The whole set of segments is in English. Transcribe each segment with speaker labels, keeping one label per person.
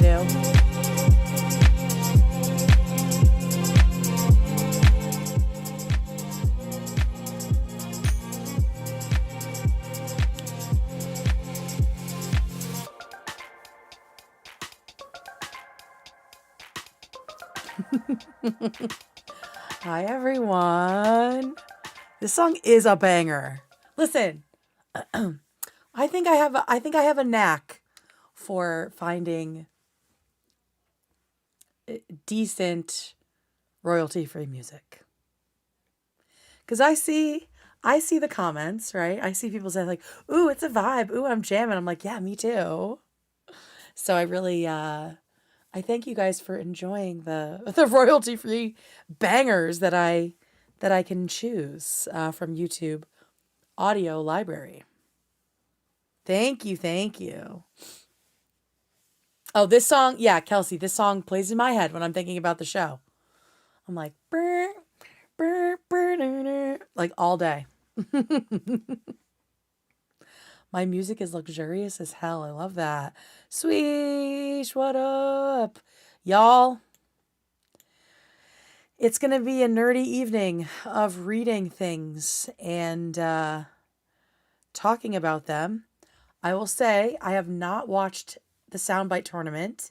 Speaker 1: do. Hi everyone. This song is a banger. Listen, I think I have a knack for finding decent royalty-free music. Cuz I see the comments, right? I see people say like, "Ooh, it's a vibe. Ooh, I'm jamming." I'm like, "Yeah, me too." So I really I thank you guys for enjoying the royalty-free bangers that I can choose from YouTube audio library. Thank you. Oh, this song, yeah, Kelsey, this song plays in my head when I'm thinking about the show. I'm like, brr, brr, brr, brr, brr, like all day. My music is luxurious as hell. I love that. Sweesh, what up? Y'all, it's going to be a nerdy evening of reading things and talking about them. I will say I have not watched the Soundbite tournament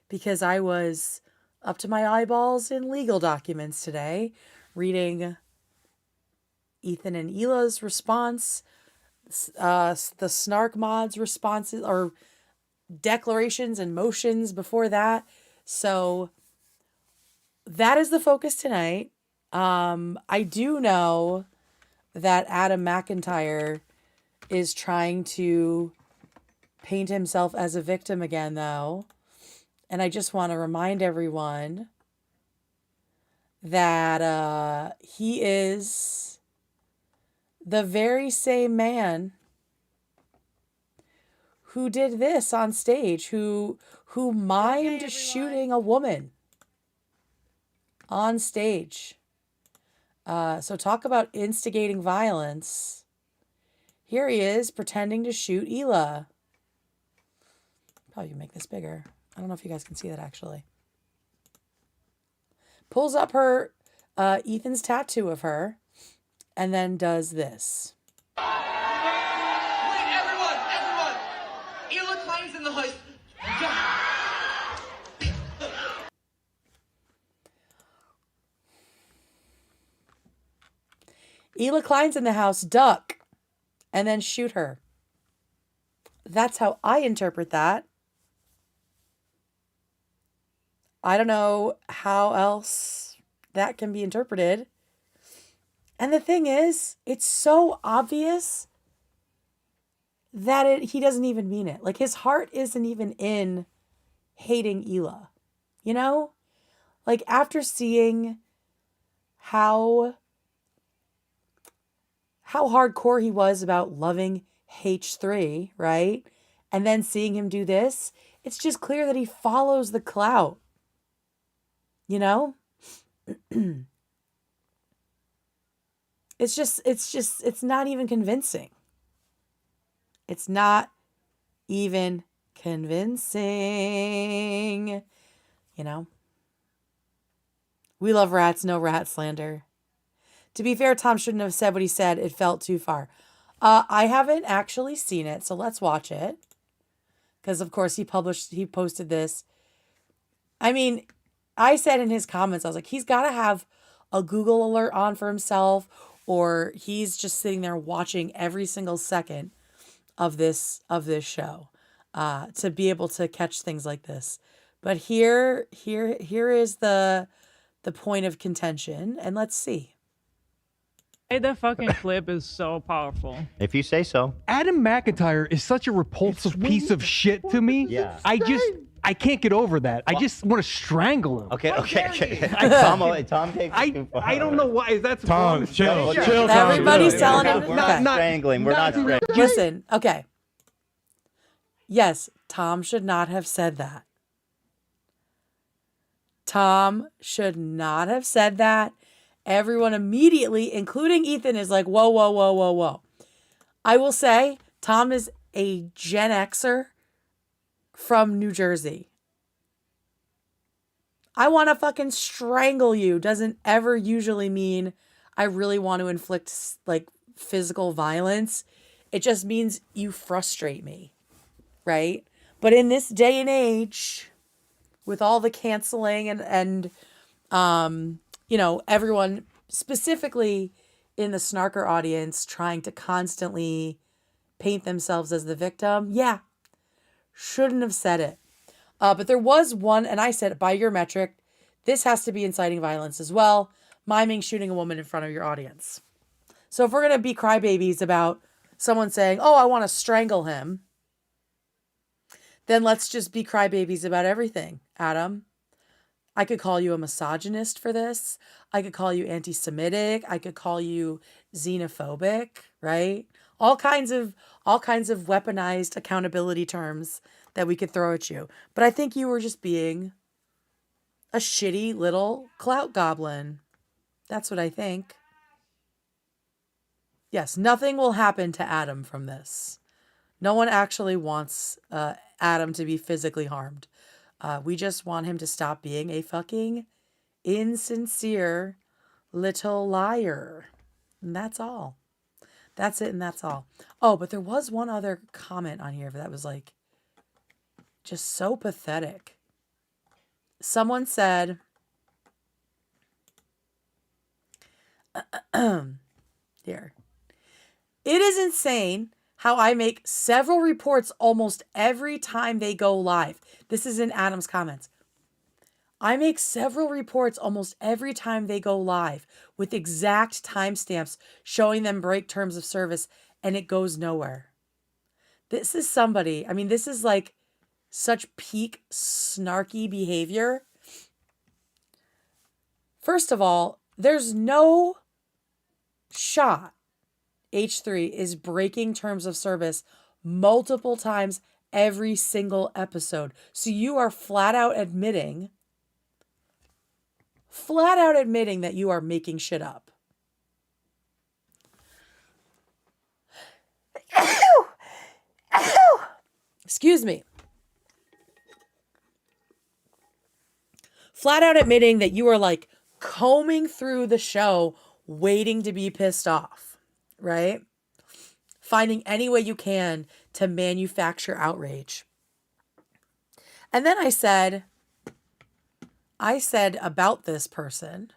Speaker 1: because I was up to my eyeballs in legal documents today, reading Ethan and Hila's response, the Snark mods' responses or declarations and motions before that. So that is the focus tonight. I do know that Adam McIntyre is trying to paint himself as a victim again, though. And I just want to remind everyone that he is the very same man who did this on stage, who mimed shooting a woman on stage. So talk about instigating violence. Here he is pretending to shoot Hila. Probably make this bigger. I don't know if you guys can see that actually. Pulls up her Ethan's tattoo of her and then does this.
Speaker 2: Wait, everyone! Hila climbs in the house.
Speaker 1: Hila climbs in the house, duck, and then shoot her. That's how I interpret that. I don't know how else that can be interpreted. And the thing is, it's so obvious that he doesn't even mean it. Like his heart isn't even in hating Hila. You know? Like after seeing how hardcore he was about loving H3, right? And then seeing him do this, it's just clear that he follows the clout. You know? It's not even convincing. It's not even convincing. You know? We love rats, no rat slander. To be fair, Tom shouldn't have said what he said. It felt too far. I haven't actually seen it, so let's watch it. Because, of course, he posted this. I mean, I said in his comments, I was like, he's got to have a Google alert on for himself, or he's just sitting there watching every single second of this show to be able to catch things like this. But here is the point of contention, and let's see.
Speaker 3: Hey, that fucking clip is so powerful.
Speaker 4: If you say so.
Speaker 5: Adam McIntyre is such a repulsive piece of shit to me.
Speaker 4: Yeah.
Speaker 5: I can't get over that. I just want to strangle him.
Speaker 4: Okay. Tom takes it too far.
Speaker 5: I don't know why. Is that
Speaker 6: Tom, chill.
Speaker 1: Everybody's telling him.
Speaker 4: We're not strangling. We're not strangling.
Speaker 1: Listen, okay. Yes, Tom should not have said that. Tom should not have said that. Everyone immediately, including Ethan, is like, whoa. I will say, Tom is a Gen Xer from New Jersey. I want to fucking strangle you doesn't ever usually mean I really want to inflict like physical violence. It just means you frustrate me, right? But in this day and age, with all the canceling and you know, everyone specifically in the Snarker audience trying to constantly paint themselves as the victim, yeah, shouldn't have said it. But there was one, and I said, by your metric, this has to be inciting violence as well, miming shooting a woman in front of your audience. So if we're going to be crybabies about someone saying, oh, I want to strangle him, then let's just be crybabies about everything, Adam. I could call you a misogynist for this. I could call you anti-Semitic. I could call you xenophobic, right? All kinds of weaponized accountability terms that we could throw at you. But I think you were just being a shitty little clout goblin. That's what I think. Yes, nothing will happen to Adam from this. No one actually wants Adam to be physically harmed. We just want him to stop being a fucking insincere little liar. And that's all. That's it and that's all. Oh, but there was one other comment on here that was like just so pathetic. Someone said, here, it is insane how I make several reports almost every time they go live. This is in Adam's comments. I make several reports almost every time they go live with exact timestamps showing them break terms of service, and it goes nowhere. This is somebody, I mean, this is like such peak snarky behavior. First of all, there's no shot H3 is breaking terms of service multiple times every single episode. So you are flat out admitting that you are making shit up. Excuse me. Flat out admitting that you are like combing through the show waiting to be pissed off, right? Finding any way you can to manufacture outrage. And then I said about this person,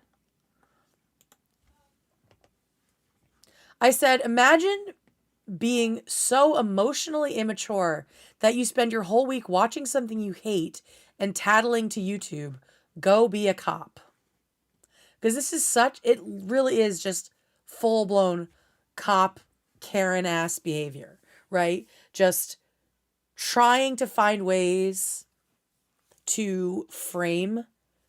Speaker 1: I said, imagine being so emotionally immature that you spend your whole week watching something you hate and tattling to YouTube. Go be a cop. Because this is it really is just full-blown cop Karen-ass behavior, right? Just trying to find ways to frame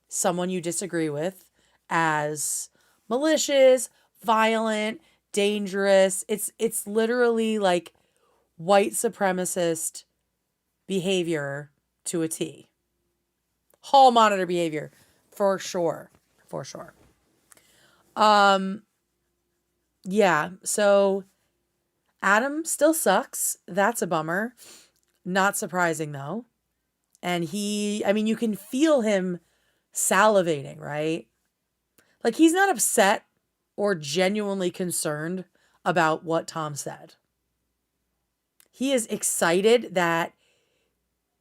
Speaker 1: someone you disagree with as malicious, violent, dangerous. It's literally like white supremacist behavior to a T. Hall monitor behavior, for sure. For sure. Yeah, so Adam still sucks. That's a bummer. Not surprising though. And you can feel him salivating, right? Like he's not upset or genuinely concerned about what Tom said. He is excited that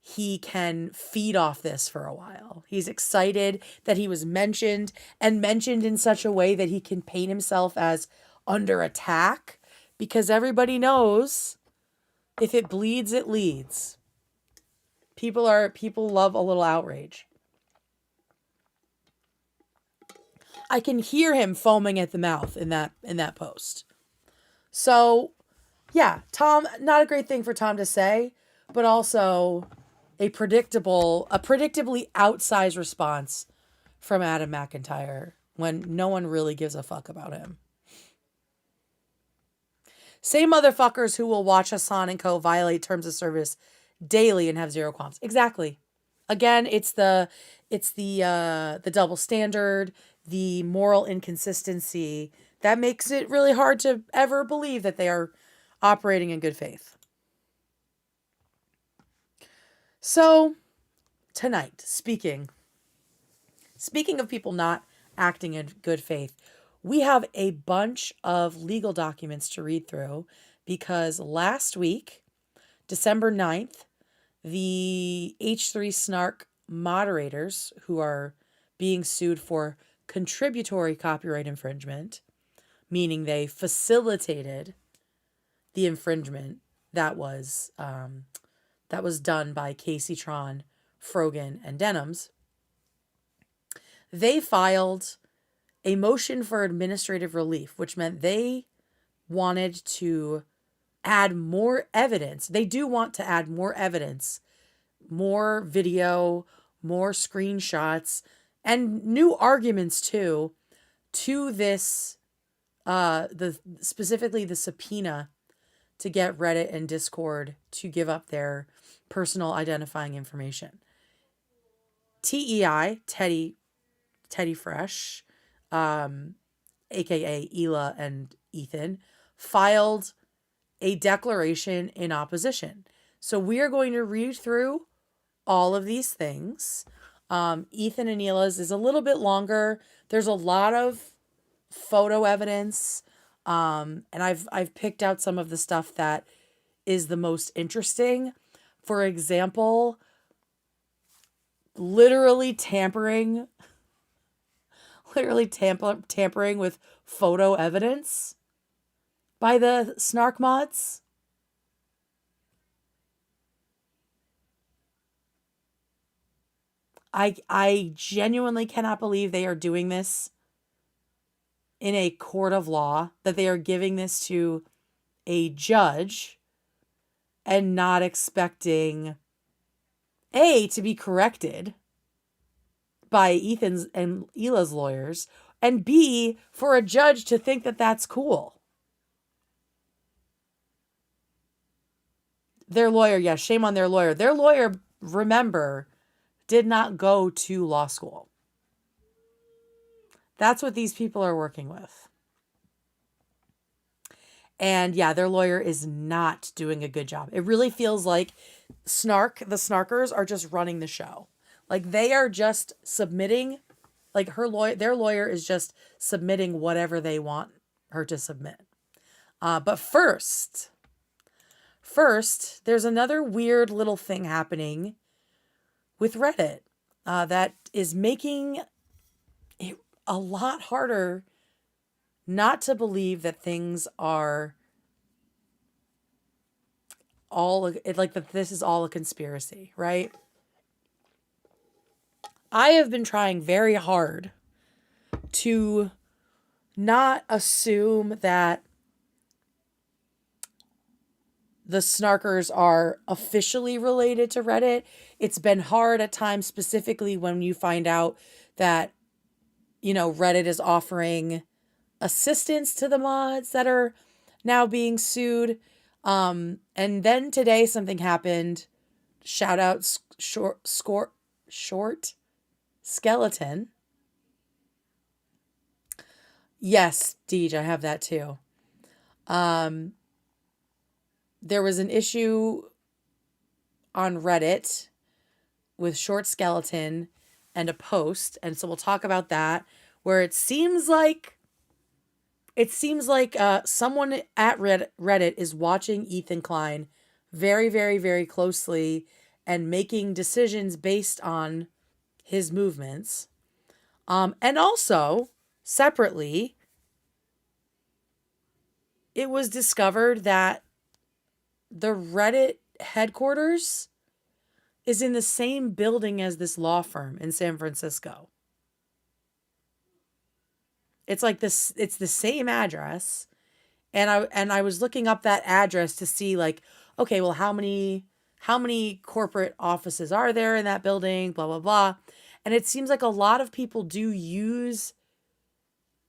Speaker 1: he can feed off this for a while. He's excited that he was mentioned in such a way that he can paint himself as under attack, because everybody knows if it bleeds, it leads. People love a little outrage. I can hear him foaming at the mouth in that post. So, yeah, Tom, not a great thing for Tom to say, but also a predictably outsized response from Adam McIntyre when no one really gives a fuck about him. Same motherfuckers who will watch Hassan and co violate terms of service daily and have zero qualms. Exactly. Again, it's the double standard, the moral inconsistency that makes it really hard to ever believe that they are operating in good faith. So, tonight, speaking Speaking of people not acting in good faith, we have a bunch of legal documents to read through because last week, December 9th, the H3 Snark moderators, who are being sued for contributory copyright infringement, meaning they facilitated the infringement that was done by Casey Tron, Frogan, and Denims, they filed a motion for administrative relief, which meant they wanted to add more evidence. They do want to add more evidence, more video, more screenshots, and new arguments too, to this, specifically the subpoena to get Reddit and Discord to give up their personal identifying information. TEI, Teddy Fresh, aka Hila and Ethan, filed a declaration in opposition. So we are going to read through all of these things. Ethan and Hila's is a little bit longer. There's a lot of photo evidence. And I've picked out some of the stuff that is the most interesting. For example, literally tampering with photo evidence by the Snark mods. I genuinely cannot believe they are doing this in a court of law, that they are giving this to a judge and not expecting A, to be corrected by Ethan's and Hila's lawyers, and B, for a judge to think that that's cool. Their lawyer, yes, shame on their lawyer. Their lawyer, remember, did not go to law school. That's what these people are working with. And yeah, their lawyer is not doing a good job. It really feels like the Snarkers are just running the show. Like they are just submitting, like their lawyer is just submitting whatever they want her to submit. But first, there's another weird little thing happening with Reddit that is making it a lot harder not to believe that things are that this is all a conspiracy, right? I have been trying very hard to not assume that the Snarkers are officially related to Reddit. It's been hard at times, specifically when you find out that, Reddit is offering assistance to the mods that are now being sued. And then today something happened. Shout out Short Skeleton. Yes, Deej, I have that too. There was an issue on Reddit with Short Skeleton and a post, and so we'll talk about that, where it seems like someone at Reddit is watching Ethan Klein very, very, very closely and making decisions based on his movements. And also, separately, it was discovered that the Reddit headquarters is in the same building as this law firm in San Francisco. It's like this, it's the same address. And I was looking up that address to see okay, well, how many corporate offices are there in that building, blah, blah, blah. And it seems like a lot of people do use,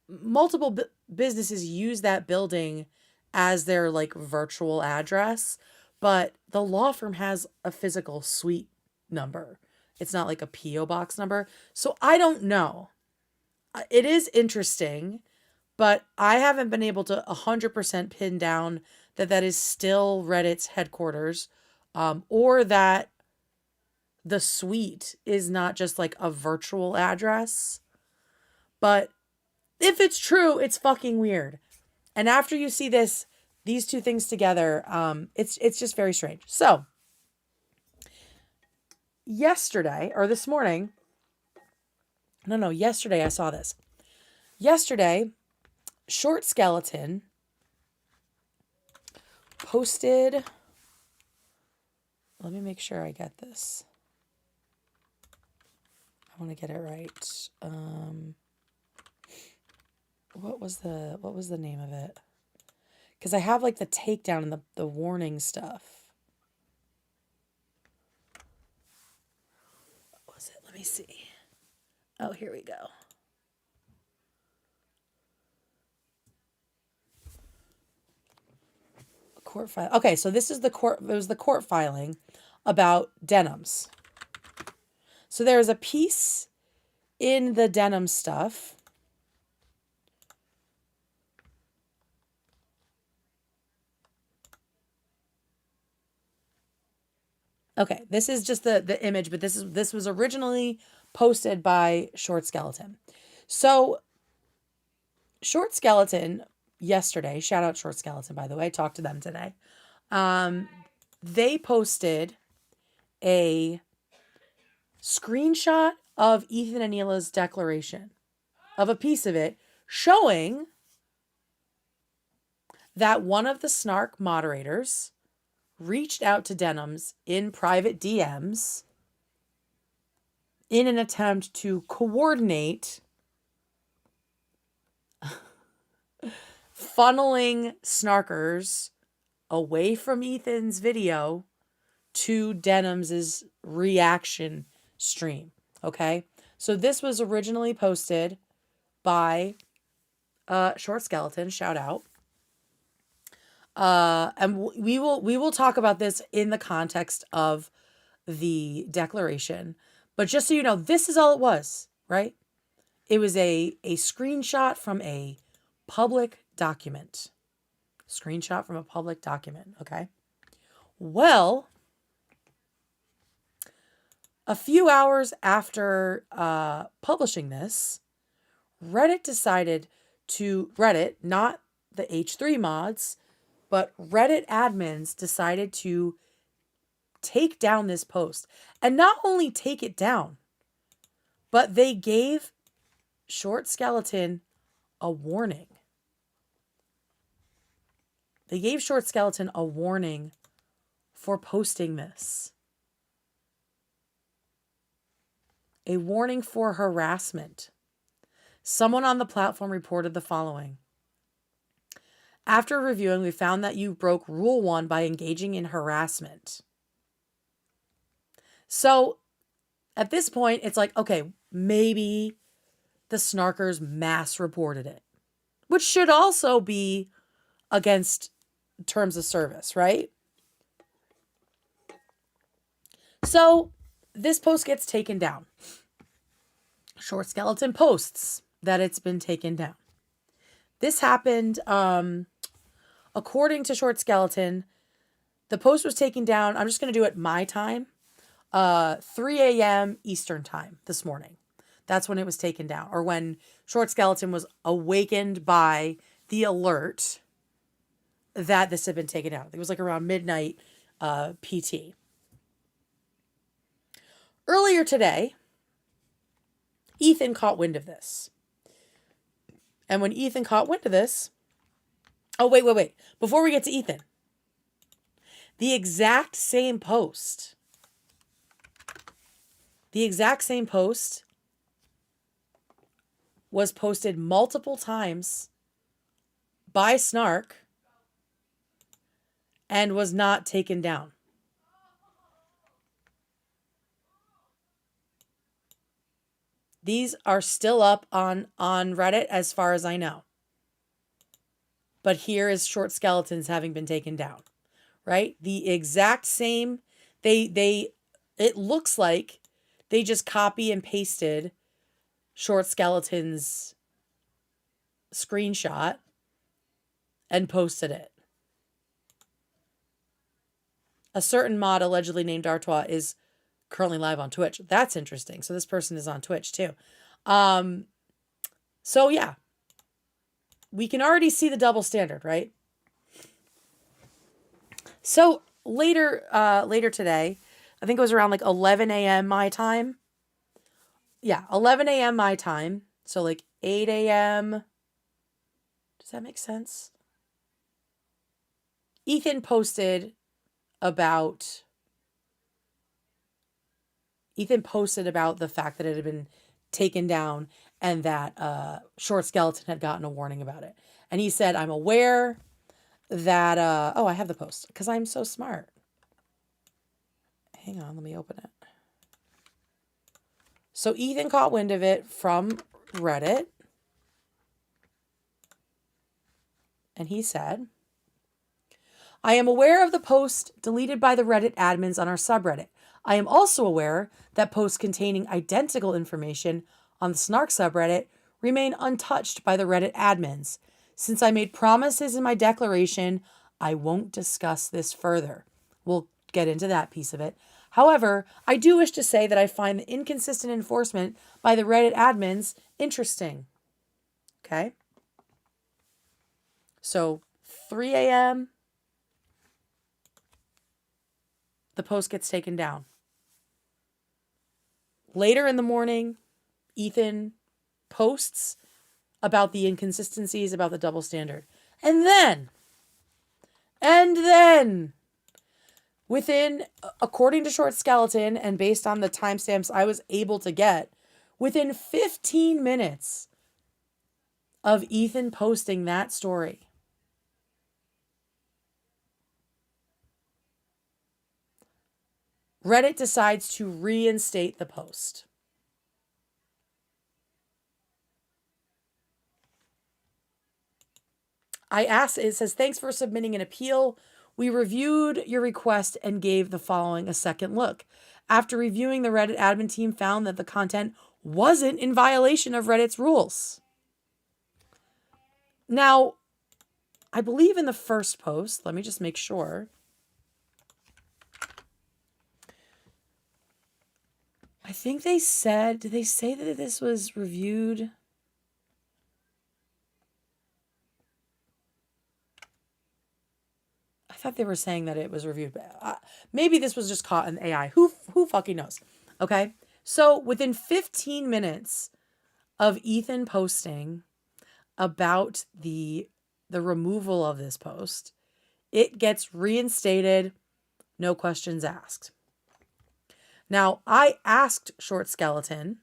Speaker 1: multiple businesses use that building as their virtual address, but the law firm has a physical suite number. It's not like a PO box number. So I don't know. It is interesting, but I haven't been able to 100% pin down that is still Reddit's headquarters, or that the suite is not just like a virtual address. But if it's true, it's fucking weird. And after you see these two things together, it's just very strange. So yesterday or this morning, no, yesterday I saw this. Yesterday, Short Skeleton posted, let me make sure I get this. I want to get it right. What was the name of it? Because I have like the takedown and the warning stuff. What was it? Let me see. Oh, here we go. Court file. Okay, so this is the court. It was the court filing about denims. So there is a piece in the denim stuff. Okay, this is just the image, but this was originally posted by Short Skeleton. So Short Skeleton yesterday, shout out Short Skeleton, by the way, talked to them today. They posted a screenshot of Ethan and Hila's declaration, of a piece of it, showing that one of the Snark moderators reached out to Denims in private DMs in an attempt to coordinate funneling Snarkers away from Ethan's video to Denims' reaction stream. Okay? So this was originally posted by Short Skeleton, shout out. And we will talk about this in the context of the declaration. But just so you know, this is all it was, right? It was a screenshot from a public document. Screenshot from a public document, okay? Well, a few hours after publishing this, Reddit decided to, Reddit, not the H3 mods, but Reddit admins decided to take down this post. And not only take it down, but they gave Short Skeleton a warning. They gave Short Skeleton a warning for posting this. A warning for harassment. Someone on the platform reported the following. After reviewing, we found that you broke Rule 1 by engaging in harassment. So, at this point, it's like, okay, maybe the Snarkers mass reported it. Which should also be against terms of service, right? So, this post gets taken down. Short Skeleton posts that it's been taken down. This happened, according to Short Skeleton, the post was taken down. I'm just going to do it my time. 3 a.m. Eastern time this morning. That's when it was taken down. Or when Short Skeleton was awakened by the alert that this had been taken down. It was like around midnight PT. Earlier today, Ethan caught wind of this. And when Ethan caught wind of this... Oh, wait. Before we get to Ethan. The exact same post was posted multiple times by Snark and was not taken down. These are still up on Reddit as far as I know. But here is Short Skeletons having been taken down. Right? The exact same, it looks like they just copy and pasted Short Skeleton's screenshot and posted it. A certain mod allegedly named Artois is currently live on Twitch. That's interesting. So this person is on Twitch too. So yeah, we can already see the double standard, right? So later today, I think it was around like 11 a.m. my time. Yeah, 11 a.m. my time. So like 8 a.m. Does that make sense? Ethan posted about the fact that it had been taken down and that Short Skeleton had gotten a warning about it. And he said, I'm aware that, I have the post because I'm so smart. Hang on, let me open it. So Ethan caught wind of it from Reddit. And he said, I am aware of the post deleted by the Reddit admins on our subreddit. I am also aware that posts containing identical information on the Snark subreddit remain untouched by the Reddit admins. Since I made promises in my declaration, I won't discuss this further. We'll get into that piece of it. However, I do wish to say that I find the inconsistent enforcement by the Reddit admins interesting. Okay? So, 3 a.m., the post gets taken down. Later in the morning, Ethan posts about the inconsistencies, about the double standard. And then, within, according to Short Skeleton, and based on the timestamps I was able to get, within 15 minutes of Ethan posting that story, Reddit decides to reinstate the post. I asked, it says, thanks for submitting an appeal. We reviewed your request and gave the following a second look. After reviewing, the Reddit admin team found that the content wasn't in violation of Reddit's rules. Now, I believe in the first post, let me just make sure. I think they said, did they say that this was reviewed? I thought they were saying that it was reviewed. Maybe this was just caught in AI. Who fucking knows? Okay. So within 15 minutes of Ethan posting about the removal of this post, it gets reinstated. No questions asked. Now, I asked Short Skeleton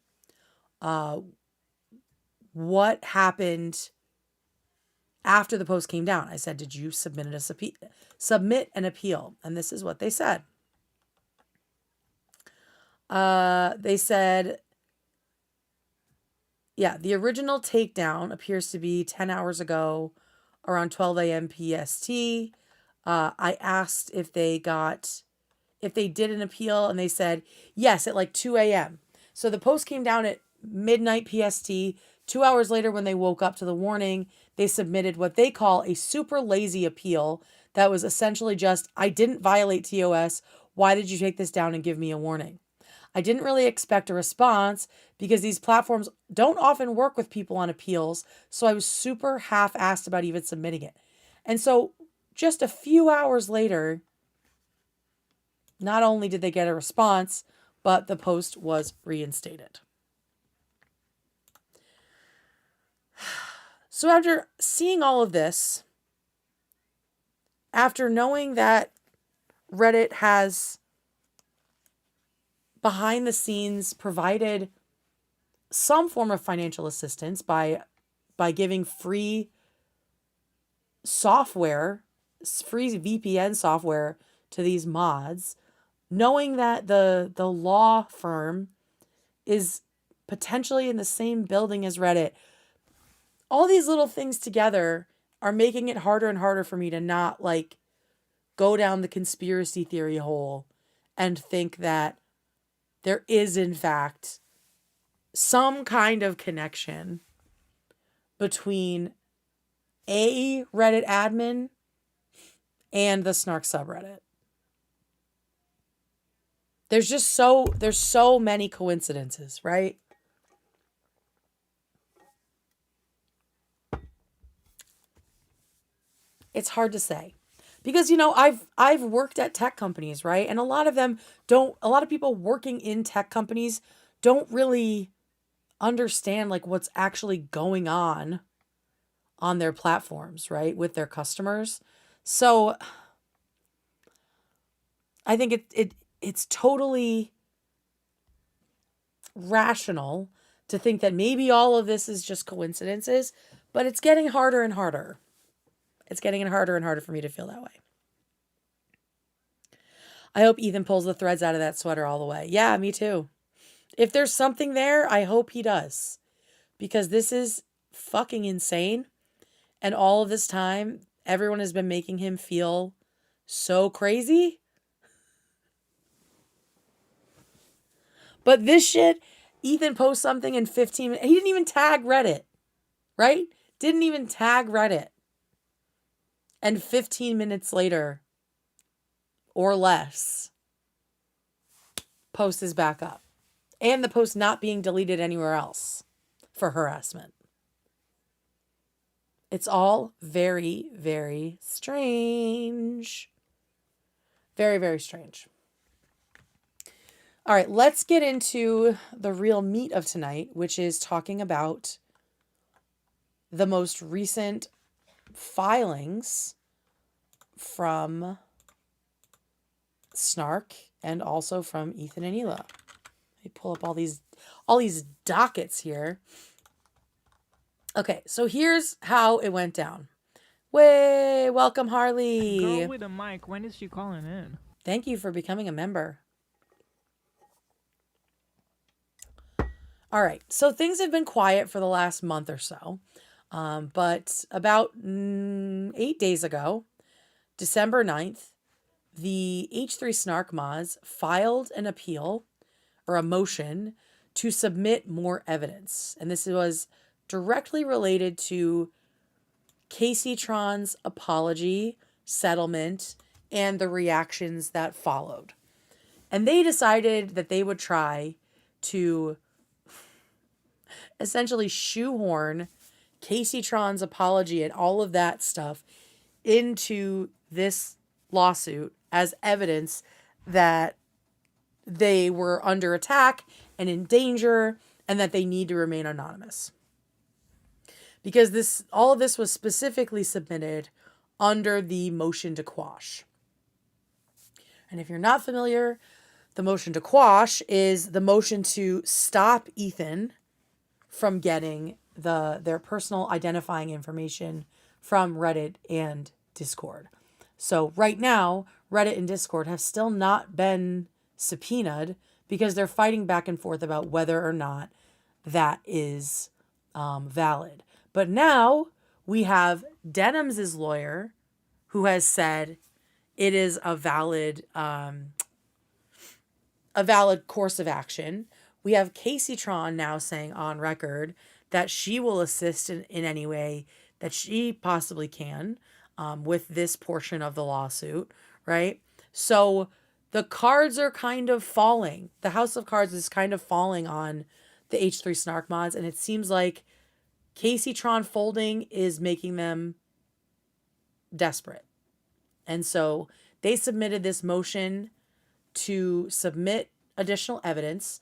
Speaker 1: what happened after the post came down. I said, did you submit an appeal? And this is what they said. They said, yeah, the original takedown appears to be 10 hours ago, around 12 a.m. PST. I asked if they did an appeal, and they said, yes, at like 2 a.m. So the post came down at midnight PST. 2 hours later, when they woke up to the warning, they submitted what they call a super lazy appeal that was essentially just, I didn't violate TOS. Why did you take this down and give me a warning? I didn't really expect a response because these platforms don't often work with people on appeals, so I was super half-assed about even submitting it. And so just a few hours later, not only did they get a response, but the post was reinstated. So after seeing all of this, after knowing that Reddit has behind the scenes provided some form of financial assistance by giving free software, free VPN software to these mods, knowing that the law firm is potentially in the same building as Reddit, all these little things together are making it harder and harder for me to not like go down the conspiracy theory hole and think that there is in fact some kind of connection between a Reddit admin and the Snark subreddit. There's so many coincidences, right? It's hard to say. Because I've worked at tech companies, right? And a lot of people working in tech companies don't really understand like what's actually going on their platforms, right? With their customers. So I think it's totally rational to think that maybe all of this is just coincidences, but it's getting harder and harder. It's getting harder and harder for me to feel that way. I hope Ethan pulls the threads out of that sweater all the way. Yeah, me too. If there's something there, I hope he does. Because this is fucking insane. And all of this time, everyone has been making him feel so crazy. But this shit, Ethan posts something in 15 minutes. He didn't even tag Reddit, right? Didn't even tag Reddit. And 15 minutes later, or less, post is back up. And the post not being deleted anywhere else for harassment. It's all very, very strange. Very, very strange. All right, let's get into the real meat of tonight, which is talking about the most recent filings from Snark and also from Ethan and Hila. Let me pull up all these dockets here. Okay, so here's how it went down. Way, welcome Harley.
Speaker 3: Girl with a mic, when is she calling in?
Speaker 1: Thank you for becoming a member. All right, so things have been quiet for the last month or so. But about 8 days ago, December 9th, the H3 Snark mods filed an appeal or a motion to submit more evidence. And this was directly related to Casey-tron's apology, settlement, and the reactions that followed. And they decided that they would try to essentially shoehorn Casey-tron's apology and all of that stuff into this lawsuit as evidence that they were under attack and in danger and that they need to remain anonymous. Because all of this was specifically submitted under the motion to quash. And if you're not familiar, the motion to quash is the motion to stop Ethan from getting their personal identifying information from Reddit and Discord. So right now, Reddit and Discord have still not been subpoenaed because they're fighting back and forth about whether or not that is valid. But now we have Denham's lawyer who has said it is a valid course of action. We have Casey-tron now saying on record that she will assist in any way that she possibly can with this portion of the lawsuit, right? So the cards are kind of falling. The house of cards is kind of falling on the H3 Snark mods, and it seems like Casey-tron folding is making them desperate. And so they submitted this motion to submit additional evidence.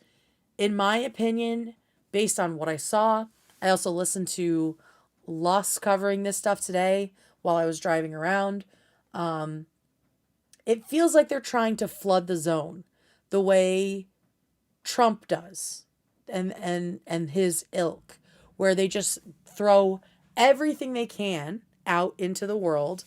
Speaker 1: In my opinion, based on what I saw, I also listened to Luss covering this stuff today while I was driving around. It feels like they're trying to flood the zone the way Trump does and his ilk, where they just throw everything they can out into the world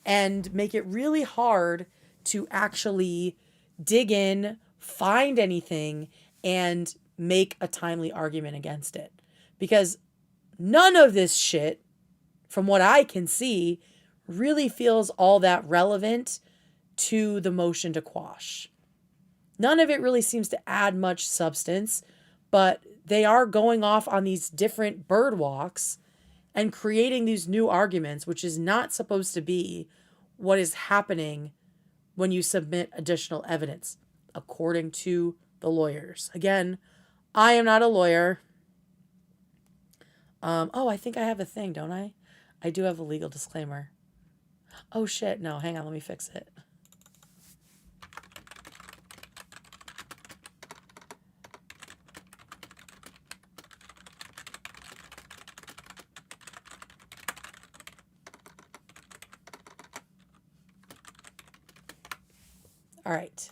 Speaker 1: and make it really hard to actually dig in, find anything, and make a timely argument against it. Because none of this shit, from what I can see, really feels all that relevant to the motion to quash. None of it really seems to add much substance, but they are going off on these different bird walks and creating these new arguments, which is not supposed to be what is happening when you submit additional evidence. according to the lawyers. Again, I am not a lawyer. Oh, I think I have a thing, don't I? I do have a legal disclaimer. Oh shit, no, hang on, let me fix it. All right.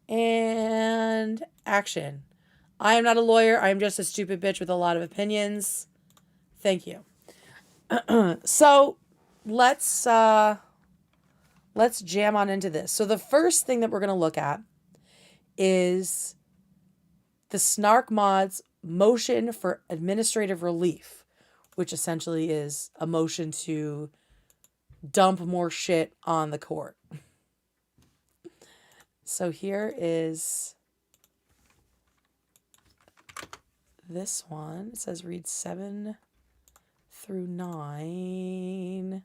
Speaker 1: And action. I am not a lawyer. I am just a stupid bitch with a lot of opinions. Thank you. So let's jam on into this. So the first thing that we're going to look at is the Snark mod's motion for administrative relief, which essentially is a motion to dump more shit on the court. So here is this one. It says read 7 through 9.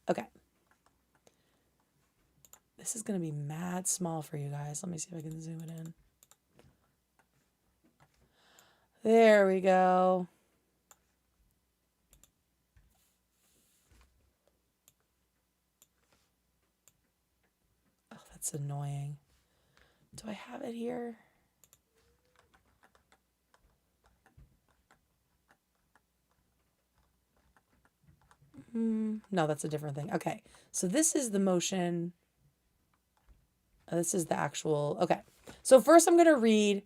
Speaker 1: Okay. This is going to be mad small for you guys. Let me see if I can zoom it in. There we go. Oh, that's annoying. Do I have it here? No, that's a different thing. Okay, so this is the motion. This is the actual... Okay, so first I'm going to read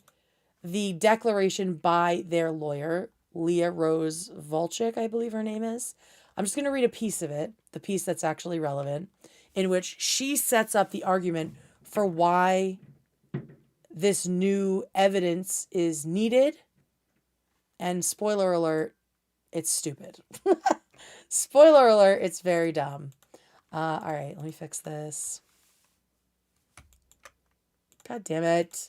Speaker 1: the declaration by their lawyer, Leah Rose Volchik, I believe her name is. I'm just going to read a piece of it, the piece that's actually relevant, in which she sets up the argument for why this new evidence is needed. And spoiler alert, it's stupid. Spoiler alert, it's very dumb. All right, let me fix this. God damn it.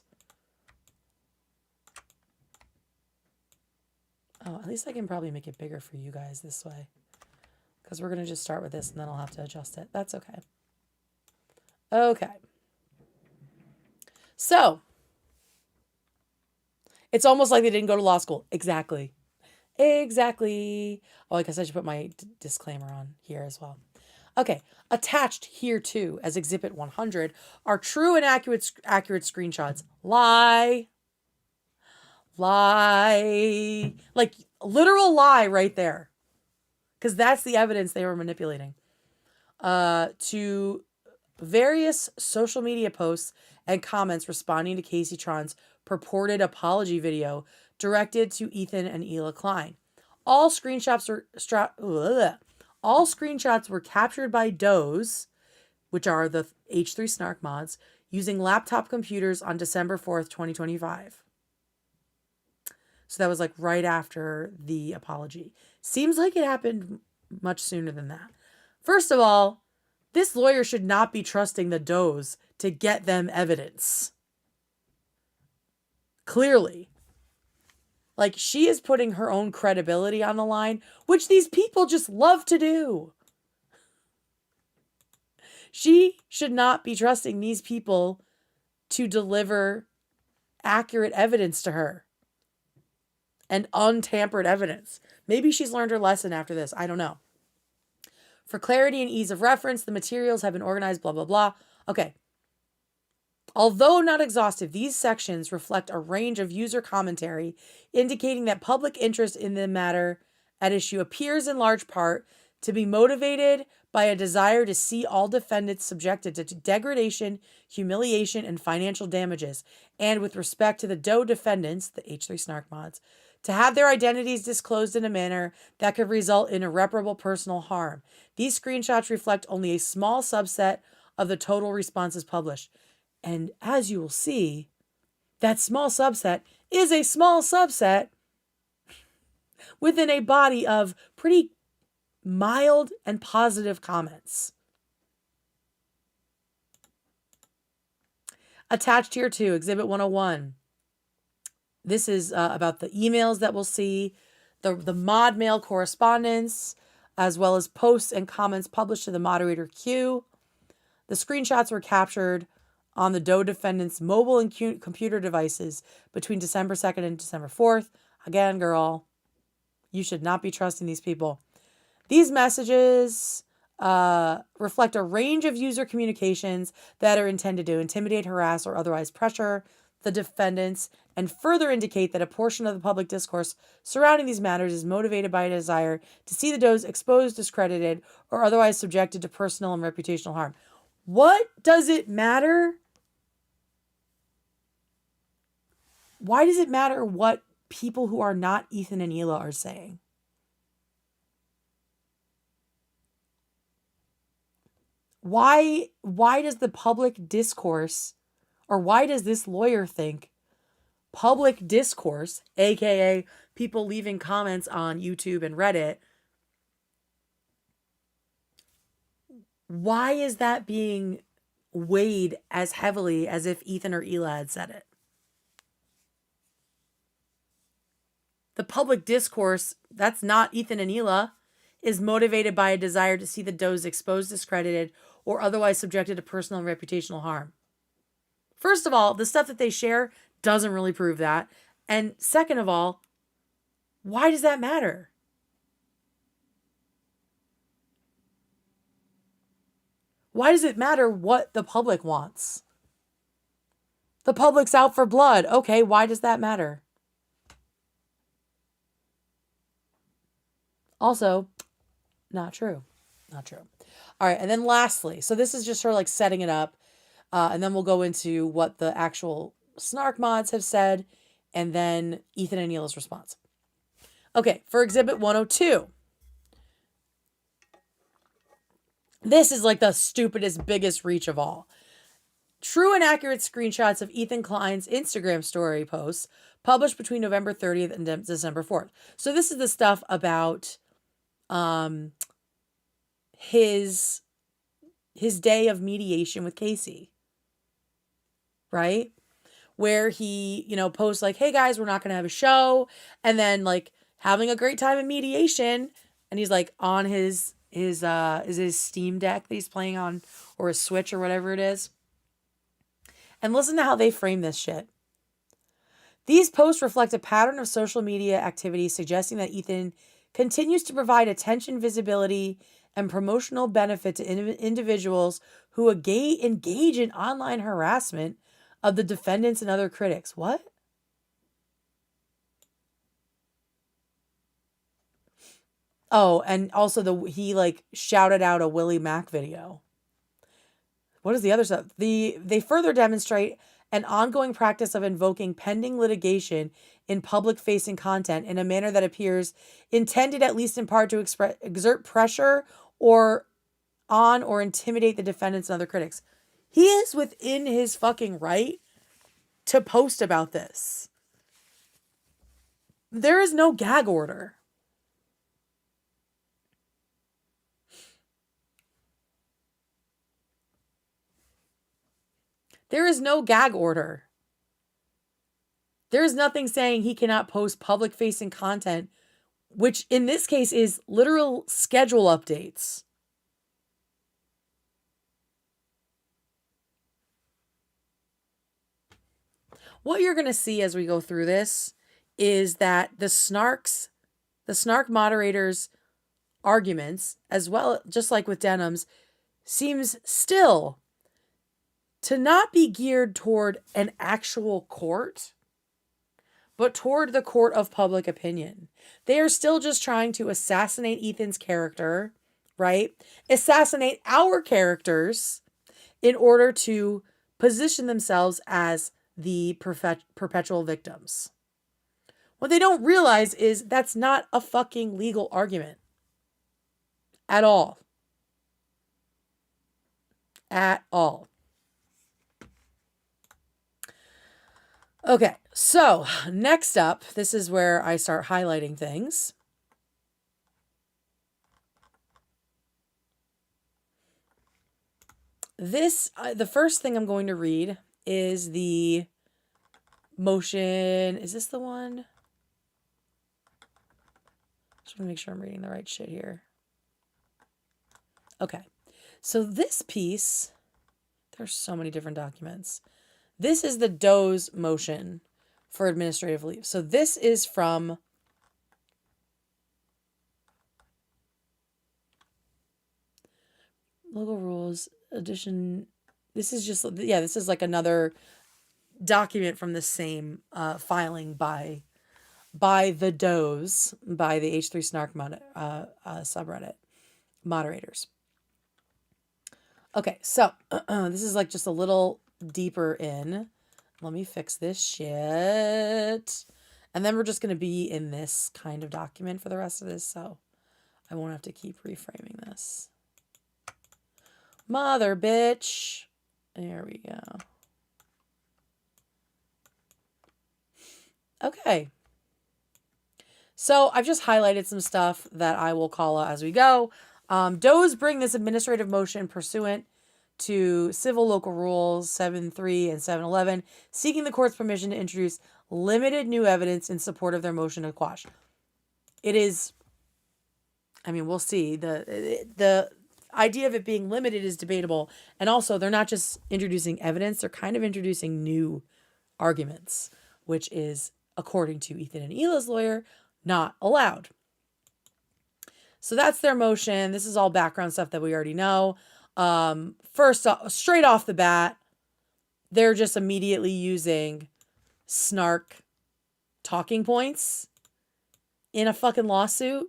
Speaker 1: Oh, at least I can probably make it bigger for you guys this way. Because we're going to just start with this and then I'll have to adjust it. That's okay. Okay. So, it's almost like they didn't go to law school. Exactly. Exactly. Oh, I guess I should put my disclaimer on here as well. Okay. Attached here too as Exhibit 100 are true and accurate screenshots. Lie. Lie. Like literal lie right there. Because that's the evidence they were manipulating. To various social media posts and comments responding to Casey Tron's purported apology video directed to Ethan and Hila Klein. All screenshots were captured by does, which are the H3 Snark mods, using laptop computers on December 4th, 2025. So that was like right after the apology. Seems like it happened much sooner than that. First of all, this lawyer should not be trusting the does to get them evidence. Clearly. Like, she is putting her own credibility on the line, which these people just love to do. She should not be trusting these people to deliver accurate evidence to her. And untampered evidence. Maybe she's learned her lesson after this. I don't know. For clarity and ease of reference, the materials have been organized, blah, blah, blah. Okay. Although not exhaustive, these sections reflect a range of user commentary indicating that public interest in the matter at issue appears in large part to be motivated by a desire to see all defendants subjected to degradation, humiliation, and financial damages, and with respect to the DOE defendants, the H3 Snark mods, to have their identities disclosed in a manner that could result in irreparable personal harm. These screenshots reflect only a small subset of the total responses published. And as you will see, that small subset is a small subset within a body of pretty mild and positive comments. Attached here too, Exhibit 101. This is about the emails that we'll see, the mod mail correspondence, as well as posts and comments published to the moderator queue. The screenshots were captured on the Doe defendant's mobile and computer devices between December 2nd and December 4th. Again, girl, you should not be trusting these people. These messages reflect a range of user communications that are intended to intimidate, harass, or otherwise pressure the defendants, and further indicate that a portion of the public discourse surrounding these matters is motivated by a desire to see the Does exposed, discredited, or otherwise subjected to personal and reputational harm. What does it matter? Why does it matter what people who are not Ethan and Hila are saying? Why does the public discourse, or why does this lawyer think public discourse, aka people leaving comments on YouTube and Reddit, why is that being weighed as heavily as if Ethan or Hila had said it? The public discourse, that's not Ethan and Hila, is motivated by a desire to see the Does exposed, discredited, or otherwise subjected to personal and reputational harm. First of all, the stuff that they share doesn't really prove that. And second of all, why does that matter? Why does it matter what the public wants? The public's out for blood. Okay, why does that matter? Also, not true. Not true. All right, and then lastly, so this is just her like setting it up, and then we'll go into what the actual Snark mods have said, and then Ethan and Hila's response. Okay, for Exhibit 102. This is like the stupidest, biggest reach of all. True and accurate screenshots of Ethan Klein's Instagram story posts published between November 30th and December 4th. So this is the stuff about his day of mediation with Casey, right? Where he, posts like, hey guys, we're not going to have a show. And then like having a great time in mediation. And he's like on his Steam Deck that he's playing on, or his Switch or whatever it is. And listen to how they frame this shit. These posts reflect a pattern of social media activity suggesting that Ethan continues to provide attention, visibility, and promotional benefit to individuals who engage in online harassment of the defendants and other critics. What? Oh, and also he like shouted out a Willie Mack video. What is the other stuff? They further demonstrate an ongoing practice of invoking pending litigation in public-facing content in a manner that appears intended, at least in part, to exert pressure or intimidate the defendants and other critics. He is within his fucking right to post about this. There is no gag order. There is no gag order. There is nothing saying he cannot post public-facing content, which in this case is literal schedule updates. What you're going to see as we go through this is that the Snark moderators' arguments, as well, just like with Denham's, seems still to not be geared toward an actual court, but toward the court of public opinion. They are still just trying to assassinate Ethan's character, right? Assassinate our characters in order to position themselves as the perpetual victims. What they don't realize is that's not a fucking legal argument. At all. At all. Okay, so next up, this is where I start highlighting things. The first thing I'm going to read is the motion. Is this the one? Just want to make sure I'm reading the right shit here. Okay, so this piece There's so many different documents. This is the Doe's motion for administrative leave. So this is from local rules edition. This is just, yeah, this is like another document from the same filing by the Does, by the H3 Snark subreddit moderators. Okay, so this is like just a little deeper in. Let me fix this shit. And then we're just going to be in this kind of document for the rest of this, so I won't have to keep reframing this. Mother bitch. There we go. Okay. So I've just highlighted some stuff that I will call out as we go. Does bring this administrative motion pursuant to Civil Local Rules 7.3 and 7.11, seeking the court's permission to introduce limited new evidence in support of their motion to quash. It is, I mean, we'll see. The idea of it being limited is debatable. And also, they're not just introducing evidence, they're kind of introducing new arguments, which is, according to Ethan and Hila's lawyer, not allowed. So that's their motion. This is all background stuff that we already know. First, straight off the bat, they're just immediately using Snark talking points in a fucking lawsuit.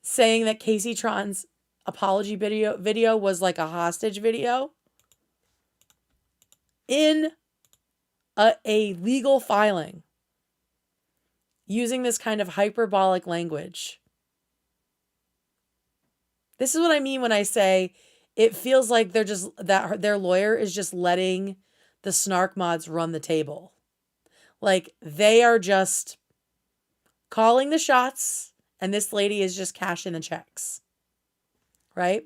Speaker 1: Saying that Casey Tron's apology video was like a hostage video. In a legal filing. Using this kind of hyperbolic language. This is what I mean when I say it feels like they're just, that their lawyer is just letting the Snark mods run the table. Like they are just calling the shots and this lady is just cashing the checks. Right?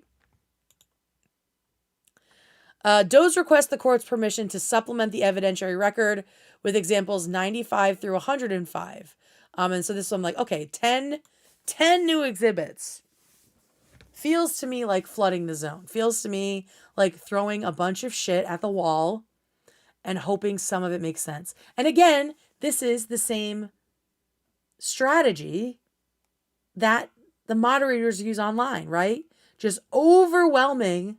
Speaker 1: Does request the court's permission to supplement the evidentiary record with examples 95 through 105. And so this one, I'm like, okay, 10 new exhibits. Feels to me like flooding the zone. Feels to me like throwing a bunch of shit at the wall and hoping some of it makes sense. And again, this is the same strategy that the moderators use online, right? Just overwhelming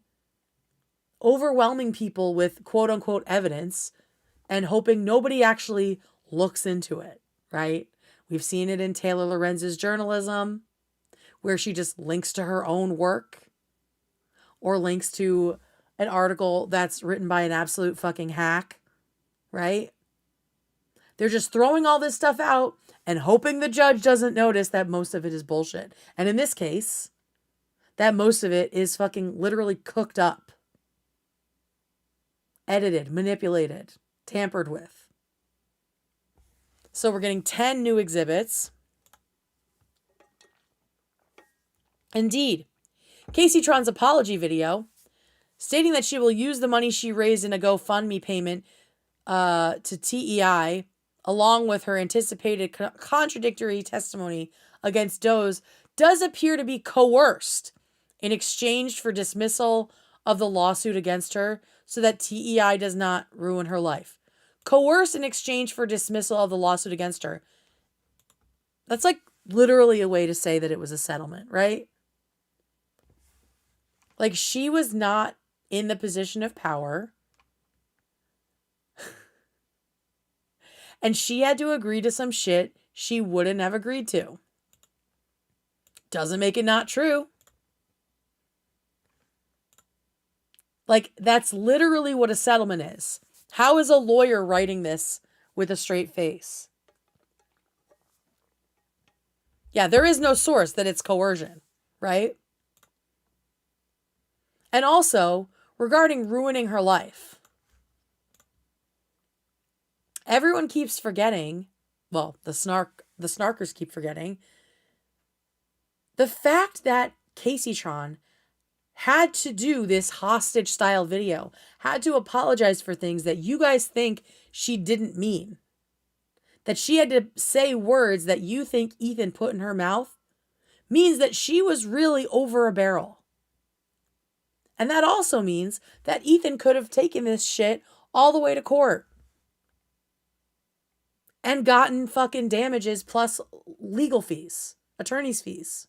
Speaker 1: people with quote unquote evidence and hoping nobody actually looks into it, right? We've seen it in Taylor Lorenz's journalism, where she just links to her own work or links to an article that's written by an absolute fucking hack, right? They're just throwing all this stuff out and hoping the judge doesn't notice that most of it is bullshit. And in this case, that most of it is fucking literally cooked up, edited, manipulated, tampered with. So we're getting 10 new exhibits. Indeed, Casey Tron's apology video, stating that she will use the money she raised in a GoFundMe payment to TEI, along with her anticipated contradictory testimony against Does, does appear to be coerced in exchange for dismissal of the lawsuit against her so that TEI does not ruin her life. Coerced in exchange for dismissal of the lawsuit against her. That's like literally a way to say that it was a settlement, right? Like she was not in the position of power. And she had to agree to some shit she wouldn't have agreed to. Doesn't make it not true. Like, that's literally what a settlement is. How is a lawyer writing this with a straight face? Yeah, there is no source that it's coercion, right? And also, regarding ruining her life. Everyone keeps forgetting, well, the snarkers keep forgetting, the fact that Casey Tron had to do this hostage style video, had to apologize for things that you guys think she didn't mean. That she had to say words that you think Ethan put in her mouth means that she was really over a barrel. And that also means that Ethan could have taken this shit all the way to court and gotten fucking damages plus legal fees, attorney's fees.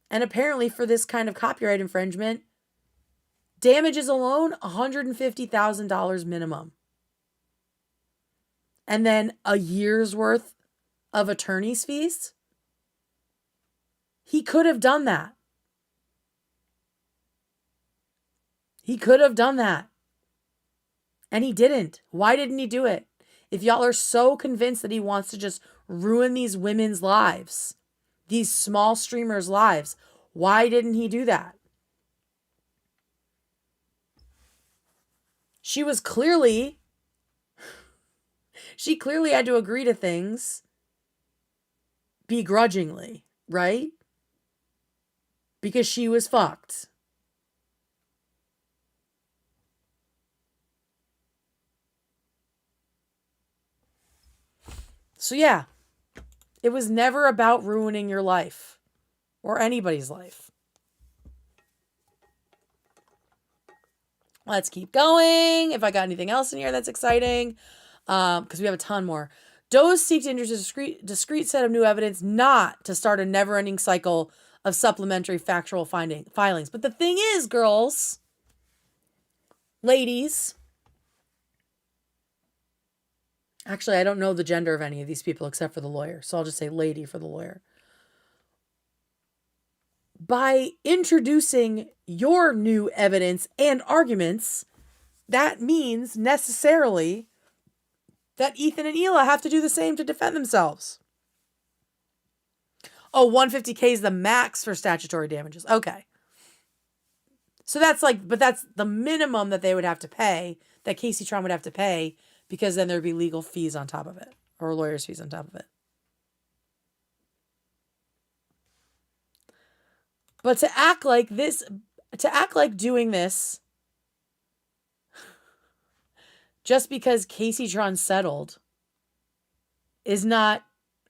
Speaker 1: And apparently for this kind of copyright infringement, damages alone, $150,000 minimum. And then a year's worth of attorney's fees. He could have done that. He could have done that. And he didn't. Why didn't he do it? If y'all are so convinced that he wants to just ruin these women's lives, these small streamers' lives, why didn't he do that? She clearly had to agree to things begrudgingly, right? Because she was fucked. So yeah, it was never about ruining your life or anybody's life. Let's keep going. If I got anything else in here that's exciting, because we have a ton more. Doe's seek to introduce a discrete set of new evidence, not to start a never-ending cycle of supplementary factual filings. But the thing is, girls, ladies, actually, I don't know the gender of any of these people except for the lawyer, so I'll just say lady for the lawyer. By introducing your new evidence and arguments, that means necessarily that Ethan and Hila have to do the same to defend themselves. Oh, $150K is the max for statutory damages. Okay. So that's but that's the minimum that they would have to pay, that Casey Tron would have to pay, because then there'd be legal fees on top of it, or lawyers' fees on top of it. But to act like doing this just because Casey Tron settled is not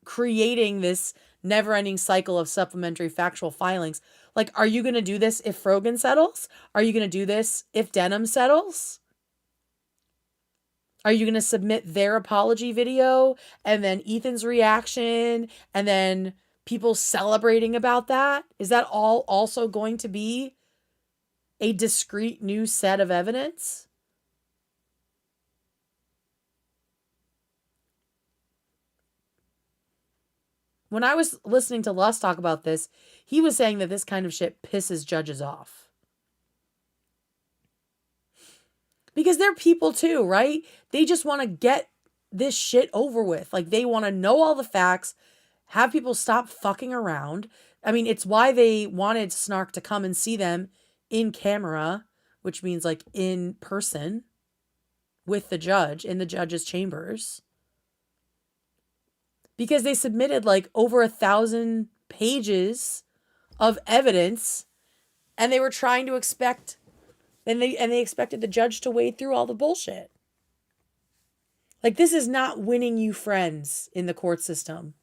Speaker 1: creating this never-ending cycle of supplementary factual filings. Like, are you going to do this if Frogan settles? Are you going to do this if Denim settles? Are you going to submit their apology video and then Ethan's reaction and then people celebrating about that? Is that all also going to be a discrete new set of evidence? When I was listening to Lust talk about this, he was saying that this kind of shit pisses judges off. Because they're people too, right? They just want to get this shit over with. Like, they want to know all the facts, have people stop fucking around. I mean, it's why they wanted Snark to come and see them in camera, which means like in person with the judge in the judge's chambers. Because they submitted like over 1,000 pages of evidence, and they were trying to expect, and they expected the judge to wade through all the bullshit. Like, this is not winning you friends in the court system.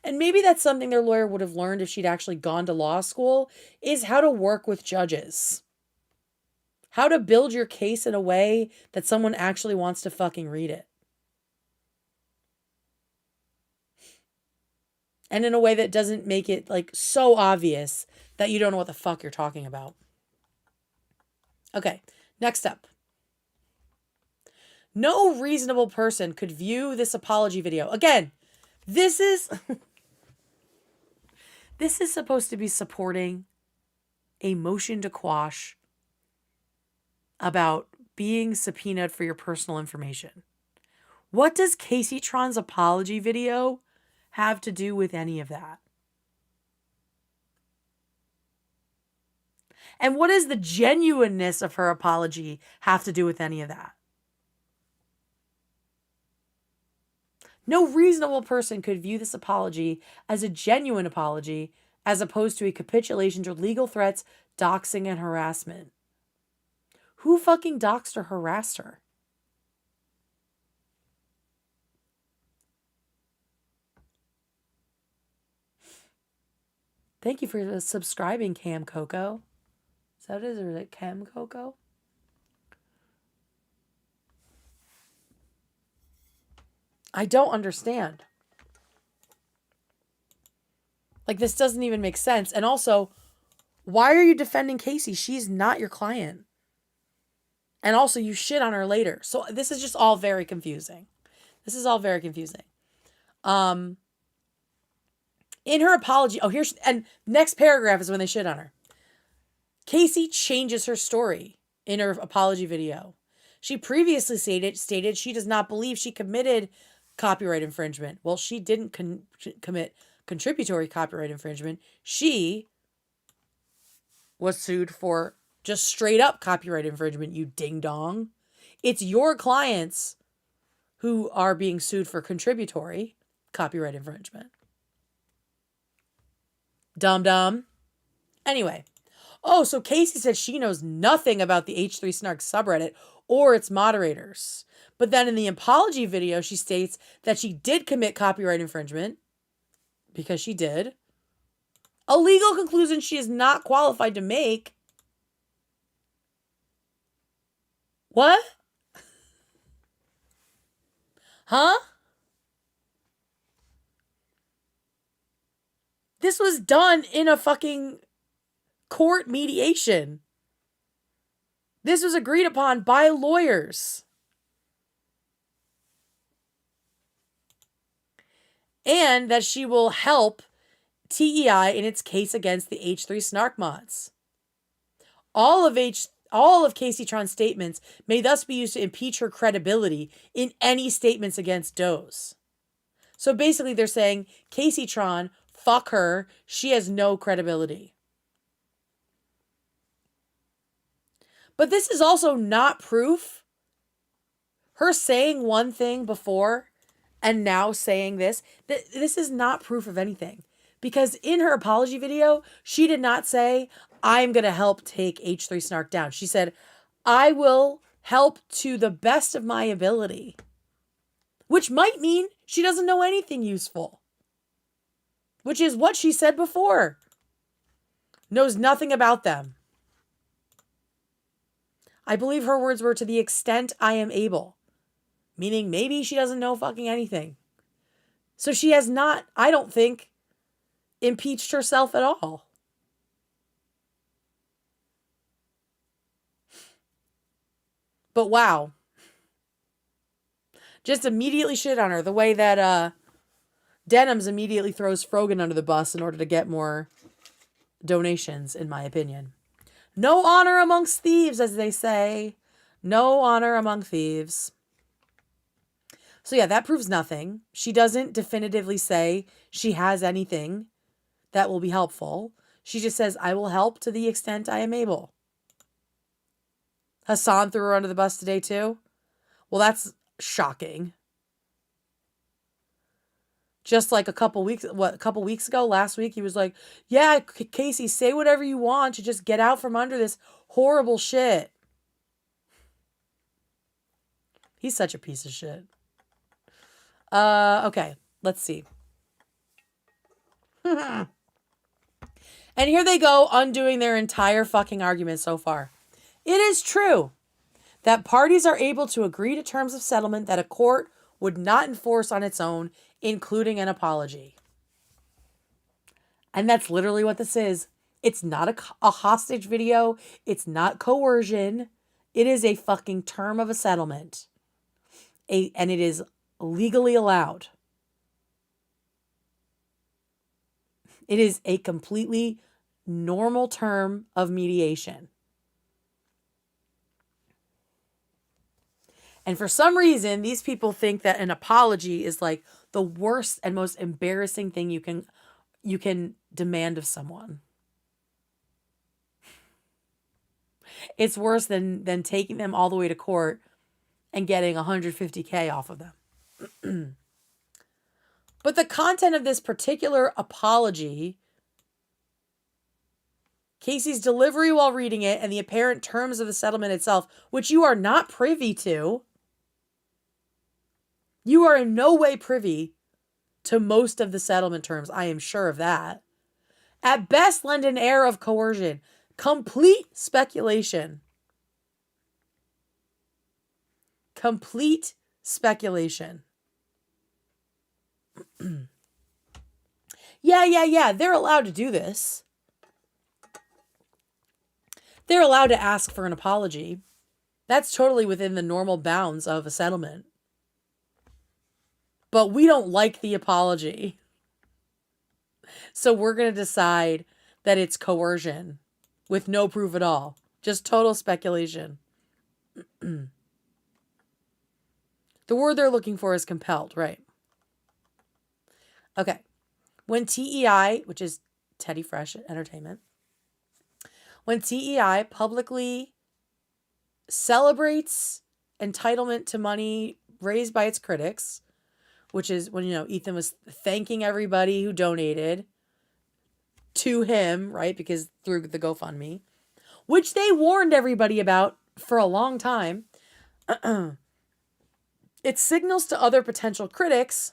Speaker 1: And maybe that's something their lawyer would have learned if she'd actually gone to law school, is how to work with judges. How to build your case in a way that someone actually wants to fucking read it. And in a way that doesn't make it like so obvious that you don't know what the fuck you're talking about. Okay, next up. No reasonable person could view this apology video. Again, this is supposed to be supporting a motion to quash about being subpoenaed for your personal information. What does Casey Tron's apology video have to do with any of that? And what does the genuineness of her apology have to do with any of that? No reasonable person could view this apology as a genuine apology as opposed to a capitulation to legal threats, doxing, and harassment. Who fucking doxed or harassed her? Thank you for subscribing, Cam Coco. Is that what it is, or is it Cam Coco? I don't understand. Like, this doesn't even make sense. And also, why are you defending Casey? She's not your client. And also, you shit on her later. So this is just all very confusing. This is all very confusing. In her apology, and next paragraph is when they shit on her. Casey changes her story in her apology video. She previously stated she does not believe she committed copyright infringement. Well, she didn't commit contributory copyright infringement. She was sued for just straight up copyright infringement, you ding dong. It's your clients who are being sued for contributory copyright infringement. Dum-dum. Anyway. Oh, so Casey said she knows nothing about the H3 Snark subreddit or its moderators. But then in the apology video, she states that she did commit copyright infringement, because she did. A legal conclusion she is not qualified to make. What? Huh? This was done in a fucking court mediation. This was agreed upon by lawyers. And that she will help TEI in its case against the H3 Snark mods. All of Casey Tron's statements may thus be used to impeach her credibility in any statements against Doe's. So basically they're saying, Casey Tron, fuck her, she has no credibility. But this is also not proof. Her saying one thing before and now saying this, this is not proof of anything. Because in her apology video, she did not say, I'm going to help take H3 Snark down. She said, I will help to the best of my ability. Which might mean she doesn't know anything useful. Which is what she said before. Knows nothing about them. I believe her words were, to the extent I am able. Meaning maybe she doesn't know fucking anything. So she has not, I don't think, impeached herself at all. But wow. Just immediately shit on her. The way that Denims immediately throws Frogan under the bus in order to get more donations, in my opinion. No honor amongst thieves, as they say. No honor among thieves. So yeah, that proves nothing. She doesn't definitively say she has anything that will be helpful. She just says, I will help to the extent I am able. Hassan threw her under the bus today too. Well, that's shocking. Just like a couple weeks ago, last week, he was like, yeah, Casey, say whatever you want to just get out from under this horrible shit. He's such a piece of shit. Okay, let's see. And here they go, undoing their entire fucking argument so far. It is true that parties are able to agree to terms of settlement that a court would not enforce on its own, including an apology. And that's literally what this is. It's not a hostage video. It's not coercion. It is a fucking term of a settlement. And it is legally allowed. It is a completely normal term of mediation. And for some reason, these people think that an apology is like the worst and most embarrassing thing you can demand of someone. It's worse than taking them all the way to court and getting $150K off of them. But the content of this particular apology, Casey's delivery while reading it, and the apparent terms of the settlement itself, which you are not privy to. You are in no way privy to most of the settlement terms. I am sure of that. At best, lend an air of coercion. Complete speculation. Complete speculation. Yeah. They're allowed to do this. They're allowed to ask for an apology. That's totally within the normal bounds of a settlement. But we don't like the apology. So we're going to decide that it's coercion with no proof at all. Just total speculation. The word they're looking for is compelled, right? Okay. When TEI, which is Teddy Fresh Entertainment, when TEI publicly celebrates entitlement to money raised by its critics, which is when, Ethan was thanking everybody who donated to him, right? Because through the GoFundMe, which they warned everybody about for a long time. It signals to other potential critics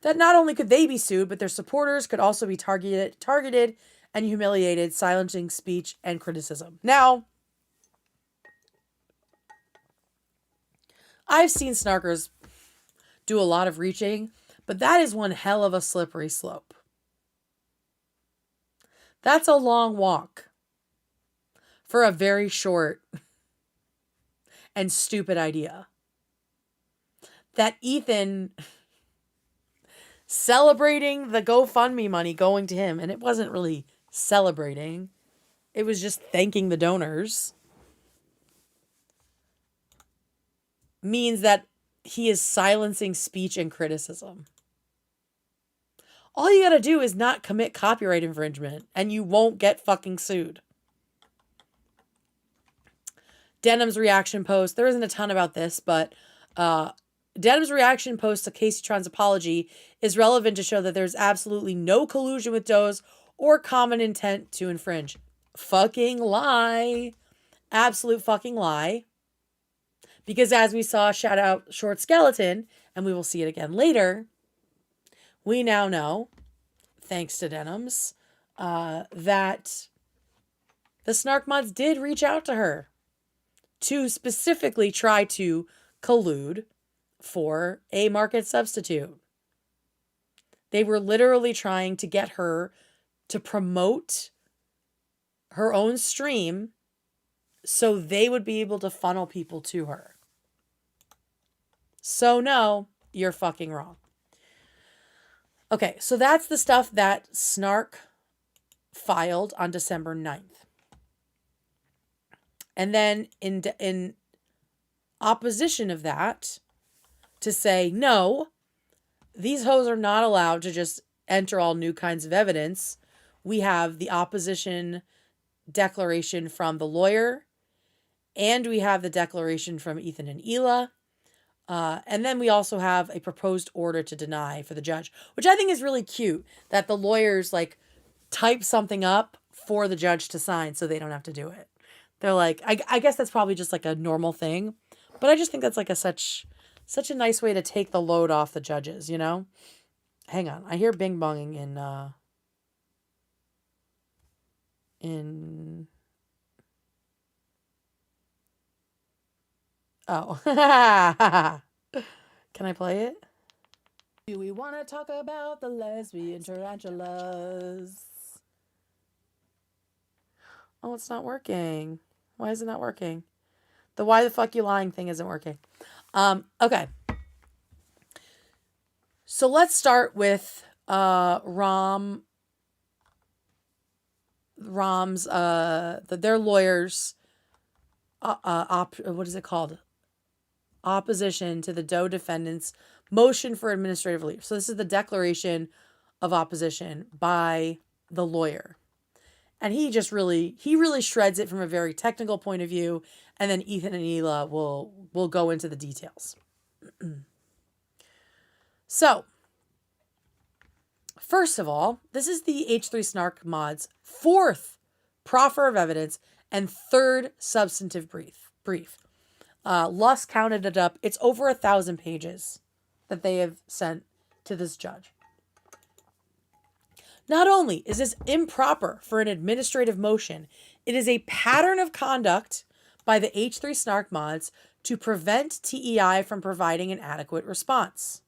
Speaker 1: that not only could they be sued, but their supporters could also be targeted and humiliated, silencing speech and criticism. Now, I've seen snarkers do a lot of reaching, but that is one hell of a slippery slope. That's a long walk for a very short and stupid idea. That Ethan celebrating the GoFundMe money going to him, and it wasn't really celebrating, it was just thanking the donors, means that he is silencing speech and criticism. All you gotta do is not commit copyright infringement, and you won't get fucking sued. Denham's reaction post, there isn't a ton about this, but Denham's reaction post to Casey Tron's apology is relevant to show that there's absolutely no collusion with Doe's or common intent to infringe. Fucking lie. Absolute fucking lie. Because as we saw, shout out Short Skeleton, and we will see it again later, we now know, thanks to Denham's, that the Snark mods did reach out to her to specifically try to collude for a market substitute. They were literally trying to get her to promote her own stream so they would be able to funnel people to her. So no, you're fucking wrong. Okay, so that's the stuff that Snark filed on December 9th. And then in opposition of that, to say, no, these hoes are not allowed to just enter all new kinds of evidence, we have the opposition declaration from the lawyer, and we have the declaration from Ethan and Hila. And then we also have a proposed order to deny for the judge, which I think is really cute, that the lawyers type something up for the judge to sign so they don't have to do it. They're like, I guess that's probably just a normal thing, but I just think that's such a nice way to take the load off the judges, Hang on, I hear bing bonging in oh. Can I play it? Do we want to talk about the lesbian tarantulas? Oh, it's not working. Why is it not working? The why the fuck you lying thing isn't working. Okay. So let's start with Rom's their lawyers what is it called? Opposition to the Doe defendants' motion for administrative relief. So this is the declaration of opposition by the lawyer. And he really shreds it from a very technical point of view, and then Ethan and Hila will go into the details. So, first of all, this is the H3 Snark mod's fourth proffer of evidence and third substantive brief. Luss counted it up. It's over 1,000 pages that they have sent to this judge. Not only is this improper for an administrative motion, it is a pattern of conduct by the H3 Snark mods to prevent TEI from providing an adequate response.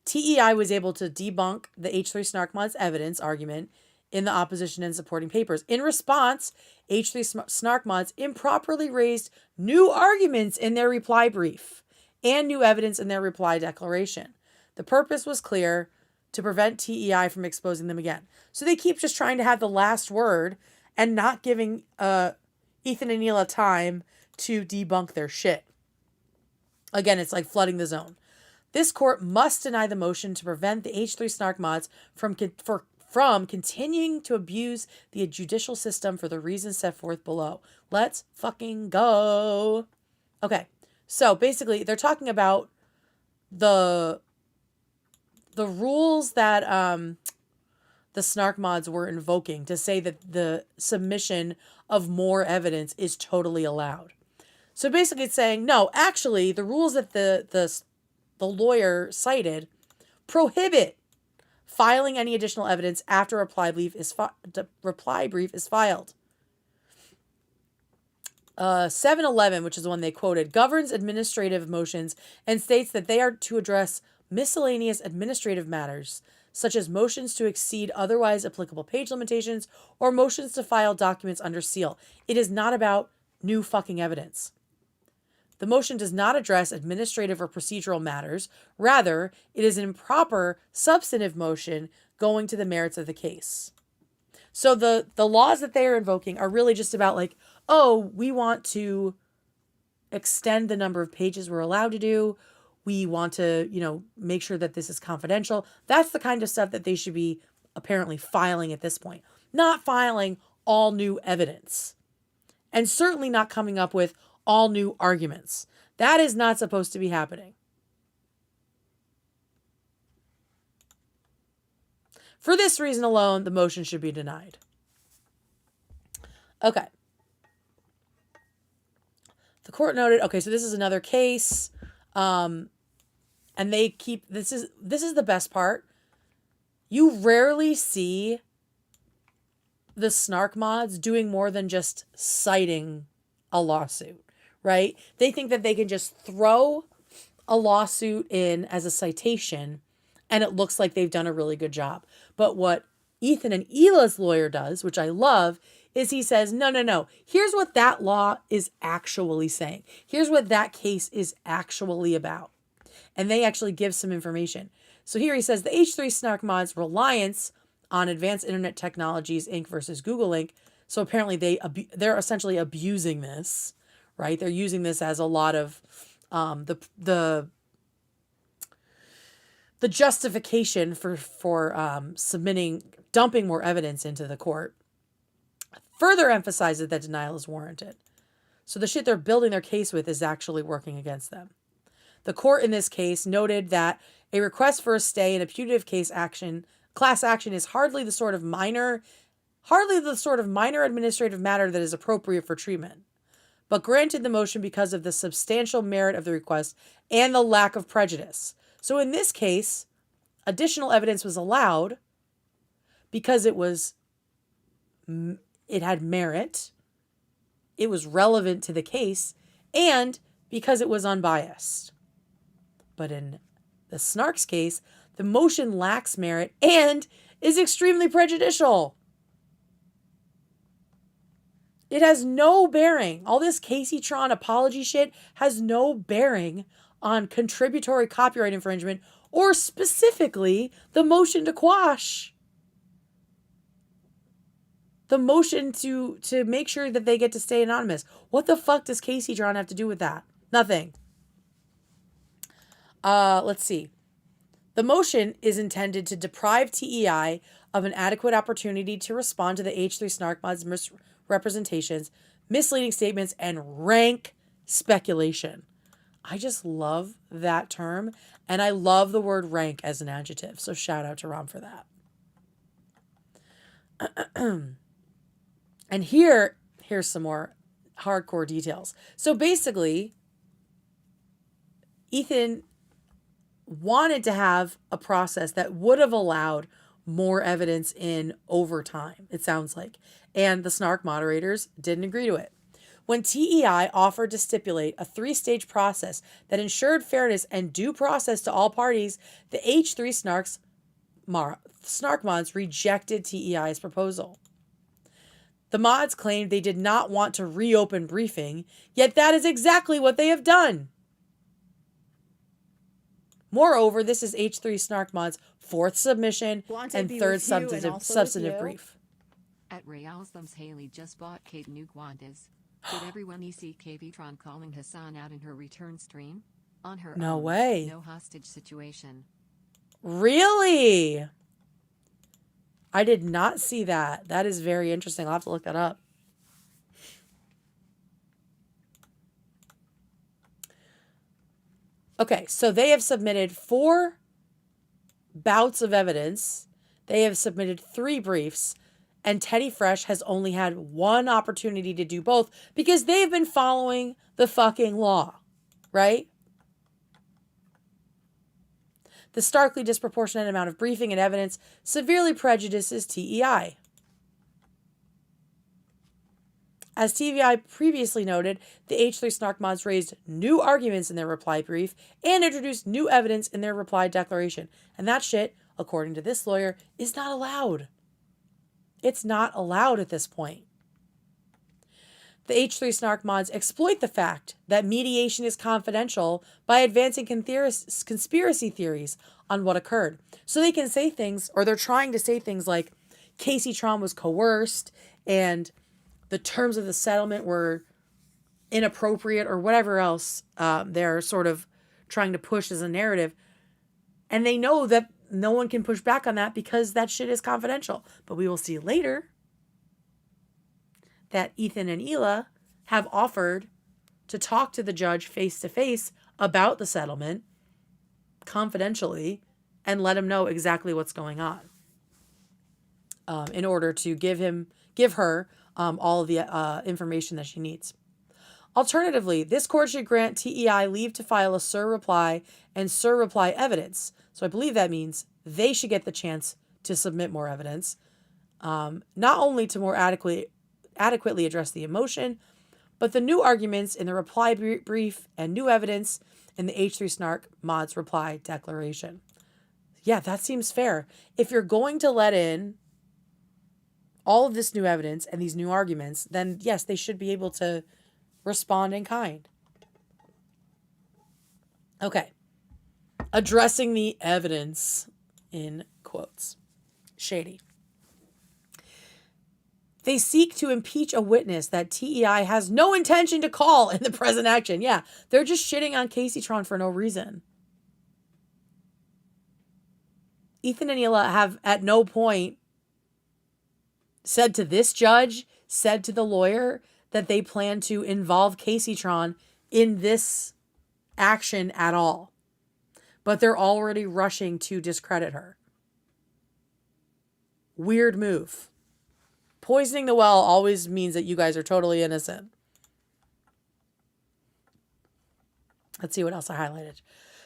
Speaker 1: TEI was able to debunk the H3 Snark mods evidence argument in the opposition and supporting papers. In response, H3 Snark mods improperly raised new arguments in their reply brief and new evidence in their reply declaration. The purpose was clear: to prevent TEI from exposing them again. So they keep just trying to have the last word and not giving Ethan and Hila time to debunk their shit. Again, it's like flooding the zone. This court must deny the motion to prevent the H3 Snark mods from continuing to abuse the judicial system for the reasons set forth below. Let's fucking go. Okay, so basically they're talking about the rules that the Snark mods were invoking to say that the submission of more evidence is totally allowed. So basically it's saying, no, actually the rules that the lawyer cited prohibit filing any additional evidence after a reply brief is filed. 711, which is the one they quoted, governs administrative motions and states that they are to address miscellaneous administrative matters, such as motions to exceed otherwise applicable page limitations or motions to file documents under seal. It is not about new fucking evidence. The motion does not address administrative or procedural matters. Rather, it is an improper substantive motion going to the merits of the case. So the laws that they are invoking are really just about like, oh, we want to extend the number of pages we're allowed to do. We want to, make sure that this is confidential. That's the kind of stuff that they should be apparently filing at this point. Not filing all new evidence. And certainly not coming up with all new arguments. That is not supposed to be happening. For this reason alone, the motion should be denied. Okay. The court noted, okay, so this is another case. And they keep, this is the best part. You rarely see the Snark mods doing more than just citing a lawsuit, right? They think that they can just throw a lawsuit in as a citation and it looks like they've done a really good job. But what Ethan and Hila's lawyer does, which I love, is he says, no. Here's what that law is actually saying. Here's what that case is actually about. And they actually give some information. So here he says the H3 Snark mods reliance on Advanced Internet Technologies Inc. versus Google Inc. So apparently they're essentially abusing this, right? They're using this as a lot of the justification for dumping more evidence into the court. Further emphasizes that denial is warranted. So the shit they're building their case with is actually working against them. The court in this case noted that a request for a stay in a putative class action is hardly the sort of minor administrative matter that is appropriate for treatment, but granted the motion because of the substantial merit of the request and the lack of prejudice. So in this case, additional evidence was allowed because it had merit, it was relevant to the case, and because it was unbiased. But in the Snark's case, the motion lacks merit and is extremely prejudicial. It has no bearing. All this Casey Tron apology shit has no bearing on contributory copyright infringement or specifically the motion to quash. The motion to make sure that they get to stay anonymous. What the fuck does Casey Tron have to do with that? Nothing. Let's see. The motion is intended to deprive TEI of an adequate opportunity to respond to the H3 Snark mods misrepresentations, misleading statements, and rank speculation. I just love that term, and I love the word rank as an adjective, so shout out to Rom for that. And here's some more hardcore details. So basically, Ethan wanted to have a process that would have allowed more evidence in over time, it sounds like. And the Snark moderators didn't agree to it. When TEI offered to stipulate a 3-stage process that ensured fairness and due process to all parties, the H3 Snark mods rejected TEI's proposal. The mods claimed they did not want to reopen briefing, yet that is exactly what they have done. Moreover, this is H3 Snark Mod's 4th submission and 3rd substantive brief.
Speaker 6: At Real's Thumbs, Haley just bought Kate new Guantes. Did everyone see KV-Tron calling Hassan out in her return stream? On her
Speaker 1: No
Speaker 6: own,
Speaker 1: way.
Speaker 6: no hostage situation.
Speaker 1: Really? I did not see that. That is very interesting. I'll have to look that up. Okay, so they have submitted 4 bouts of evidence. They have submitted 3 briefs. And Teddy Fresh has only had 1 opportunity to do both because they've been following the fucking law, right? The starkly disproportionate amount of briefing and evidence severely prejudices TEI. As TVI previously noted, the H3 Snark mods raised new arguments in their reply brief and introduced new evidence in their reply declaration. And that shit, according to this lawyer, is not allowed. It's not allowed at this point. The H3 Snark mods exploit the fact that mediation is confidential by advancing conspiracy theories on what occurred. So they can say things, or they're trying to say things like Casey Tron was coerced and the terms of the settlement were inappropriate or whatever else they're sort of trying to push as a narrative. And they know that no one can push back on that because that shit is confidential. But we will see later that Ethan and Hila have offered to talk to the judge face-to-face about the settlement confidentially and let him know exactly what's going on in order to give her all of the information that she needs. Alternatively, this court should grant TEI leave to file a SIR reply and SIR reply evidence. So I believe that means they should get the chance to submit more evidence, not only to more adequately address the emotion, but the new arguments in the reply brief and new evidence in the H3 Snark mods reply declaration. Yeah, that seems fair. If you're going to let in all of this new evidence and these new arguments, then yes, they should be able to respond in kind. Okay. Addressing the evidence in quotes. Shady. They seek to impeach a witness that TEI has no intention to call in the present action. Yeah, they're just shitting on Casey Tron for no reason. Ethan and Hila have at no point said to this judge, said to the lawyer, that they plan to involve Casey Tron in this action at all. But they're already rushing to discredit her. Weird move. Poisoning the well always means that you guys are totally innocent. Let's see what else I highlighted.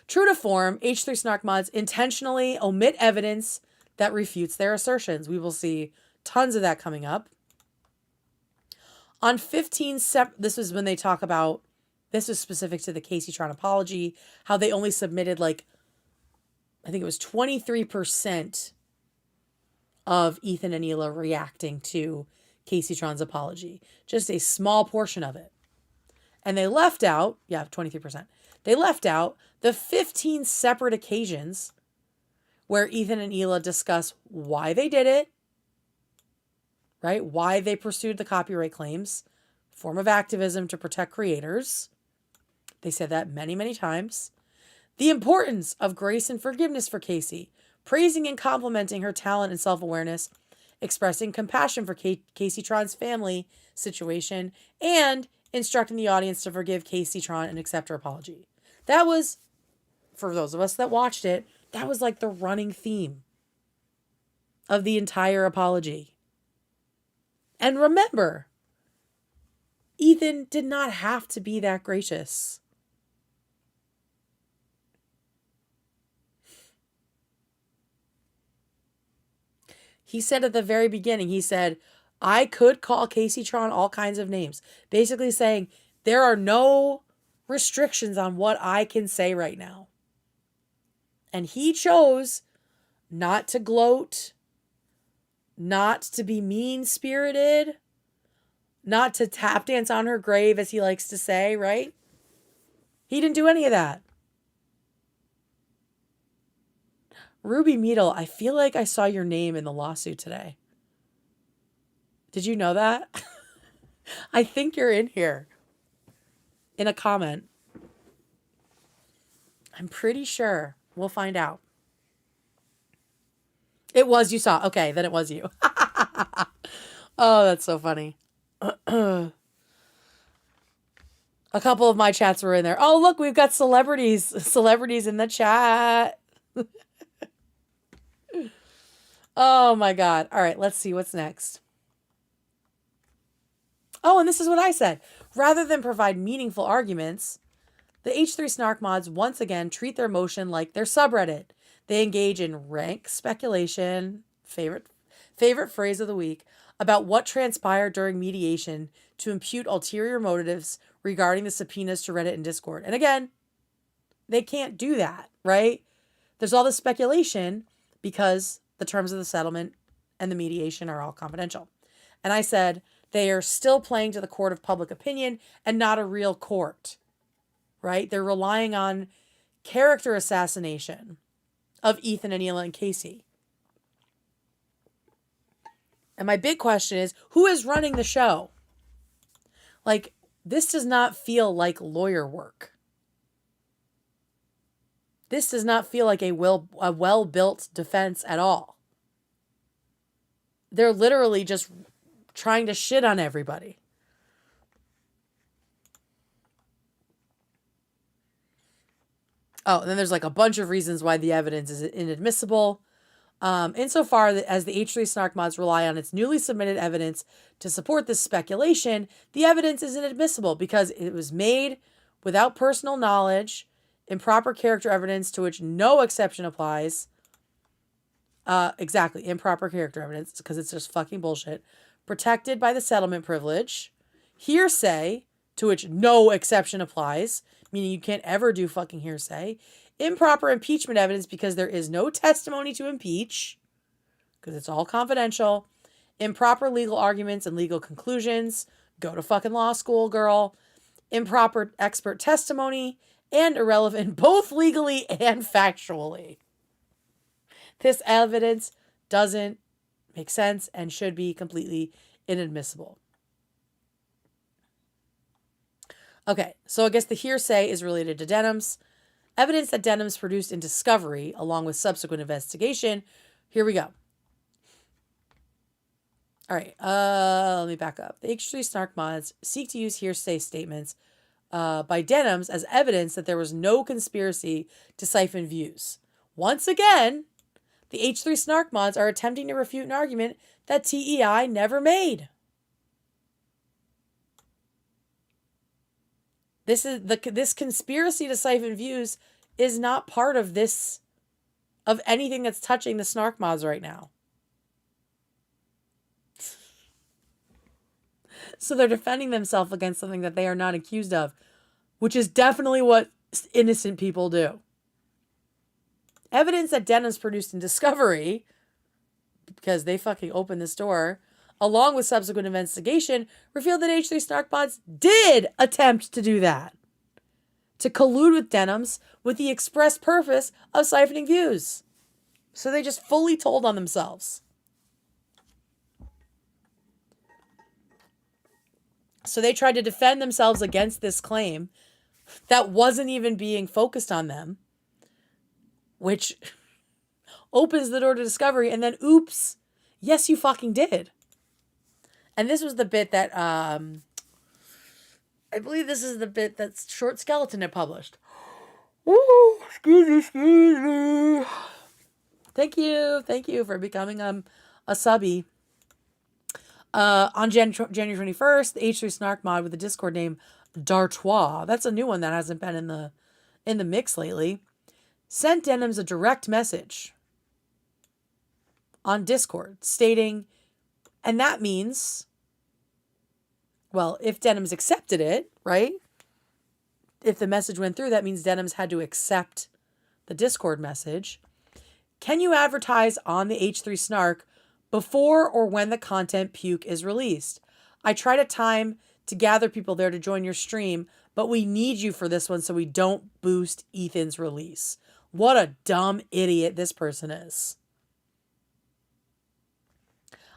Speaker 1: True to form, H3 Snark mods intentionally omit evidence that refutes their assertions. We will see tons of that coming up. On 15, this was when they talk about, this was specific to the Casey Tron apology, how they only submitted I think it was 23% of Ethan and Hila reacting to Casey Tron's apology. Just a small portion of it. And they left out, 23%. They left out the 15 separate occasions where Ethan and Hila discuss why they did it, right? Why they pursued the copyright claims, form of activism to protect creators. They said that many, many times. The importance of grace and forgiveness for Casey, praising and complimenting her talent and self-awareness, expressing compassion for Casey Tron's family situation, and instructing the audience to forgive Casey Tron and accept her apology. That was, for those of us that watched it, that was like the running theme of the entire apology. And remember, Ethan did not have to be that gracious. He said at the very beginning, he said, I could call Casey Tron all kinds of names. Basically saying, there are no restrictions on what I can say right now. And he chose not to gloat, not to be mean-spirited, not to tap dance on her grave, as he likes to say, right? He didn't do any of that. Ruby Meadle, I feel like I saw your name in the lawsuit today. Did you know that? I think you're in here. In a comment. I'm pretty sure. We'll find out. It was you saw. Okay, then it was you. Oh, that's so funny. A couple of my chats were in there. Oh, look, we've got celebrities in the chat. Oh my God. All right, let's see what's next. Oh, and this is what I said. Rather than provide meaningful arguments, the H3 Snark mods once again treat their motion like their subreddit. They engage in rank speculation, favorite phrase of the week, about what transpired during mediation to impute ulterior motives regarding the subpoenas to Reddit and Discord. And again, they can't do that, right? There's all this speculation because the terms of the settlement and the mediation are all confidential. And I said, they are still playing to the court of public opinion and not a real court, right? They're relying on character assassination of Ethan and Hila and Casey. And my big question is, who is running the show? Like, this does not feel like lawyer work. This does not feel like a well-built defense at all. They're literally just trying to shit on everybody. Oh, and then there's like a bunch of reasons why the evidence is inadmissible. Insofar as the H3 Snark mods rely on its newly submitted evidence to support this speculation, the evidence is inadmissible because it was made without personal knowledge, improper character evidence to which no exception applies. Exactly, improper character evidence, because it's just fucking bullshit. Protected by the settlement privilege. Hearsay, to which no exception applies, meaning you can't ever do fucking hearsay. Improper impeachment evidence because there is no testimony to impeach, because it's all confidential. Improper legal arguments and legal conclusions. Go to fucking law school, girl. Improper expert testimony and irrelevant both legally and factually. This evidence doesn't make sense and should be completely inadmissible. Okay, so I guess the hearsay is related to Denham's. Evidence that Denham's produced in discovery, along with subsequent investigation. Here we go. All right, let me back up. The H3 Snark mods seek to use hearsay statements by Denham's as evidence that there was no conspiracy to siphon views. Once again, the H3 Snark mods are attempting to refute an argument that TEI never made. This conspiracy to siphon views is not part of this, of anything that's touching the Snark mods right now. So they're defending themselves against something that they are not accused of, which is definitely what innocent people do. Evidence that Denham's produced in discovery, because they fucking opened this door, along with subsequent investigation, revealed that H3 Snark mods did attempt to do that. To collude with Denham's with the express purpose of siphoning views. So they just fully told on themselves. So they tried to defend themselves against this claim that wasn't even being focused on them, which opens the door to discovery, and then oops, yes, you fucking did. And this was the bit that, I believe this is the bit that Short Skeleton had published. Ooh, excuse me. Thank you for becoming a subby. On January 21st, the H3 Snark mod with the Discord name D'Artois, that's a new one that hasn't been in the mix lately, sent Denham's a direct message on Discord stating, and that means, well, if Denim's accepted it, right? If the message went through, that means Denim's had to accept the Discord message. Can you advertise on the H3 Snark before or when the content puke is released? I tried a time to gather people there to join your stream, but we need you for this one so we don't boost Ethan's release. What a dumb idiot this person is.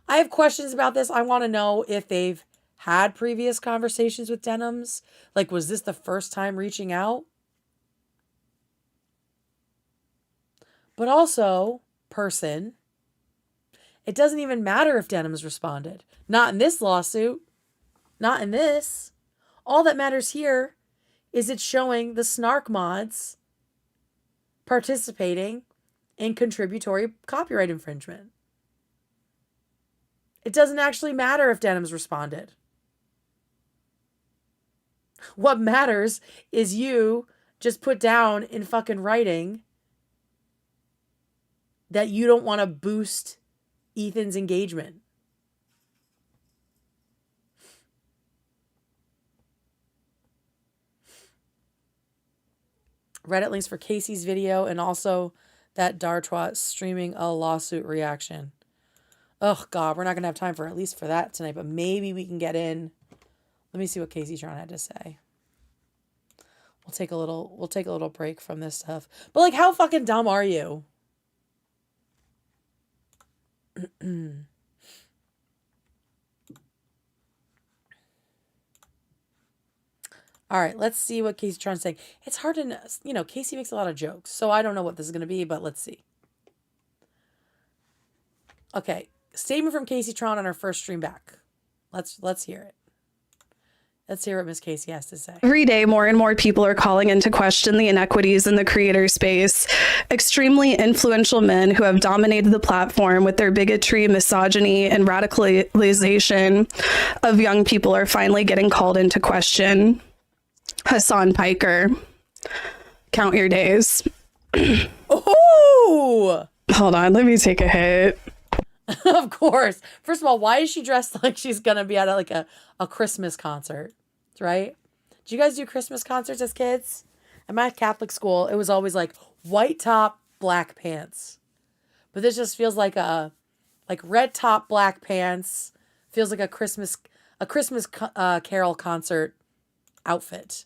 Speaker 1: I have questions about this. I want to know if they've had previous conversations with Denims. Like, was this the first time reaching out? But also, person, it doesn't even matter if Denims responded. Not in this lawsuit. Not in this. All that matters here is it's showing the Snark mods participating in contributory copyright infringement. It doesn't actually matter if Denims responded. What matters is you just put down in fucking writing that you don't want to boost Ethan's engagement. Reddit links for Casey's video and also that Dartwat streaming a lawsuit reaction. Oh God, we're not gonna have time for at least for that tonight, but maybe we can get in. Let me see what Casey Tron had to say. We'll take a little break from this stuff. But like, how fucking dumb are you? All right, let's see what Casey Tron's saying. It's hard to know. You know, Casey makes a lot of jokes, so I don't know what this is going to be, but let's see. Okay, statement from Casey Tron on our first stream back. Let's hear it. Let's hear what Miss Casey has to say.
Speaker 7: Every day, more and more people are calling into question the inequities in the creator space. Extremely influential men who have dominated the platform with their bigotry, misogyny, and radicalization of young people are finally getting called into question. Hassan Piker, count your days.
Speaker 1: Oh!
Speaker 7: Hold on, let me take a hit.
Speaker 1: Of course. First of all, why is she dressed like she's going to be at like a Christmas concert, right? Did you guys do Christmas concerts as kids? At my Catholic school, it was always like white top, black pants. But this just feels like red top, black pants. Feels like a Christmas Carol concert outfit.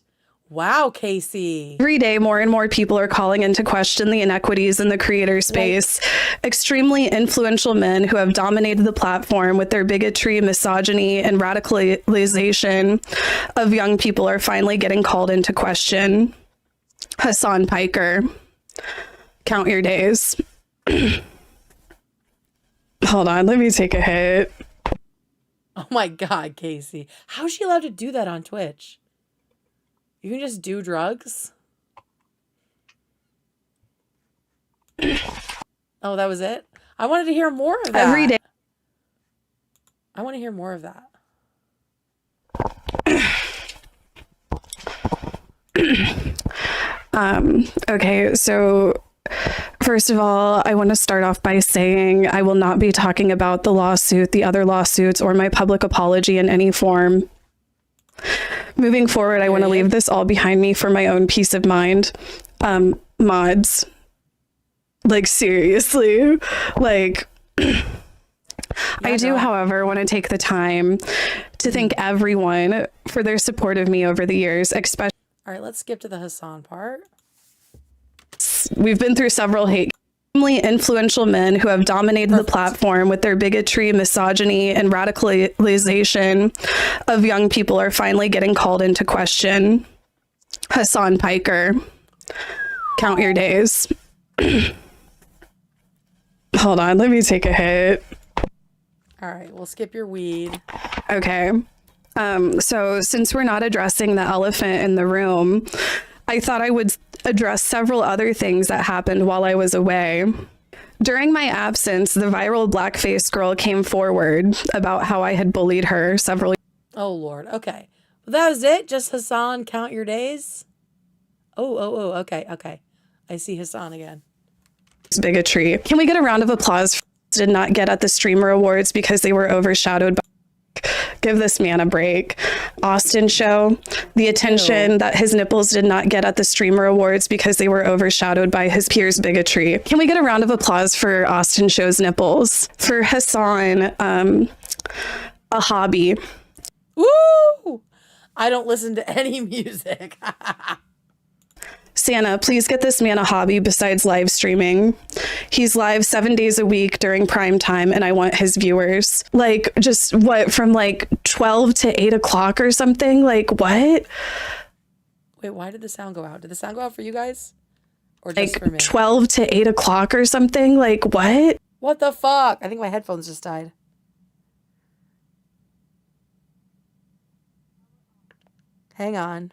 Speaker 1: Wow, Casey.
Speaker 7: Every day, more and more people are calling into question the inequities in the creator space. Extremely influential men who have dominated the platform with their bigotry, misogyny, and radicalization of young people are finally getting called into question. Hassan Piker, count your days. Hold on, let me take a hit.
Speaker 1: Oh my God, Casey. How is she allowed to do that on Twitch? You can just do drugs? Oh, that was it? I wanted to hear more of that.
Speaker 7: Every day.
Speaker 1: I want to hear more of that.
Speaker 7: Okay, so first of all, I want to start off by saying I will not be talking about the lawsuit, the other lawsuits, or my public apology in any form. Moving forward, I want to leave this all behind me for my own peace of mind. Mods, like seriously, like I do, however, want to take the time to thank everyone for their support of me over the years, especially.
Speaker 1: All right, let's skip to the Hassan part.
Speaker 7: We've been through several influential men who have dominated the platform with their bigotry, misogyny, and radicalization of young people are finally getting called into question. Hassan Piker, count your days. Hold on, let me take a hit.
Speaker 1: All right, we'll skip your weed.
Speaker 7: Okay. So since we're not addressing the elephant in the room, I thought I would address several other things that happened while I was away. During my absence, the viral blackface girl came forward about how I had bullied her several.
Speaker 1: Oh, Lord. Okay. Well, that was it? Just Hassan, count your days? Oh, okay. I see Hassan again.
Speaker 7: Bigotry. Can we get a round of applause did not get at the streamer awards because they were overshadowed by. Give this man a break. Austin show, the attention that his nipples did not get at the streamer awards because they were overshadowed by his peers' bigotry. Can we get a round of applause for Austin show's nipples? For Hassan, a hobby.
Speaker 1: Woo! I don't listen to any music.
Speaker 7: Santa, please get this man a hobby besides live streaming. He's live 7 days a week during prime time, and I want his viewers. Like, just what, from like 12 to 8 o'clock or something? Like, what?
Speaker 1: Wait, why did the sound go out? Did the sound go out for you guys? Or just for me?
Speaker 7: Like 12 to 8 o'clock or something? Like, what?
Speaker 1: What the fuck? I think my headphones just died. Hang on.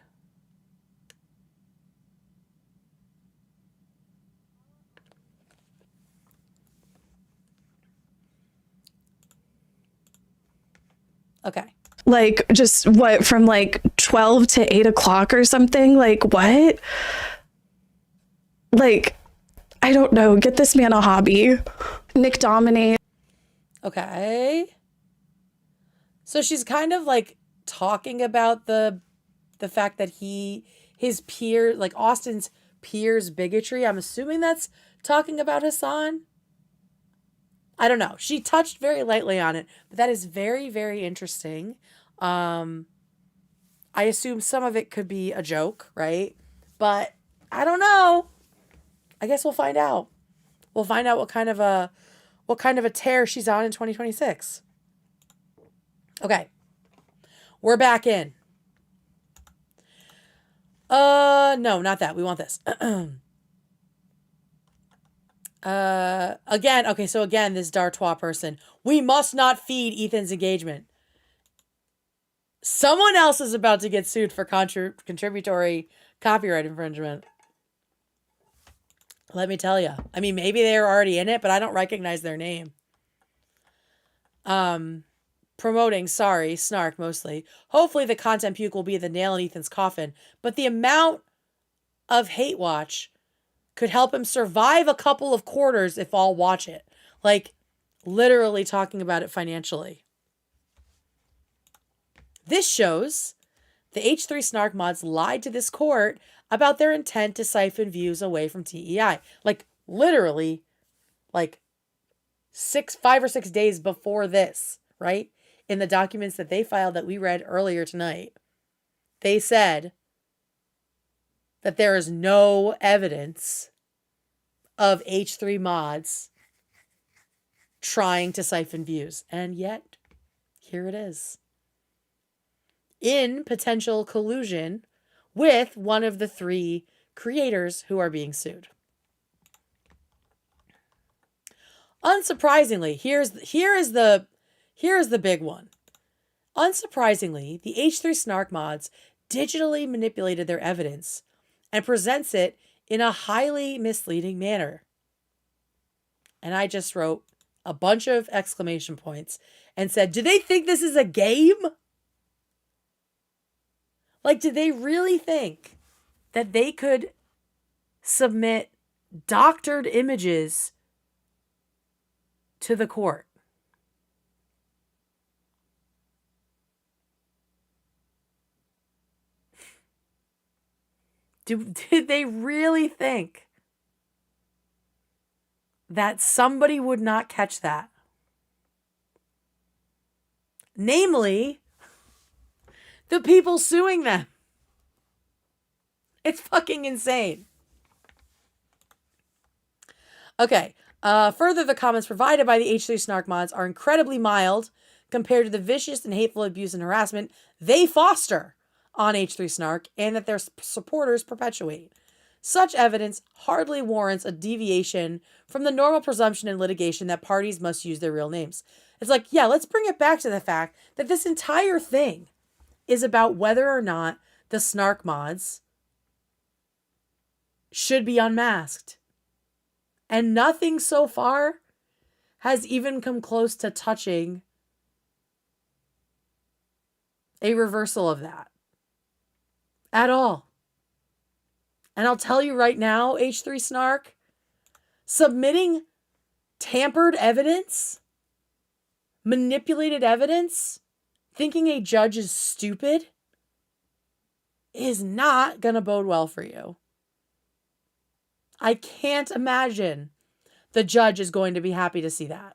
Speaker 1: Okay.
Speaker 7: Like, just what, from like 12 to 8 o'clock or something? Like, what? Like, I don't know. Get this man a hobby. Nick Dominate.
Speaker 1: Okay. So she's kind of like talking about the fact that his peer, like Austin's peers' bigotry. I'm assuming that's talking about Hassan. I don't know. She touched very lightly on it, but that is very, very interesting. I assume some of it could be a joke, right? But I don't know. I guess we'll find out. We'll find out what kind of a tear she's on in 2026. Okay. We're back in. No, not that. We want this. Again, okay, so again, this Dartois person. We must not feed Ethan's engagement. Someone else is about to get sued for contributory copyright infringement. Let me tell you. I mean, maybe they're already in it, but I don't recognize their name. Promoting, sorry, Snark mostly. Hopefully the content puke will be the nail in Ethan's coffin, but the amount of hate watch could help him survive a couple of quarters if all watch it. Like, literally talking about it financially. This shows the H3 Snark mods lied to this court about their intent to siphon views away from TEI. Like, literally, like 5 or 6 days before this, right? In the documents that they filed that we read earlier tonight, they said that there is no evidence of H3 mods trying to siphon views. And yet, here it is. In potential collusion with one of the 3 creators who are being sued. Unsurprisingly, here is the big one. Unsurprisingly, the H3 Snark mods digitally manipulated their evidence and presents it in a highly misleading manner. And I just wrote a bunch of exclamation points and said, do they think this is a game? Like, did they really think that they could submit doctored images to the court? Did they really think that somebody would not catch that? Namely, the people suing them. It's fucking insane. Okay. Further, the comments provided by the H3 Snark mods are incredibly mild compared to the vicious and hateful abuse and harassment they foster on H3 Snark and that their supporters perpetuate. Such evidence hardly warrants a deviation from the normal presumption in litigation that parties must use their real names. It's like, yeah, let's bring it back to the fact that this entire thing is about whether or not the Snark mods should be unmasked. And nothing so far has even come close to touching a reversal of that. At all. And I'll tell you right now, H3 Snark, submitting tampered evidence, manipulated evidence, thinking a judge is stupid is not going to bode well for you. I can't imagine the judge is going to be happy to see that.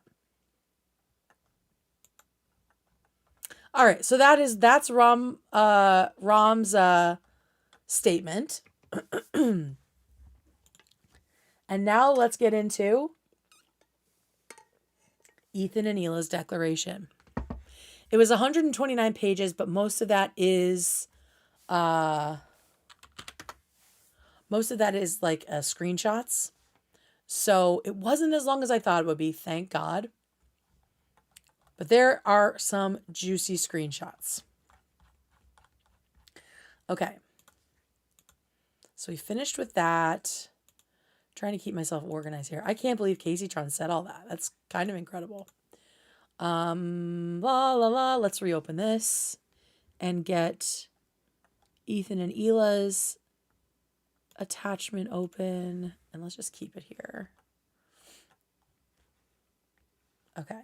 Speaker 1: All right, so that's Rom's statement. And now let's get into Ethan and Hila's declaration. It was 129 pages, but most of that is like screenshots. So it wasn't as long as I thought it would be, thank God. But there are some juicy screenshots. Okay. So we finished with that. Trying to keep myself organized here. I can't believe Caseytron said all that. That's kind of incredible. Let's reopen this and get Ethan and Hila's attachment open. And let's just keep it here. Okay.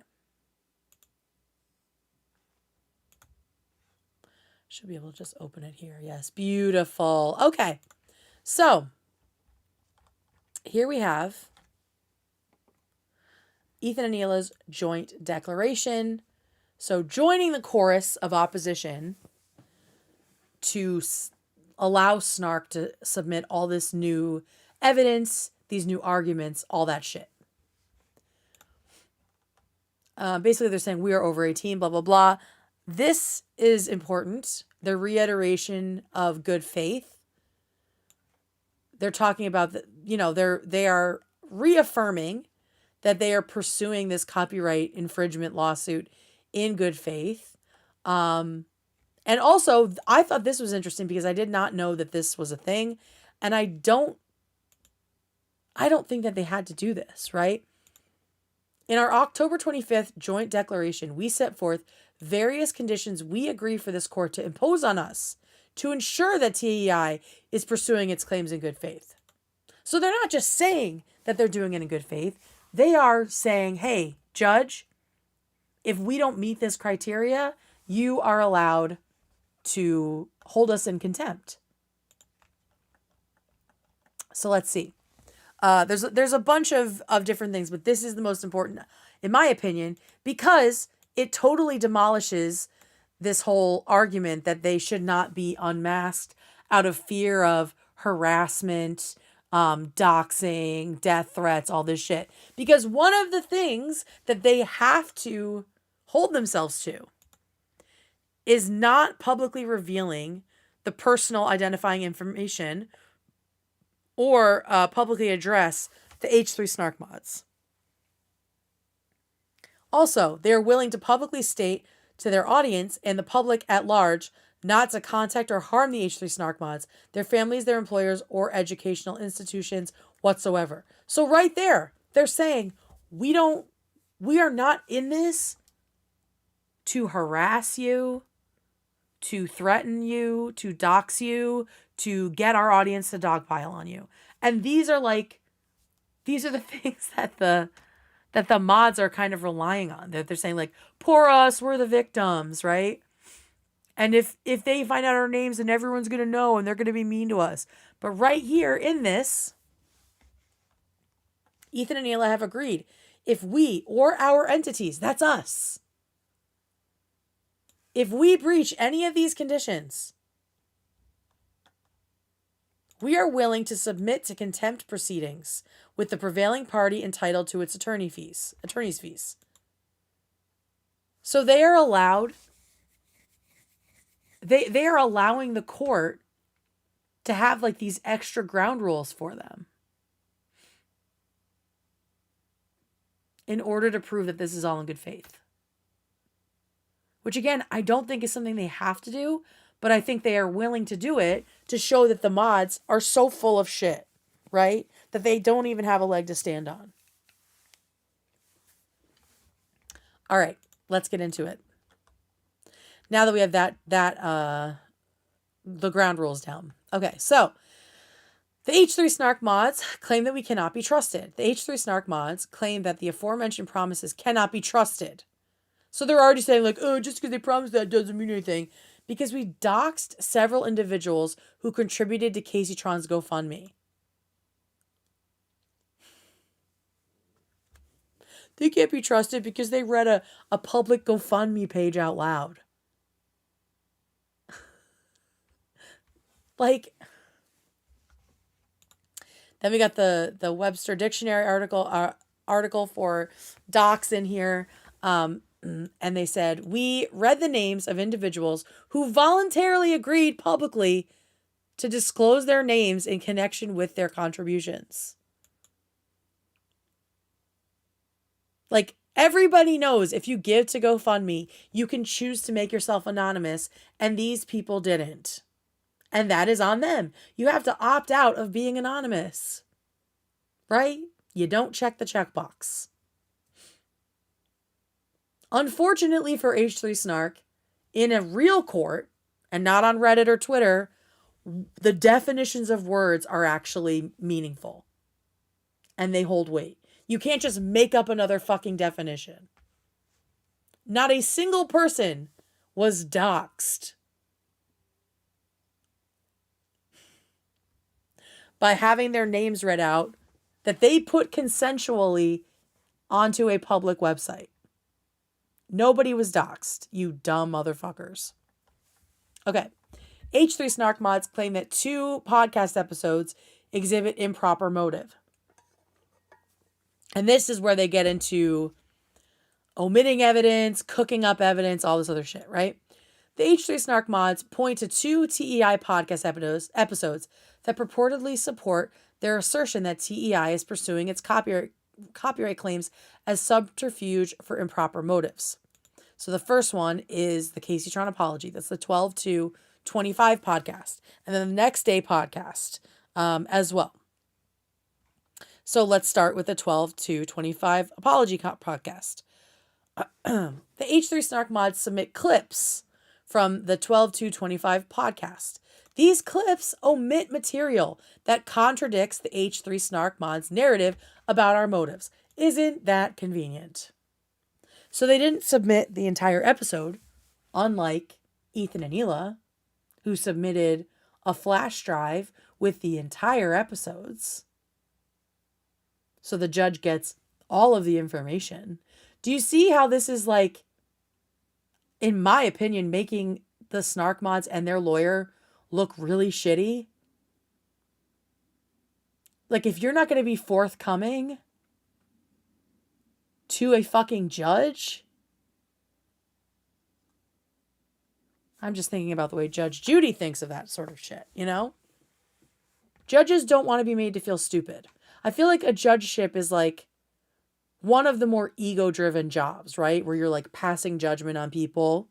Speaker 1: Should be able to just open it here. Yes, beautiful. Okay, so here we have Ethan and Hila's joint declaration. So joining the chorus of opposition to allow Snark to submit all this new evidence, these new arguments, all that shit. Basically, they're saying we are over 18, blah, blah, blah. This is important. The reiteration of good faith. They're talking about they are reaffirming that they are pursuing this copyright infringement lawsuit in good faith. And also, I thought this was interesting because I did not know that this was a thing, and I don't think that they had to do this, right? In our October 25th joint declaration, we set forth various conditions we agree for this court to impose on us to ensure that TEI is pursuing its claims in good faith. So they're not just saying that they're doing it in good faith. They are saying, hey, judge, if we don't meet this criteria, you are allowed to hold us in contempt. So let's see. There's a bunch of different things, but this is the most important, in my opinion, because it totally demolishes this whole argument that they should not be unmasked out of fear of harassment, doxing, death threats, all this shit. Because one of the things that they have to hold themselves to is not publicly revealing the personal identifying information or publicly address the H3 Snark mods. Also, they are willing to publicly state to their audience and the public at large not to contact or harm the H3 Snark mods, their families, their employers, or educational institutions whatsoever. So right there, they're saying, we are not in this to harass you, to threaten you, to dox you, to get our audience to dogpile on you. And these are the things that the mods are kind of relying on. That they're saying, like, poor us, we're the victims, right? And if they find out our names, then everyone's going to know and they're going to be mean to us. But right here in this, Ethan and Hila have agreed, if we or our entities, that's us, if we breach any of these conditions, we are willing to submit to contempt proceedings with the prevailing party entitled to its attorney's fees. So they are allowed, they are allowing the court to have like these extra ground rules for them in order to prove that this is all in good faith. Which again, I don't think is something they have to do, but I think they are willing to do it to show that the mods are so full of shit, right? That they don't even have a leg to stand on. All right, let's get into it. Now that we have the ground rules down. Okay, so The H3 Snark mods claim that we cannot be trusted. The H3 Snark mods claim that the aforementioned promises cannot be trusted. So they're already saying like, oh, just because they promised that doesn't mean anything. Because we doxed several individuals who contributed to Casey Tron's GoFundMe. They can't be trusted because they read a public GoFundMe page out loud. Like, then we got the Webster Dictionary article for docs in here. And they said, we read the names of individuals who voluntarily agreed publicly to disclose their names in connection with their contributions. Like, everybody knows if you give to GoFundMe, you can choose to make yourself anonymous, and these people didn't. And that is on them. You have to opt out of being anonymous. Right? You don't check the checkbox. Unfortunately for H3 Snark, in a real court, and not on Reddit or Twitter, the definitions of words are actually meaningful. And they hold weight. You can't just make up another fucking definition. Not a single person was doxxed by having their names read out that they put consensually onto a public website. Nobody was doxxed, you dumb motherfuckers. Okay. H3 Snark mods claim that 2 podcast episodes exhibit improper motive. And this is where they get into omitting evidence, cooking up evidence, all this other shit, right? The H3 Snark mods point to 2 TEI podcast episodes that purportedly support their assertion that TEI is pursuing its copyright claims as subterfuge for improper motives. So the first one is the Casey Tron Apology. That's the 12-25 podcast. And then the Next Day podcast as well. So let's start with the 12-25 Apology podcast. The H3 Snark mods submit clips from the 12-25 podcast. These clips omit material that contradicts the H3 Snark mods narrative about our motives. Isn't that convenient? So they didn't submit the entire episode, unlike Ethan and Hila, who submitted a flash drive with the entire episodes. So the judge gets all of the information. Do you see how this is like, in my opinion, making the Snark mods and their lawyer look really shitty? Like, if you're not going to be forthcoming to a fucking judge, I'm just thinking about the way Judge Judy thinks of that sort of shit, you know? Judges don't want to be made to feel stupid. I feel like a judgeship is like one of the more ego-driven jobs, right? Where you're like passing judgment on people.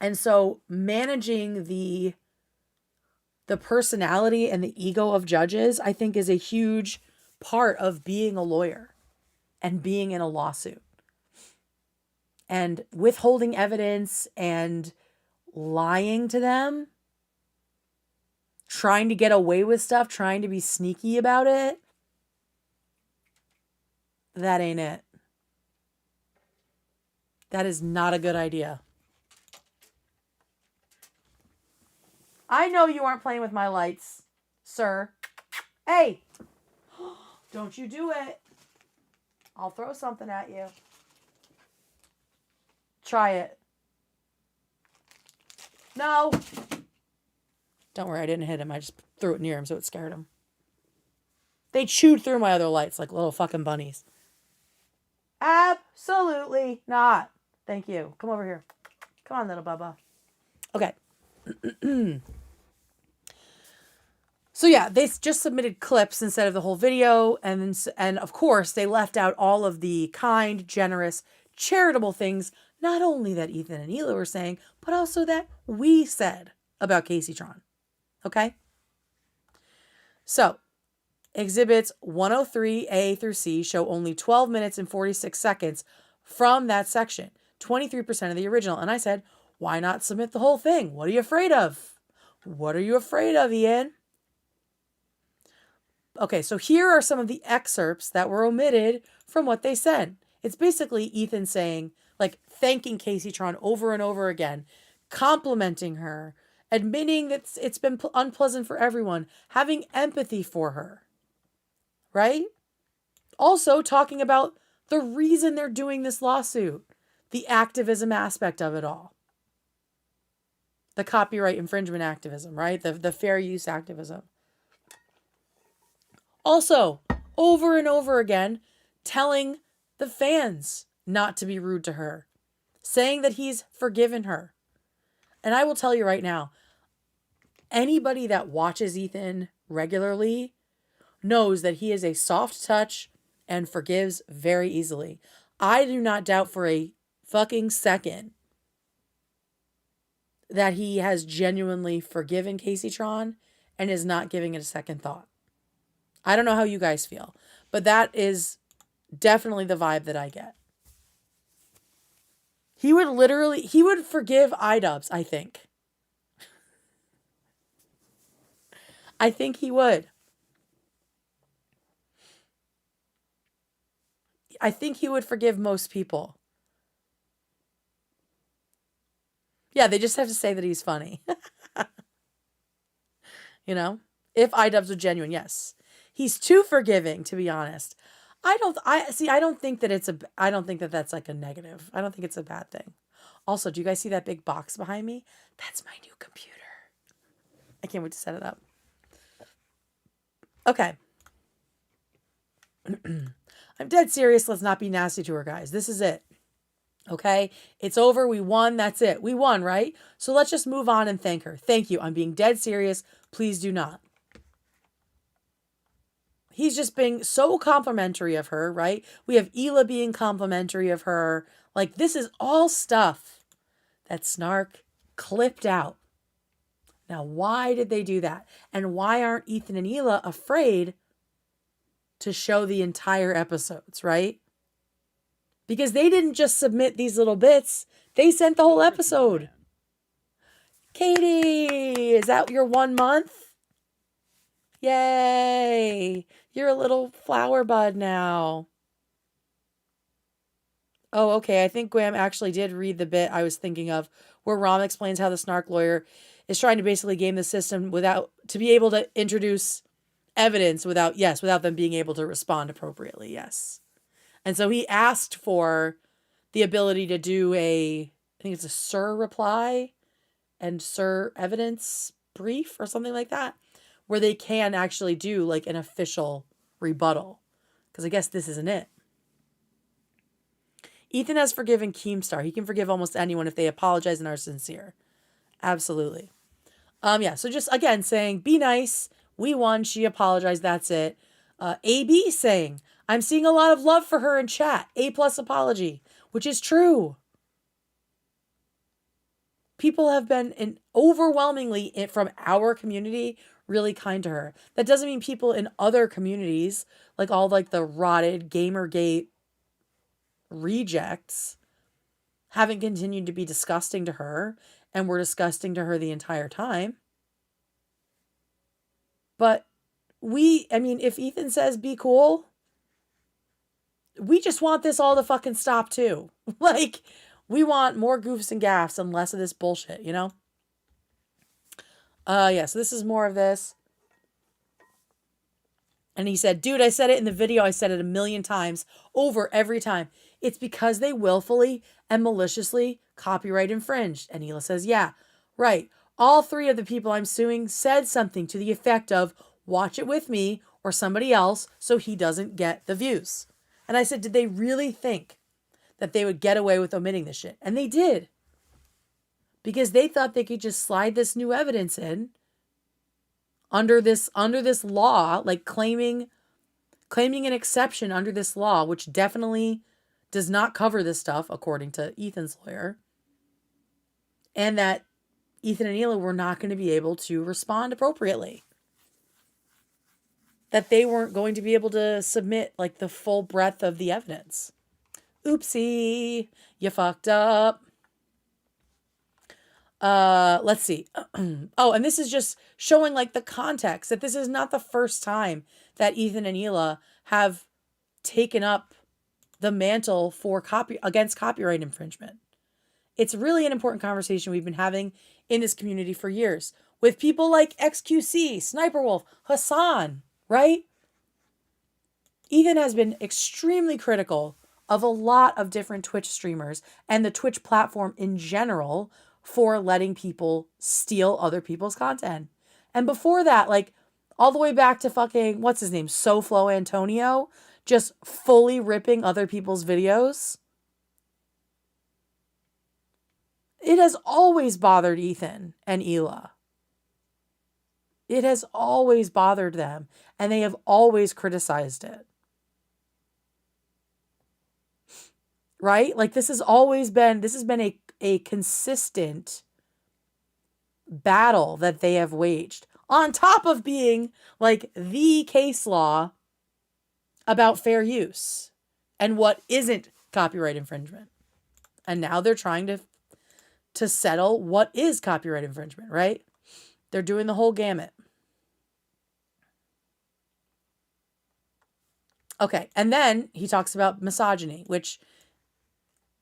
Speaker 1: And so managing the personality and the ego of judges, I think, is a huge part of being a lawyer and being in a lawsuit. And withholding evidence and lying to them, trying to get away with stuff, trying to be sneaky about it, that ain't it. That is not a good idea. I know you aren't playing with my lights, sir. Hey! Don't you do it. I'll throw something at you. Try it. No! Don't worry, I didn't hit him. I just threw it near him so it scared him. They chewed through my other lights like little fucking bunnies. Absolutely not. Thank you. Come over here. Come on, little Bubba. Okay. So yeah, they just submitted clips instead of the whole video. And of course, they left out all of the kind, generous, charitable things, not only that Ethan and Hila were saying, but also that we said about Casey Tron. Okay? So, exhibits 103A through C show only 12 minutes and 46 seconds from that section, 23% of the original. And I said, why not submit the whole thing? What are you afraid of? What are you afraid of, Ian? Okay, so here are some of the excerpts that were omitted from what they said. It's basically Ethan saying, like, thanking Casey Tron over and over again, complimenting her, admitting that it's been unpleasant for everyone, having empathy for her, right? Also talking about the reason they're doing this lawsuit, the activism aspect of it all. The copyright infringement activism, right? The fair use activism. Also, over and over again, telling the fans not to be rude to her, saying that he's forgiven her. And I will tell you right now, anybody that watches Ethan regularly knows that he is a soft touch and forgives very easily. I do not doubt for a fucking second that he has genuinely forgiven Casey Tron and is not giving it a second thought. I don't know how you guys feel, but that is definitely the vibe that I get. He would forgive iDubbbz, I think. I think he would. I think he would forgive most people. Yeah, they just have to say that he's funny. You know? If iDubbbz are genuine, yes. He's too forgiving, to be honest. I don't think that that's like a negative. I don't think it's a bad thing. Also, do you guys see that big box behind me? That's my new computer. I can't wait to set it up. Okay. I'm dead serious. Let's not be nasty to her, guys. This is it. Okay? It's over. We won. That's it. We won, right? So let's just move on and thank her. Thank you. I'm being dead serious. Please do not. He's just being so complimentary of her, right? We have Hila being complimentary of her. Like, this is all stuff that Snark clipped out. Now, why did they do that? And why aren't Ethan and Hila afraid to show the entire episodes, right? Because they didn't just submit these little bits. They sent the whole episode. Katie, is that your 1 month? Yay. You're a little flower bud now. Oh, okay. I think Graham actually did read the bit I was thinking of where Rom explains how the Snark lawyer is trying to basically game the system to be able to introduce evidence without them being able to respond appropriately. Yes. And so he asked for the ability to do I think it's a SIR reply and SIR evidence brief or something like that, where they can actually do like an official rebuttal. Because I guess this isn't it. Ethan has forgiven Keemstar. He can forgive almost anyone if they apologize and are sincere. Absolutely. Yeah, so just again saying, be nice. We won. She apologized. That's it. AB saying, I'm seeing a lot of love for her in chat. A+ apology, which is true. People have been overwhelmingly from our community really kind to her. That doesn't mean people in other communities, like all like the rotted Gamergate rejects, haven't continued to be disgusting to her and were disgusting to her the entire time. But if Ethan says be cool, we just want this all to fucking stop too. Like, we want more goofs and gaffs and less of this bullshit, you know? Yeah, so this is more of this. And he said, dude, I said it in the video. I said it 1,000,000 times over every time. It's because they willfully and maliciously copyright infringed. And Hila says, yeah, right. All 3 of the people I'm suing said something to the effect of, watch it with me or somebody else so he doesn't get the views. And I said, did they really think that they would get away with omitting this shit? And they did. Because they thought they could just slide this new evidence in under this law, like claiming an exception under this law, which definitely does not cover this stuff, according to Ethan's lawyer. And that Ethan and Hila were not going to be able to respond appropriately. That they weren't going to be able to submit like the full breadth of the evidence. Oopsie, you fucked up. Let's see. Oh, and this is just showing like the context that this is not the first time that Ethan and Hila have taken up the mantle for against copyright infringement. It's really an important conversation we've been having in this community for years with people like XQC, Sniper Wolf, Hassan, right? Ethan has been extremely critical of a lot of different Twitch streamers and the Twitch platform in general for letting people steal other people's content. And before that, like all the way back to fucking, what's his name? SoFlo Antonio, just fully ripping other people's videos. It has always bothered Ethan and Hila. It has always bothered them, and they have always criticized it. Right? Like this has been a consistent battle that they have waged, on top of being like the case law about fair use and what isn't copyright infringement. And now they're trying to settle what is copyright infringement, right? They're doing the whole gamut. Okay, and then he talks about misogyny, which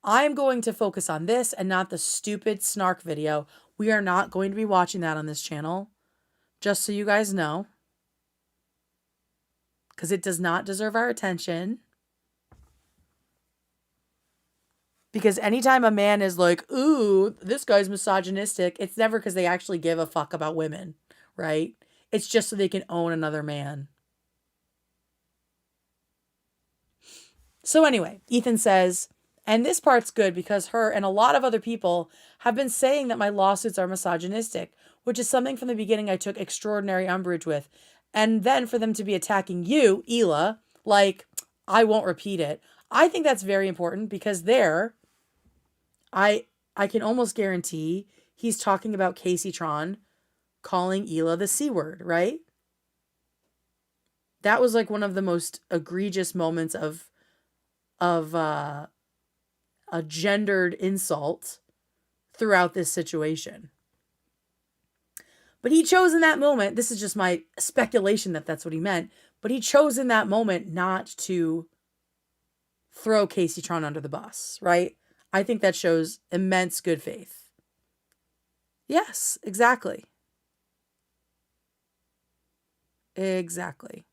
Speaker 1: I'm going to focus on this and not the stupid Snark video. We are not going to be watching that on this channel, just so you guys know, because it does not deserve our attention. Because anytime a man is like, ooh, this guy's misogynistic, it's never because they actually give a fuck about women, right? It's just so they can own another man. So anyway, Ethan says, and this part's good because her and a lot of other people have been saying that my lawsuits are misogynistic, which is something from the beginning I took extraordinary umbrage with. And then for them to be attacking you, Hila, like, I won't repeat it. I think that's very important because I can almost guarantee he's talking about Casey Tron calling Hila the C word, right? That was like one of the most egregious moments of a gendered insult throughout this situation. But he chose in that moment, this is just my speculation that that's what he meant, but he chose in that moment not to throw Casey Tron under the bus, right? I think that shows immense good faith. Yes, exactly. Exactly.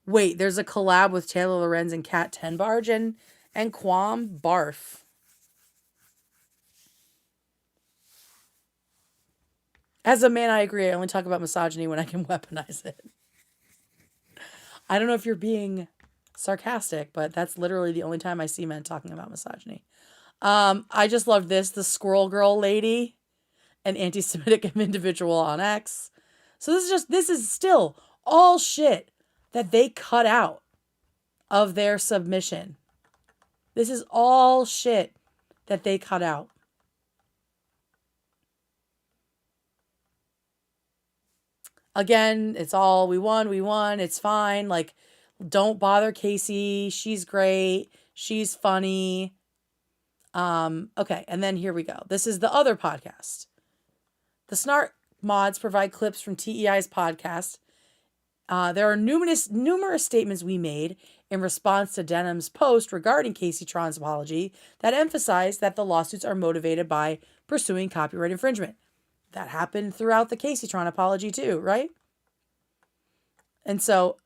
Speaker 1: Wait, there's a collab with Taylor Lorenz and Kat Tenbarge and Quam Barf. As a man, I agree. I only talk about misogyny when I can weaponize it. I don't know if you're being sarcastic, but that's literally the only time I see men talking about misogyny. I just love this. The squirrel girl lady, an anti-Semitic individual on X. So this is still all shit that they cut out of their submission. This is all shit that they cut out. Again, it's all we won, it's fine. Like, don't bother Casey. She's great. She's funny. Okay, and then here we go. This is the other podcast. The Snark mods provide clips from TEI's podcast. There are numerous statements we made in response to Denham's post regarding Casey Tron's apology that emphasize that the lawsuits are motivated by pursuing copyright infringement. That happened throughout the Casey Tron apology too, right? And so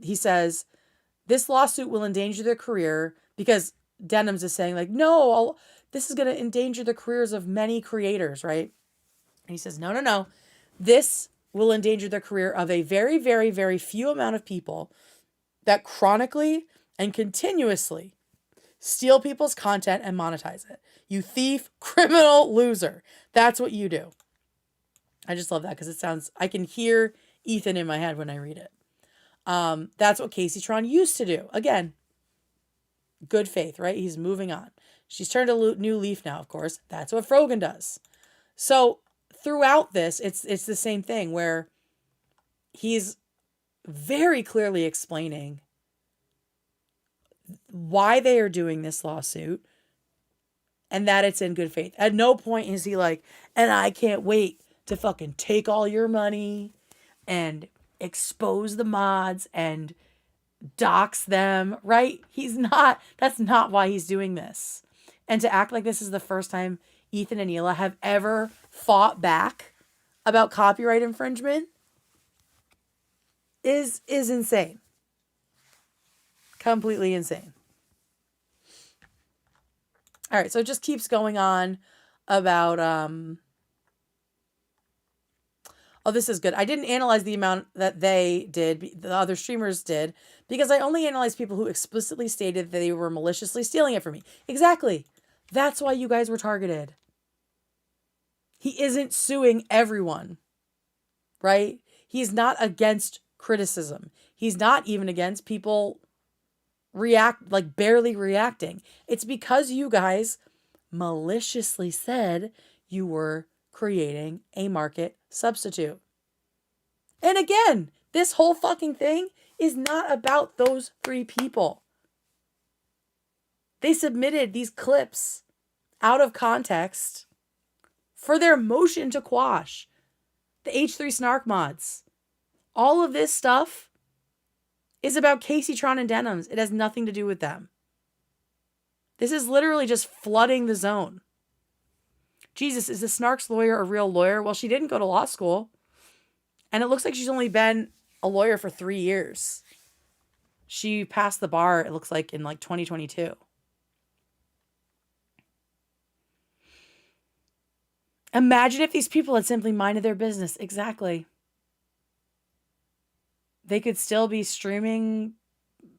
Speaker 1: he says, this lawsuit will endanger their career because Denham's is saying like, no, this is going to endanger the careers of many creators, right? And he says, no. This will endanger the career of a very, very, very few amount of people that chronically and continuously steal people's content and monetize it. You thief, criminal, loser. That's what you do. I just love that because it sounds, I can hear Ethan in my head when I read it. That's what Casey Tron used to do. Again, good faith, right? He's moving on. She's turned a new leaf now, of course. That's what Frogan does. So throughout this, it's the same thing where he's very clearly explaining why they are doing this lawsuit and that it's in good faith. At no point is he like, and I can't wait to fucking take all your money and expose the mods and dox them, right? That's not why he's doing this. And to act like this is the first time Ethan and Hila have ever fought back about copyright infringement is insane. Completely insane. All right, so it just keeps going on about oh, this is good. I didn't analyze the amount that the other streamers did, because I only analyzed people who explicitly stated that they were maliciously stealing it from me. Exactly. That's why you guys were targeted. He isn't suing everyone, right? He's not against criticism. He's not even against people barely reacting. It's because you guys maliciously said you were creating a market substitute. And again, this whole fucking thing is not about those 3 people. They submitted these clips out of context for their motion to quash the H3 Snark mods. All of this stuff is about Casey Tron and Denims. It has nothing to do with them. This is literally just flooding the zone. Jesus, is the Snark's lawyer a real lawyer? Well, she didn't go to law school. And it looks like she's only been a lawyer for 3 years. She passed the bar, it looks like, in 2022. Imagine if these people had simply minded their business. Exactly. They could still be streaming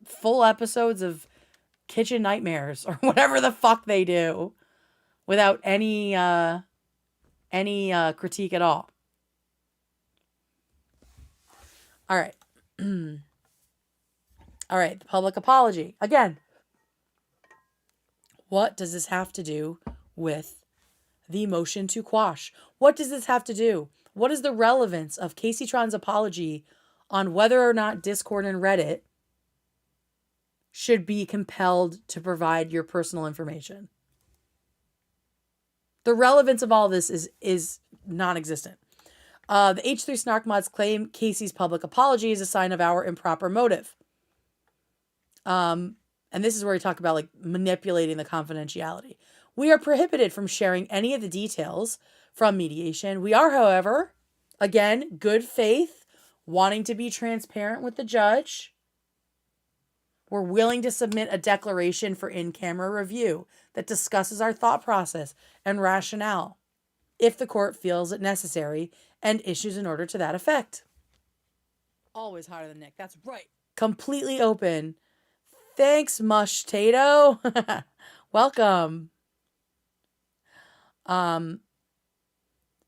Speaker 1: full episodes of Kitchen Nightmares or whatever the fuck they do without any critique at all. All right. All right, the public apology. Again, what does this have to do with the motion to quash? What does this have to do? What is the relevance of Casey Tron's apology on whether or not Discord and Reddit should be compelled to provide your personal information? The relevance of all this is non-existent. The H3 Snark mods claim Casey's public apology is a sign of our improper motive. And this is where we talk about manipulating the confidentiality. We are prohibited from sharing any of the details from mediation. We are, however, again, good faith, wanting to be transparent with the judge. We're willing to submit a declaration for in-camera review that discusses our thought process and rationale, if the court feels it necessary, and issues an order to that effect. Always hotter than Nick. That's right. Completely open. Thanks, Mush Tato. Welcome.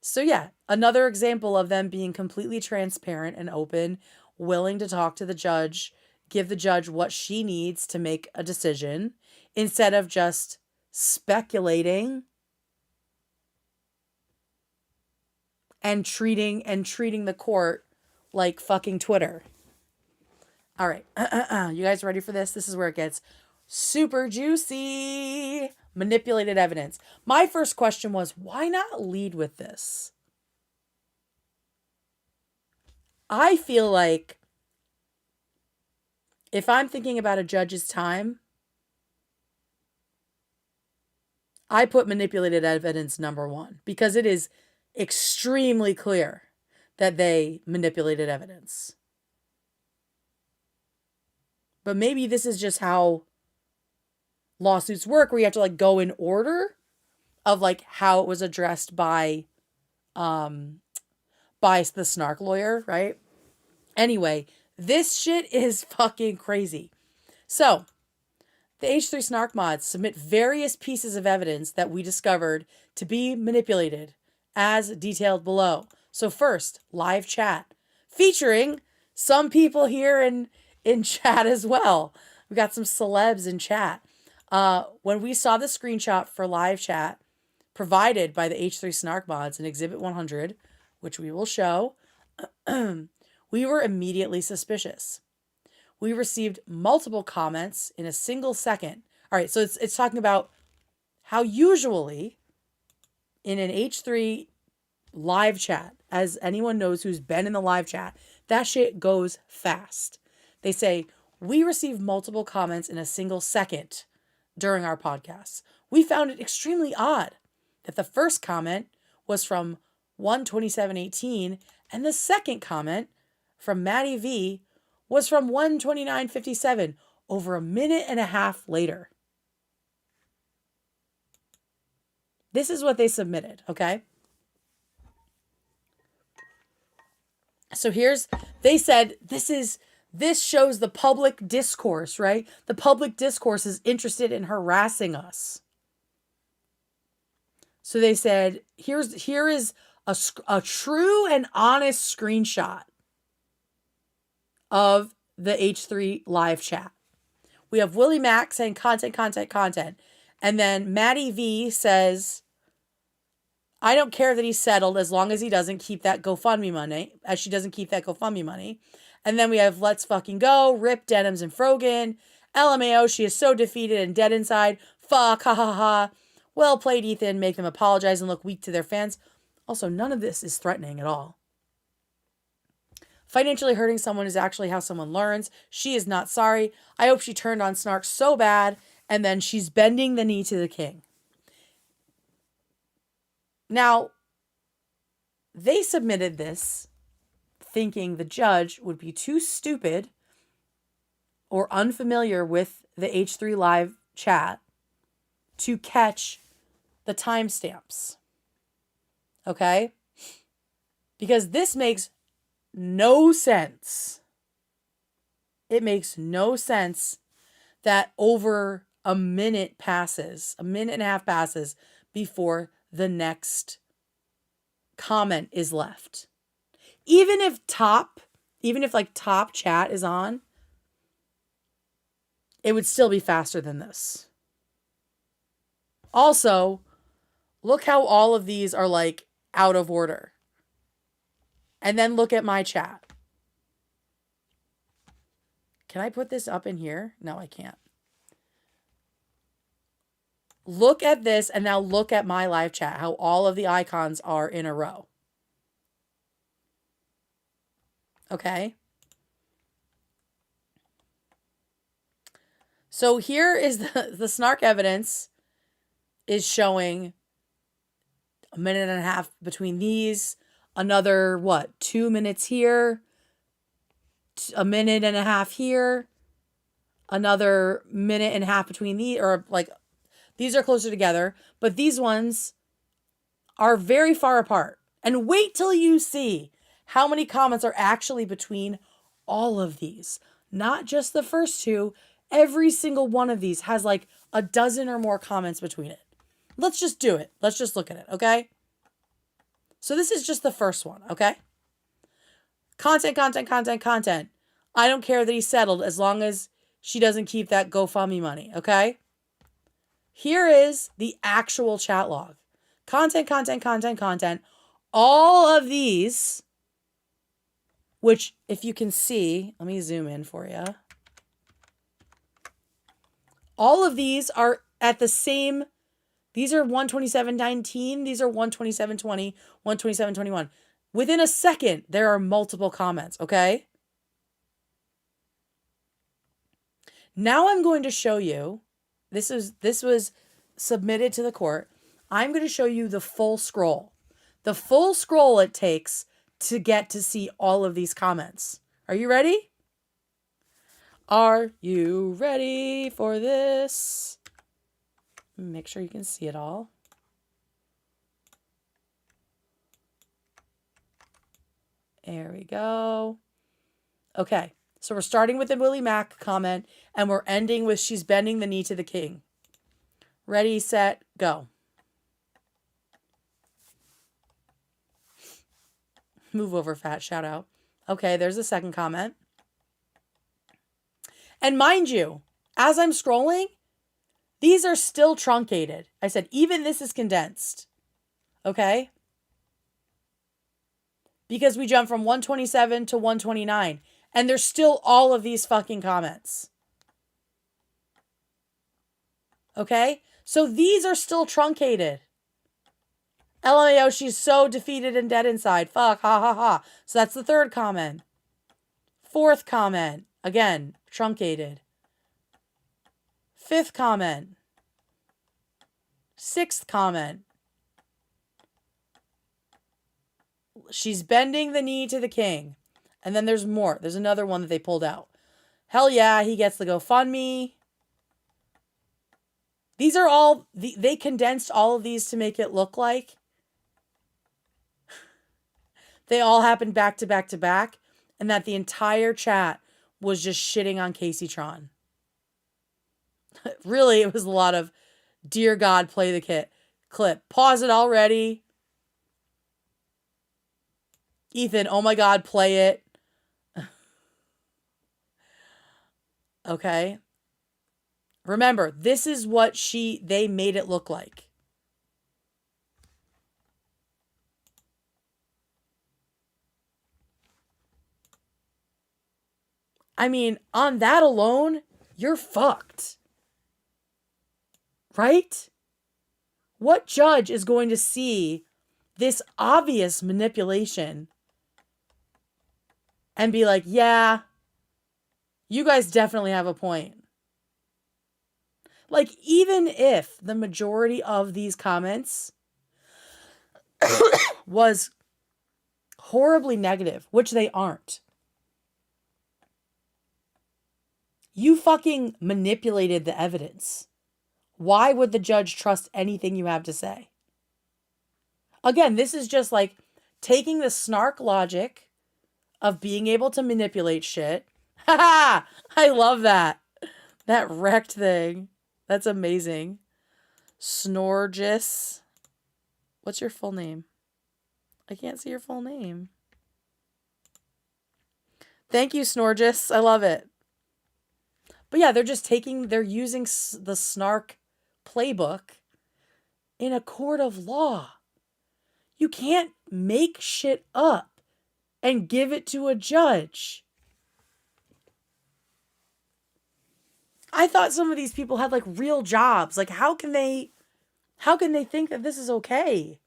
Speaker 1: So yeah, another example of them being completely transparent and open, willing to talk to the judge, give the judge what she needs to make a decision, instead of just speculating and treating the court like fucking Twitter. All right. You guys ready for this? This is where it gets super juicy. Manipulated evidence. My first question was, why not lead with this? I feel like if I'm thinking about a judge's time, I put manipulated evidence number 1, because it is extremely clear that they manipulated evidence. But maybe this is just how lawsuits work, where you have to go in order of how it was addressed by the Snark lawyer, right? Anyway, this shit is fucking crazy. So, the H3 Snark mods submit various pieces of evidence that we discovered to be manipulated, as detailed below. So first, live chat, featuring some people here in chat as well. We got some celebs in chat. When we saw the screenshot for live chat provided by the H3 Snark mods in Exhibit 100, which we will show, we were immediately suspicious. We received multiple comments in a single second. All right, so it's talking about how usually in an H3 live chat, as anyone knows who's been in the live chat, That shit goes fast. They say, we received multiple comments in a single second during our podcasts. We found it extremely odd that the first comment was from 1/27/18 and the second comment from Maddie V was from 1/29/57, over a minute and a half later. This is what they submitted, okay? So they said, this shows the public discourse, right? The public discourse is interested in harassing us. So they said, here is a true and honest screenshot of the H3 live chat. We have Willie Mack saying content. And then Maddie V says, I don't care that he's settled as long as he doesn't keep that GoFundMe money, as she doesn't keep that GoFundMe money. And then we have Let's Fucking Go, Rip, Denims, and Frogan. LMAO, she is so defeated and dead inside. Fuck, ha ha ha. Well played, Ethan. Make them apologize and look weak to their fans. Also, none of this is threatening at all. Financially hurting someone is actually how someone learns. She is not sorry. I hope she turned on Snark so bad, and then she's bending the knee to the king. Now, they submitted this thinking the judge would be too stupid or unfamiliar with the H3 live chat to catch the timestamps. Okay? Because this makes no sense. It makes no sense that over a minute and a half passes before the next comment is left. Even if top chat is on, it would still be faster than this. Also, look how all of these are like out of order. And then look at my chat. Can I put this up in here? No, I can't. Look at this and now look at my live chat, how all of the icons are in a row. Okay. So here is the Snark evidence is showing a minute and a half between these, another, 2 minutes here, a minute and a half here, another minute and a half between these, or like, these are closer together, but these ones are very far apart. And wait till you see how many comments are actually between all of these. Not just the first two. Every single one of these has like a dozen or more comments between it. Let's just do it. Let's just look at it, okay? So this is just the first one, okay? Content. I don't care that he's settled as long as she doesn't keep that GoFundMe money, okay? Here is the actual chat log. Content. All of these, which if you can see, let me zoom in for you. All of these are at the same, these are 127:19, these are 127:20, 127:21. Within a second, there are multiple comments, okay? Now I'm going to show you, this was submitted to the court. I'm going to show you the full scroll. The full scroll it takes to get to see all of these comments. Are you ready? Are you ready for this? Make sure you can see it all. There we go. Okay, so we're starting with the Willie Mack comment, and we're ending with she's bending the knee to the king. Ready, set, go. Move over, fat, shout out. Okay, there's the second comment. And mind you, as I'm scrolling, these are still truncated. I said, even this is condensed. Okay? Because we jumped from 127 to 129. And there's still all of these fucking comments. Okay? So these are still truncated. LMAO, she's so defeated and dead inside. Fuck, ha ha ha. So that's the third comment. Fourth comment, again, truncated. Fifth comment. Sixth comment. She's bending the knee to the king. And then there's more. There's another one that they pulled out. Hell yeah, he gets the GoFundMe. These are all, they condensed all of these to make it look like they all happened back to back to back, and that the entire chat was just shitting on Casey Tron. Really, it was a lot of, dear God, play the clip. Pause it already. Ethan, oh my God, play it. Okay. Remember, this is what they made it look like. I mean, on that alone, you're fucked. Right? What judge is going to see this obvious manipulation and be like, yeah, you guys definitely have a point? Like, even if the majority of these comments was horribly negative, which they aren't, you fucking manipulated the evidence. Why would the judge trust anything you have to say? Again, this is just like taking the Snark logic of being able to manipulate shit. Ha! I love that. That wrecked thing. That's amazing. Snorgis. What's your full name? I can't see your full name. Thank you, Snorgis. I love it. But yeah, they're using the Snark playbook in a court of law. You can't make shit up and give it to a judge. I thought some of these people had like real jobs. Like, how can they think that this is okay?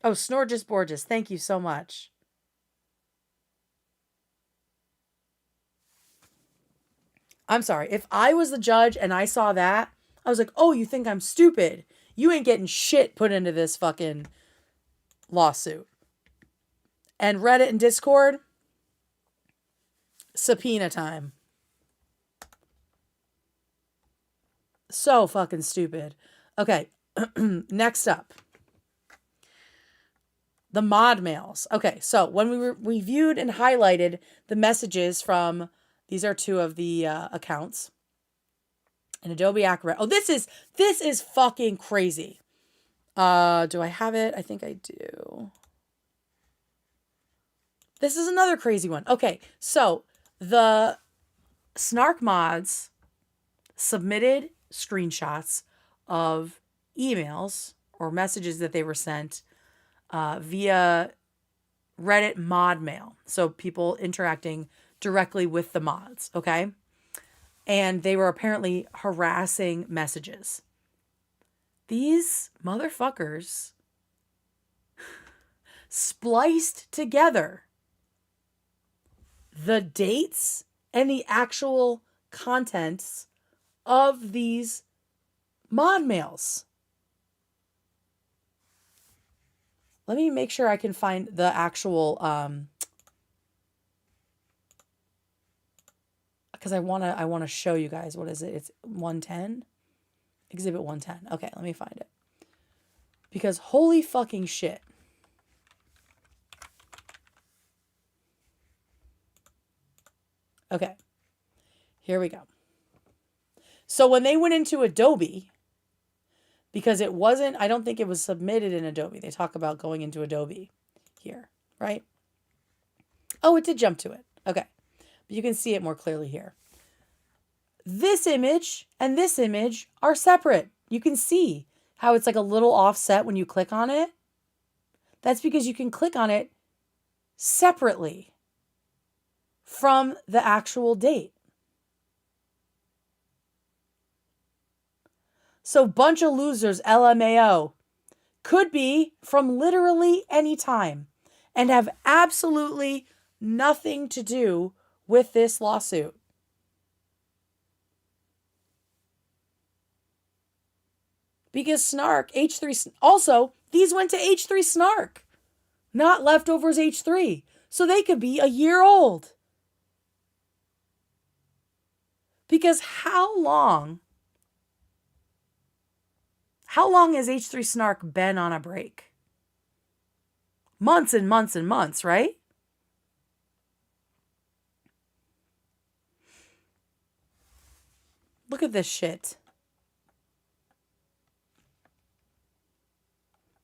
Speaker 1: Oh, Snorgis Borges, thank you so much. I'm sorry. If I was the judge and I saw that, I was like, oh, you think I'm stupid? You ain't getting shit put into this fucking lawsuit. And Reddit and Discord, subpoena time. So fucking stupid. Okay, next up. The mod mails. Okay, so when we reviewed and highlighted the messages from, these are two of the accounts. And Adobe Acrobat. Oh, this is fucking crazy. Do I have it? I think I do. This is another crazy one. Okay, so the Snark mods submitted screenshots of emails or messages that they were sent via Reddit mod mail. So people interacting directly with the mods, okay? And they were apparently harassing messages. These motherfuckers spliced together the dates and the actual contents of these mod mails. Let me make sure I can find the actual, because I wanna show you guys. What is it? It's 110, Exhibit 110. Okay, let me find it. Because holy fucking shit. Okay, here we go. So when they went into Adobe, because it wasn't, I don't think it was submitted in Adobe. They talk about going into Adobe here, right? Oh, it did jump to it. Okay, but you can see it more clearly here. This image and this image are separate. You can see how it's like a little offset when you click on it. That's because you can click on it separately from the actual date. So bunch of losers, LMAO. could be from literally any time and have absolutely nothing to do with this lawsuit. Because Snark, H3, also, these went to H3 Snark, not Leftovers H3. So they could be a year old. Because how long has H3 Snark been on a break? Months and months and months, right? Look at this shit.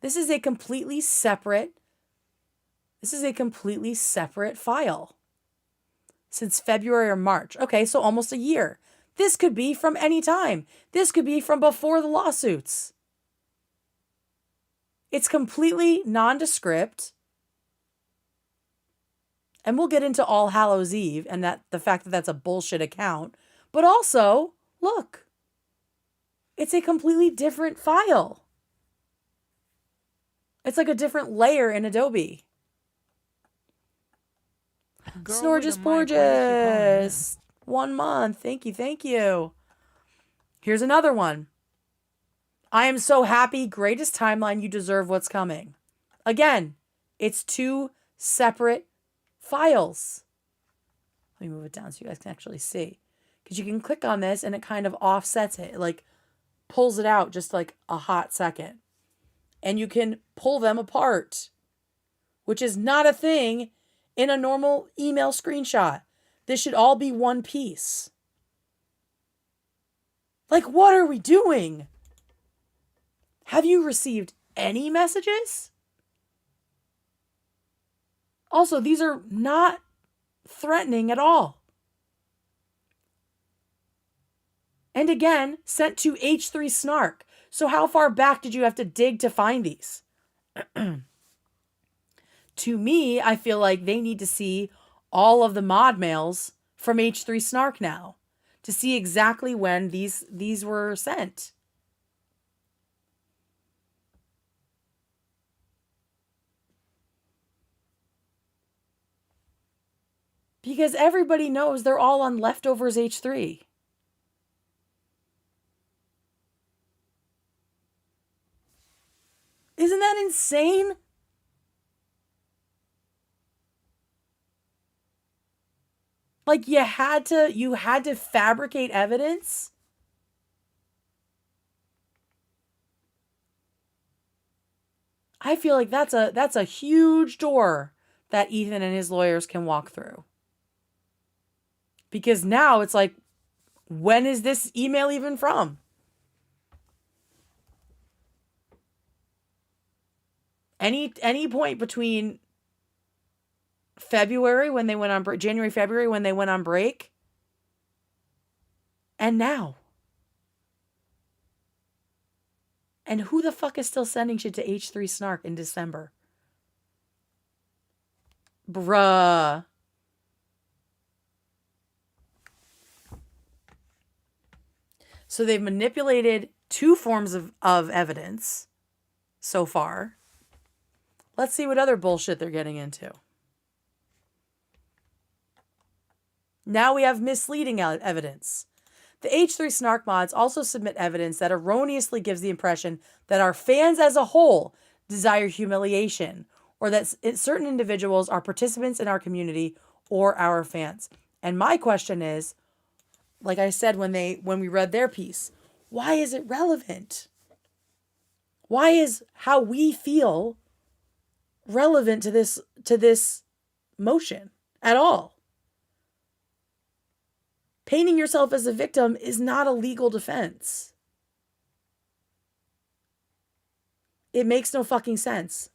Speaker 1: This is a completely separate file. Since February or March. Okay, so almost a year. This could be from any time. This could be from before the lawsuits. It's completely nondescript. And we'll get into All Hallows Eve and the fact that that's a bullshit account. But also, look, it's a completely different file. It's like a different layer in Adobe. Snorgus Borges. 1 month. Thank you. Here's another one. I am so happy. Greatest timeline. You deserve what's coming. Again, it's 2 separate files. Let me move it down so you guys can actually see. Because you can click on this and it kind of offsets it. It like pulls it out just like a hot second. And you can pull them apart, which is not a thing in a normal email screenshot. This should all be one piece. Like, what are we doing? Have you received any messages? Also, these are not threatening at all. And again, sent to H3 Snark. So how far back did you have to dig to find these? To me, I feel like they need to see all of the mod mails from H3 Snark now to see exactly when these were sent. Because everybody knows they're all on Leftovers H3. Isn't that insane? Like you had to fabricate evidence? I feel like that's a huge door that Ethan and his lawyers can walk through. Because now it's like, when is this email even from? Any point between February when they went on break, January, February when they went on break, and now. And who the fuck is still sending shit to H3 Snark in December? Bruh. So they've manipulated 2 forms of evidence so far. Let's see what other bullshit they're getting into. Now we have misleading evidence. The H3 Snark mods also submit evidence that erroneously gives the impression that our fans as a whole desire humiliation, or that certain individuals are participants in our community or our fans. And my question is, like I said when we read their piece, why is it relevant? Why is how we feel relevant to this motion at all? Painting yourself as a victim is not a legal defense. It makes no fucking sense.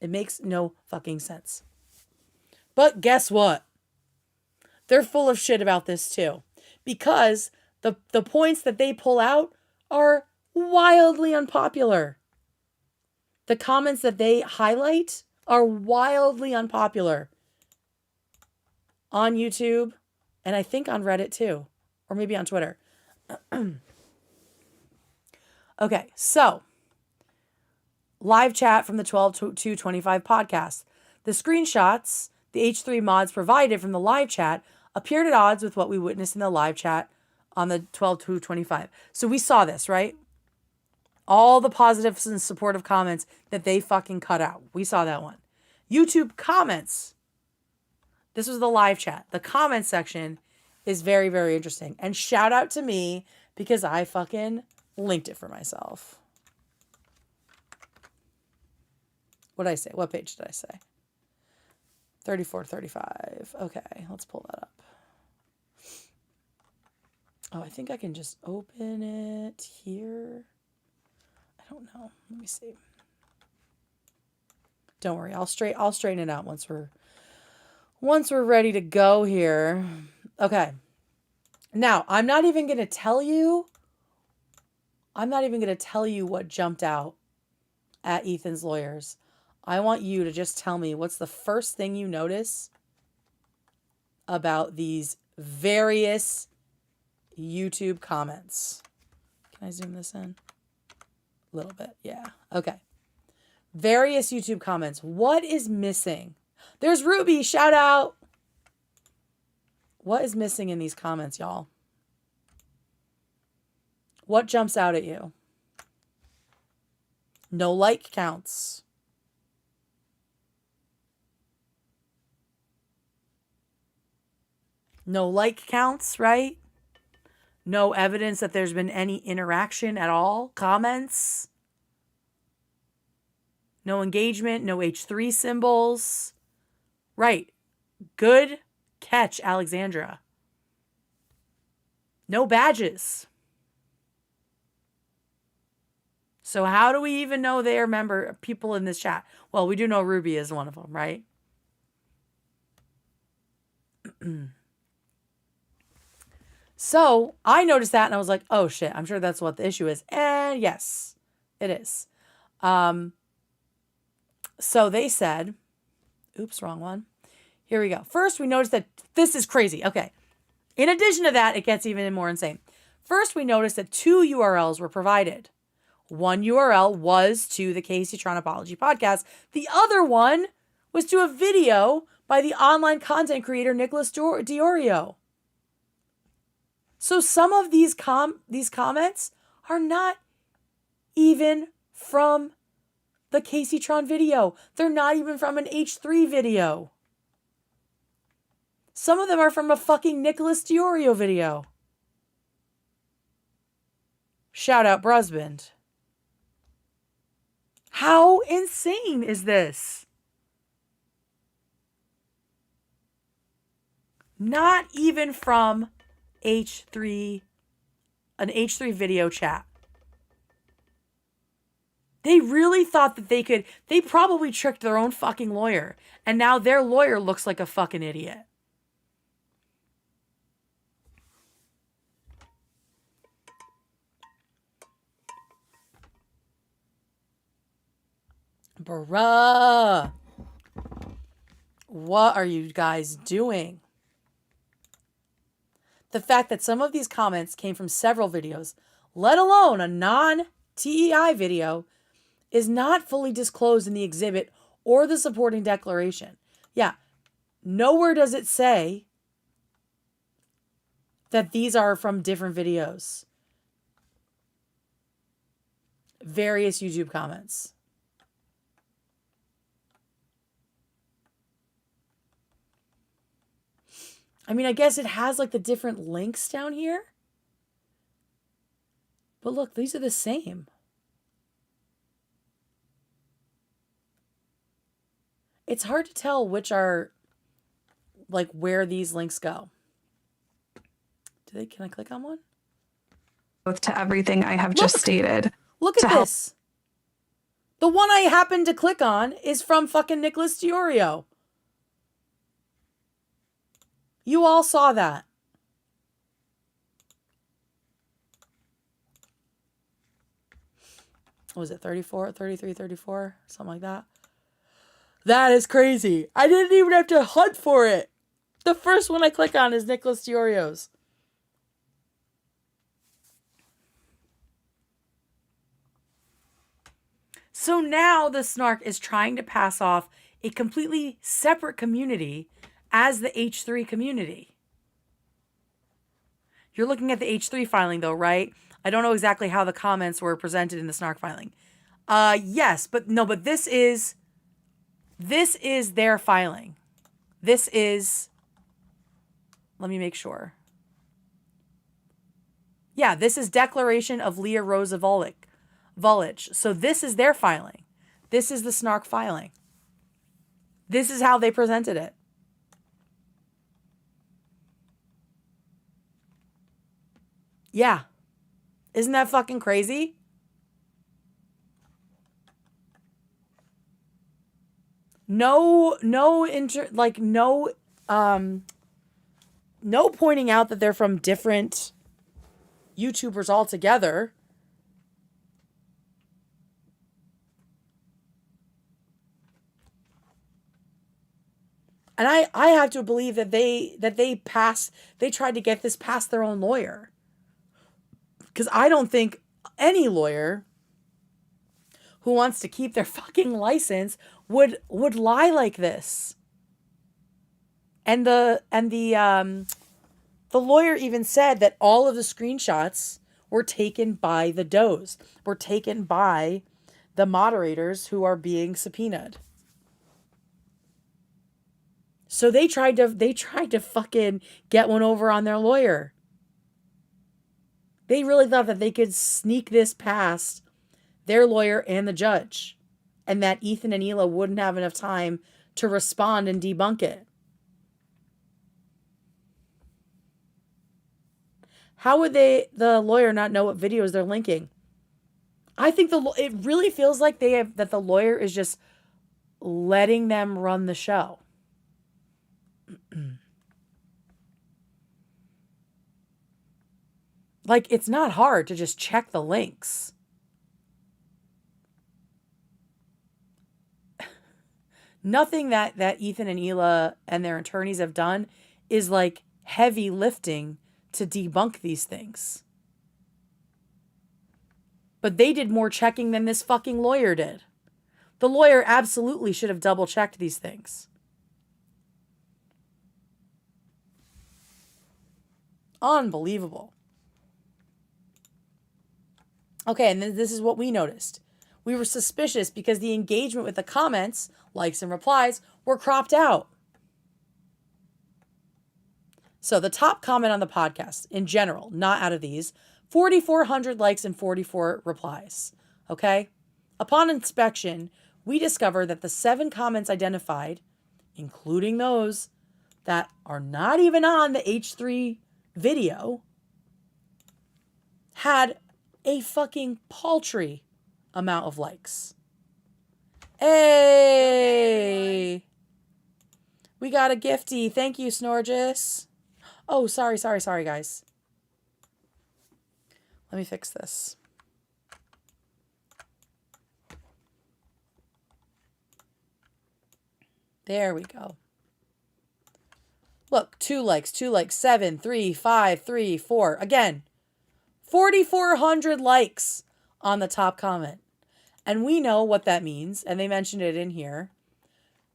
Speaker 1: It makes no fucking sense. But guess what? They're full of shit about this too. Because the points that they pull out are wildly unpopular. The comments that they highlight are wildly unpopular. On YouTube, and I think on Reddit too. Or maybe on Twitter. Okay, so live chat from the 12 to 25 podcast. The screenshots the H3 mods provided from the live chat appeared at odds with what we witnessed in the live chat on the 12 to 25. So we saw this, right? All the positive and supportive comments that they fucking cut out. We saw that one. YouTube comments. This was the live chat. The comment section is very, very interesting. And shout out to me because I fucking linked it for myself. What did I say? What page did I say? 34 to 35. Okay, let's pull that up. Oh, I think I can just open it here. I don't know. Let me see. Don't worry. I'll straighten it out once we're ready to go here. Okay. Now, I'm not even going to tell you what jumped out at Ethan's lawyers. I want you to just tell me what's the first thing you notice about these various YouTube comments. Can I zoom this in? A little bit. Yeah. Okay. Various YouTube comments. What is missing? There's Ruby. Shout out. What is missing in these comments, y'all? What jumps out at you? No like counts. No like counts, right? No evidence that there's been any interaction at all. Comments. No engagement. No H3 symbols. Right. Good catch, Alexandra. No badges. So how do we even know they are people in this chat? Well, we do know Ruby is one of them, right? So I noticed that and I was like, oh shit, I'm sure that's what the issue is. And yes, it is. So they said, oops, wrong one. Here we go. First, we noticed that this is crazy. Okay. In addition to that, it gets even more insane. First, we noticed that 2 URLs were provided. One URL was to the Casey Tron Apology podcast. The other one was to a video by the online content creator Nicholas Diorio. So some of these comments are not even from the Casey Tron video. They're not even from an H3 video. Some of them are from a fucking Nicholas Diorio video. Shout out Brusband. How insane is this? Not even from an H3 video chat. They really thought that they probably tricked their own fucking lawyer. And now their lawyer looks like a fucking idiot. Bruh. What are you guys doing? The fact that some of these comments came from several videos, let alone a non-TEI video, is not fully disclosed in the exhibit or the supporting declaration. Yeah, nowhere does it say that these are from different videos. Various YouTube comments. I mean, I guess it has like the different links down here. But look, these are the same. It's hard to tell which are like where these links go. Can I click on one?
Speaker 7: To everything I have just stated.
Speaker 1: Look at this. The one I happened to click on is from fucking Nicholas Diorio. You all saw that. What was it, 34, 33, 34? Something like that. That is crazy. I didn't even have to hunt for it. The first one I click on is Nicholas Diorio's. So now the Snark is trying to pass off a completely separate community as the H3 community. You're looking at the H3 filing though, right? I don't know exactly how the comments were presented in the Snark filing. Yes, but this is their filing. This is, let me make sure. Yeah, this is Declaration of Leah Rosa Vulich. So this is their filing. This is the Snark filing. This is how they presented it. Yeah. Isn't that fucking crazy? No pointing out that they're from different YouTubers altogether. And I have to believe that they tried to get this past their own lawyer. Because I don't think any lawyer who wants to keep their fucking license would lie like this. And the lawyer even said that all of the screenshots were taken by the does, were taken by the moderators who are being subpoenaed. So they tried to fucking get one over on their lawyer. They really thought that they could sneak this past their lawyer and the judge, and that Ethan and Hila wouldn't have enough time to respond and debunk it. How would the lawyer not know what videos they're linking? I think it really feels like that the lawyer is just letting them run the show. Like, it's not hard to just check the links. Nothing that Ethan and Hila and their attorneys have done is like heavy lifting to debunk these things. But they did more checking than this fucking lawyer did. The lawyer absolutely should have double checked these things. Unbelievable. Okay, and then this is what we noticed. We were suspicious because the engagement with the comments, likes and replies, were cropped out. So the top comment on the podcast, in general, not out of these, 4,400 likes and 44 replies. Okay? Upon inspection, we discovered that the 7 comments identified, including those that are not even on the H3 video, had a fucking paltry amount of likes. Hey! We got a gifty. Thank you, Snorgis. Oh, sorry, guys. Let me fix this. There we go. Look, 2 likes, 7, 3, 5, 3, 4. Again, 4,400 likes on the top comment. And we know what that means, and they mentioned it in here.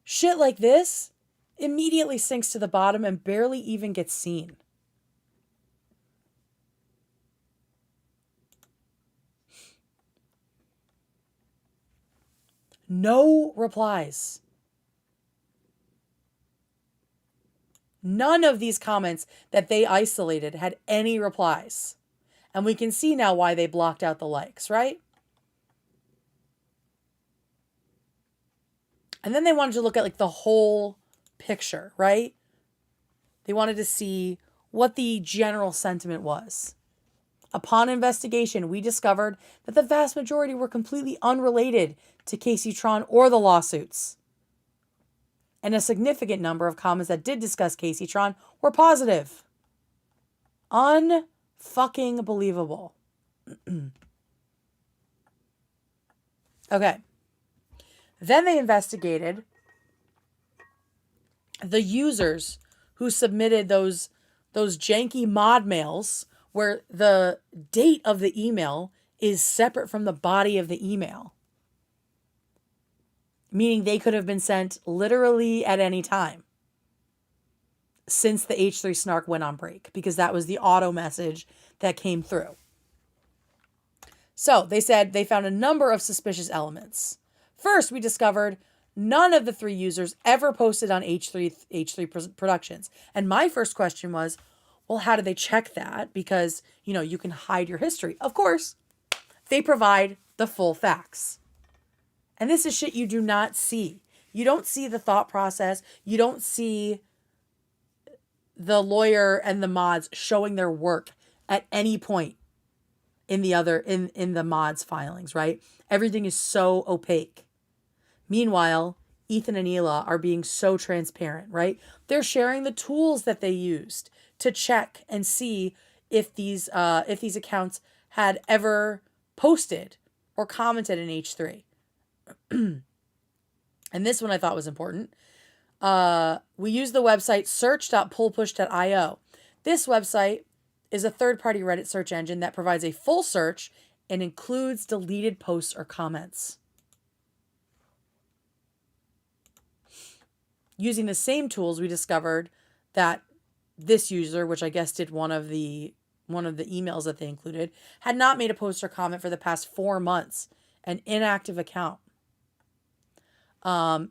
Speaker 1: Shit like this immediately sinks to the bottom and barely even gets seen. No replies. None of these comments that they isolated had any replies. And we can see now why they blocked out the likes, right? And then they wanted to look at like the whole picture, right? They wanted to see what the general sentiment was. Upon investigation, we discovered that the vast majority were completely unrelated to Casey Tron or the lawsuits. And a significant number of comments that did discuss Casey Tron were positive. Unfucking believable. Okay. Then they investigated the users who submitted those janky mod mails where the date of the email is separate from the body of the email. meaning they could have been sent literally at any time since the H3 Snark went on break, because that was the auto message that came through. So they said they found a number of suspicious elements. First, we discovered none of the 3 users ever posted on H3 Productions. And my first question was, well, how do they check that? Because, you can hide your history. Of course, they provide the full facts. And this is shit you do not see. You don't see the thought process. You don't see the lawyer and the mods showing their work at any point in the mods filings, right? Everything is so opaque. Meanwhile, Ethan and Hila are being so transparent, right? They're sharing the tools that they used to check and see if these accounts had ever posted or commented in H3. And this one I thought was important. We use the website search.pullpush.io. This website is a third-party Reddit search engine that provides a full search and includes deleted posts or comments. Using the same tools, we discovered that this user, which I guess did one of the emails that they included, had not made a post or comment for the past 4 months, an inactive account.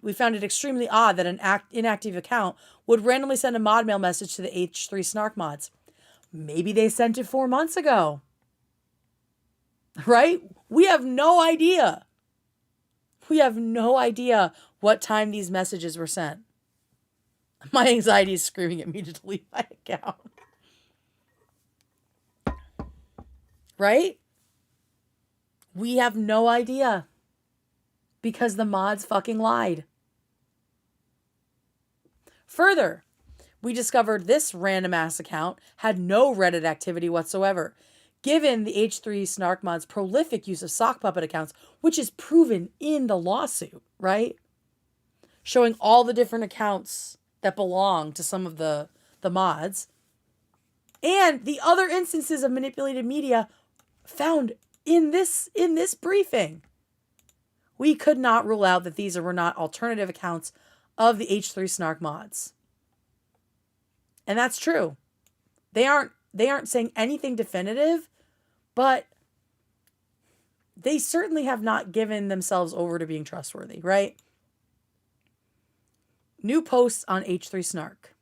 Speaker 1: We found it extremely odd that an inactive account would randomly send a mod mail message to the H3 Snark mods. Maybe they sent it 4 months ago. Right? We have no idea. We have no idea what time these messages were sent. My anxiety is screaming at me to delete my account. Right? We have no idea. Because the mods fucking lied. Further, we discovered this random ass account had no Reddit activity whatsoever. Given the H3 Snark mod's prolific use of sock puppet accounts, which is proven in the lawsuit, right? Showing all the different accounts that belong to some of the mods. And the other instances of manipulated media found in this briefing. We could not rule out that these were not alternative accounts of the H3 Snark mods. And that's true. They aren't saying anything definitive, but they certainly have not given themselves over to being trustworthy, right? New posts on H3 Snark.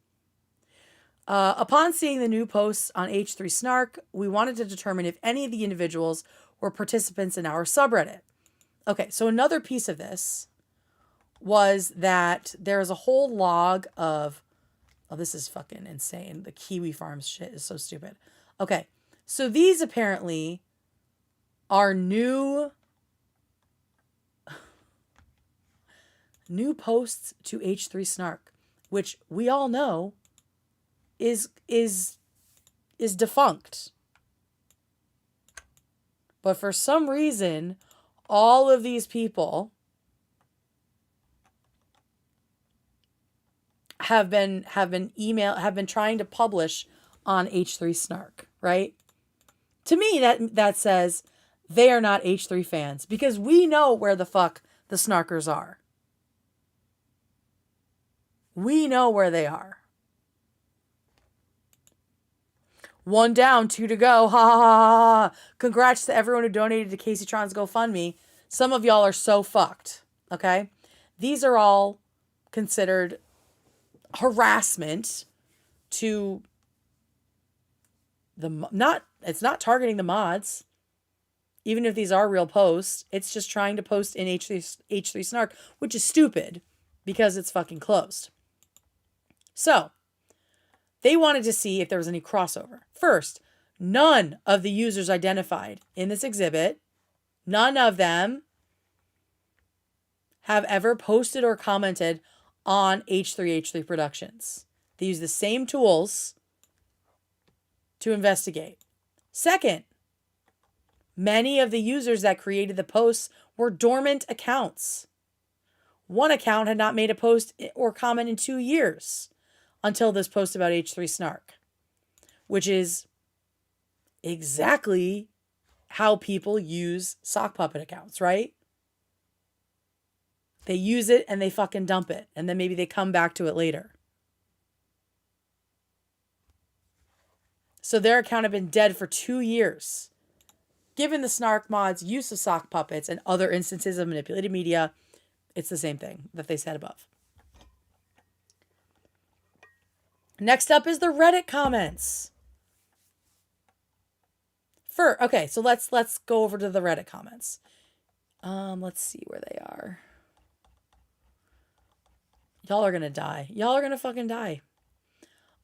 Speaker 1: Upon seeing the new posts on H3 Snark, we wanted to determine if any of the individuals were participants in our subreddit. Okay, so another piece of this was that there is a whole log of... Oh, this is fucking insane. The Kiwi Farms shit is so stupid. Okay, so these apparently are new posts to H3 Snark, which we all know is defunct. But for some reason, all of these people have been trying to publish on H3 Snark, right? To me, that says they are not H3 fans, because we know where the fuck the Snarkers are. We know where they are. 1 down, 2 to go. Ha ha ha ha. Congrats to everyone who donated to Casey Tron's GoFundMe. Some of y'all are so fucked. Okay? These are all considered harassment to it's not targeting the mods. Even if these are real posts, it's just trying to post in H3 Snark, which is stupid because it's fucking closed. So, they wanted to see if there was any crossover. First, none of the users identified in this exhibit, none of them have ever posted or commented on H3 Productions. They use the same tools to investigate. Second, many of the users that created the posts were dormant accounts. One account had not made a post or comment in 2 years until this post about H3 Snark, which is exactly how people use sock puppet accounts, right? They use it and they fucking dump it. And then maybe they come back to it later. So their account had been dead for 2 years. Given the Snark mod's use of sock puppets and other instances of manipulated media, it's the same thing that they said above. Next up is the Reddit comments. Okay, so let's go over to the Reddit comments. Let's see where they are. Y'all are gonna die. Y'all are gonna fucking die.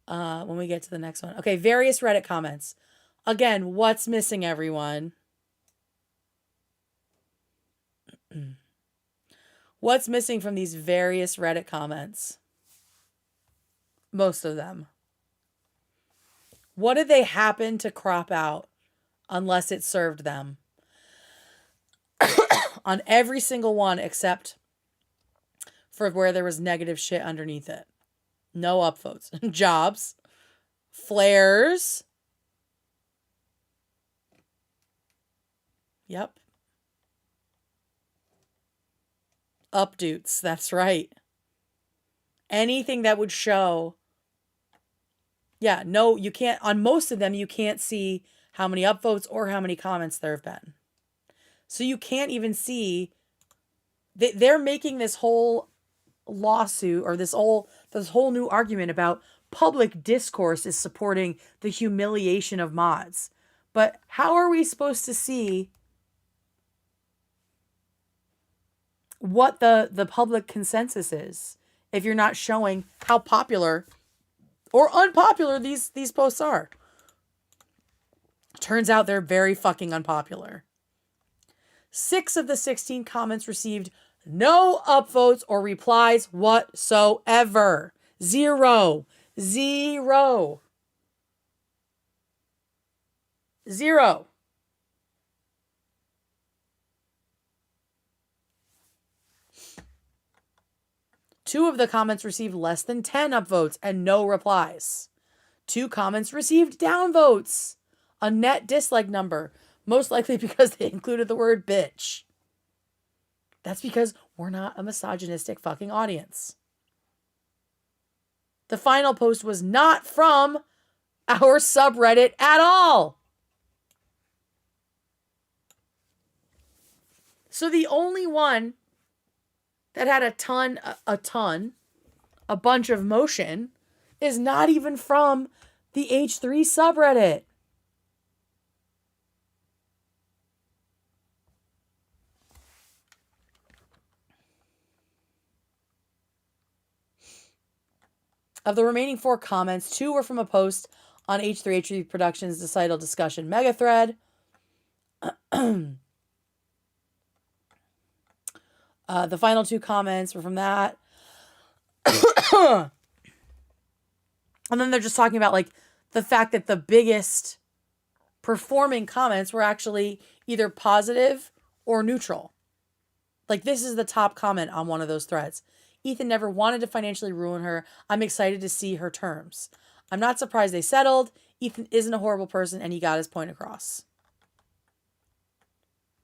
Speaker 1: When we get to the next one. Okay, various Reddit comments. Again, what's missing, everyone? What's missing from these various Reddit comments? Most of them. What did they happen to crop out unless it served them? On every single one except for where there was negative shit underneath it. No upvotes. Jobs. Flares. Yep. Updoots. That's right. Anything that would show. Yeah, no, you can't. On most of them, you can't see how many upvotes or how many comments there have been. So you can't even see. They're making this whole lawsuit or this whole new argument about public discourse is supporting the humiliation of mods. But how are we supposed to see what the public consensus is if you're not showing how popular or unpopular these posts are? Turns out they're very fucking unpopular. 6 of the 16 comments received no upvotes or replies whatsoever. Zero. 2 of the comments received less than 10 upvotes and no replies. 2 comments received downvotes, a net dislike number, most likely because they included the word bitch. That's because we're not a misogynistic fucking audience. The final post was not from our subreddit at all. So the only one that had a bunch of motion is not even from the H3 subreddit. Of the remaining 4 comments, 2 were from a post on H3 Productions' Decidal Discussion Mega Thread. The final 2 comments were from that. And then they're just talking about like the fact that the biggest performing comments were actually either positive or neutral. Like this is the top comment on one of those threads. Ethan never wanted to financially ruin her. I'm excited to see her terms. I'm not surprised they settled. Ethan isn't a horrible person and he got his point across.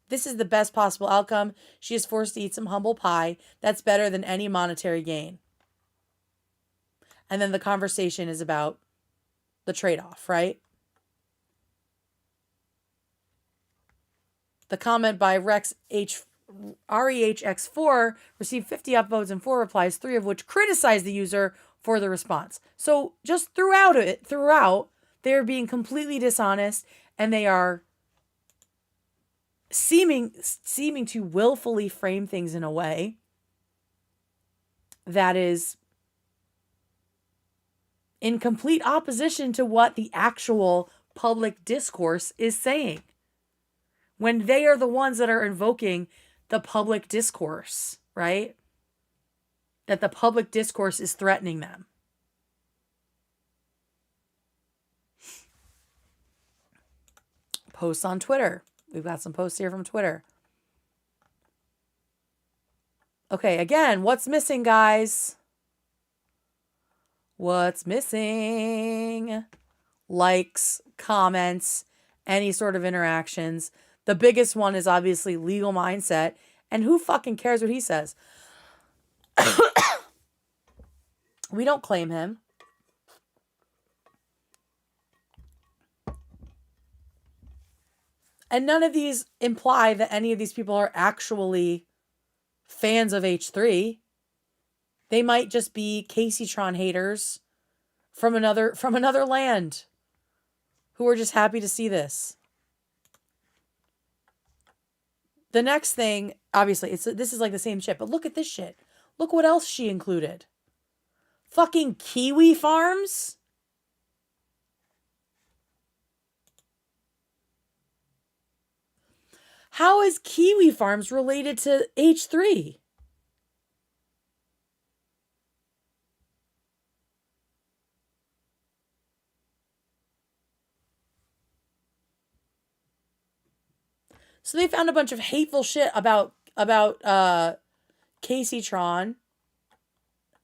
Speaker 1: This is the best possible outcome. She is forced to eat some humble pie. That's better than any monetary gain. And then the conversation is about the trade-off, right? The comment by REHX4 received 50 upvotes and 4 replies, 3 of which criticized the user for the response. So just throughout, they're being completely dishonest and they are seeming to willfully frame things in a way that is in complete opposition to what the actual public discourse is saying. When they are the ones that are invoking the public discourse, right? That the public discourse is threatening them. Posts on Twitter. We've got some posts here from Twitter. Okay, again, what's missing, guys? What's missing? Likes, comments, any sort of interactions. The biggest one is obviously legal mindset. And who fucking cares what he says? We don't claim him. And none of these imply that any of these people are actually fans of H3. They might just be Caseytron haters from another land who are just happy to see this. The next thing, obviously, this is like the same shit, but look at this shit. Look what else she included. Fucking kiwi farms? How is kiwi farms related to H3? So they found a bunch of hateful shit about Caseytron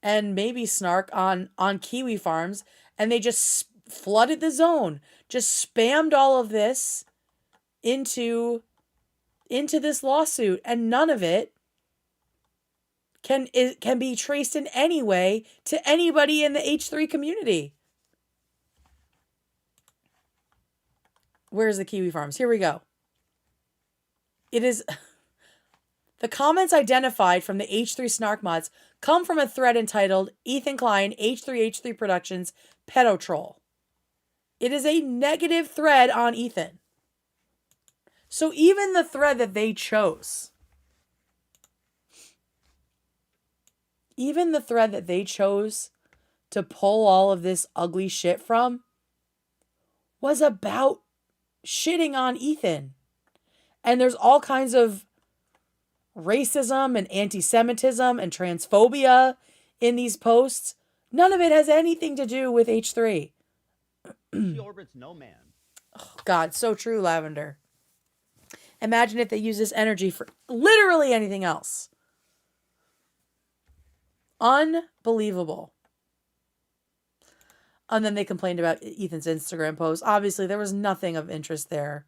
Speaker 1: and maybe Snark on kiwi farms, and they just flooded the zone, just spammed all of this into this lawsuit, and none of it can be traced in any way to anybody in the H3 community. Where's the kiwi farms? Here we go. It is the comments identified from the H3 Snark mods come from a thread entitled Ethan Klein H3 Productions Pedo Troll. It is a negative thread on Ethan. So even the thread that they chose, to pull all of this ugly shit from was about shitting on Ethan. And there's all kinds of racism and anti-Semitism and transphobia in these posts. None of it has anything to do with H3.
Speaker 4: She orbits no man.
Speaker 1: Oh, God, so true, Lavender. Imagine if they use this energy for literally anything else. Unbelievable. And then they complained about Ethan's Instagram post. Obviously, there was nothing of interest there.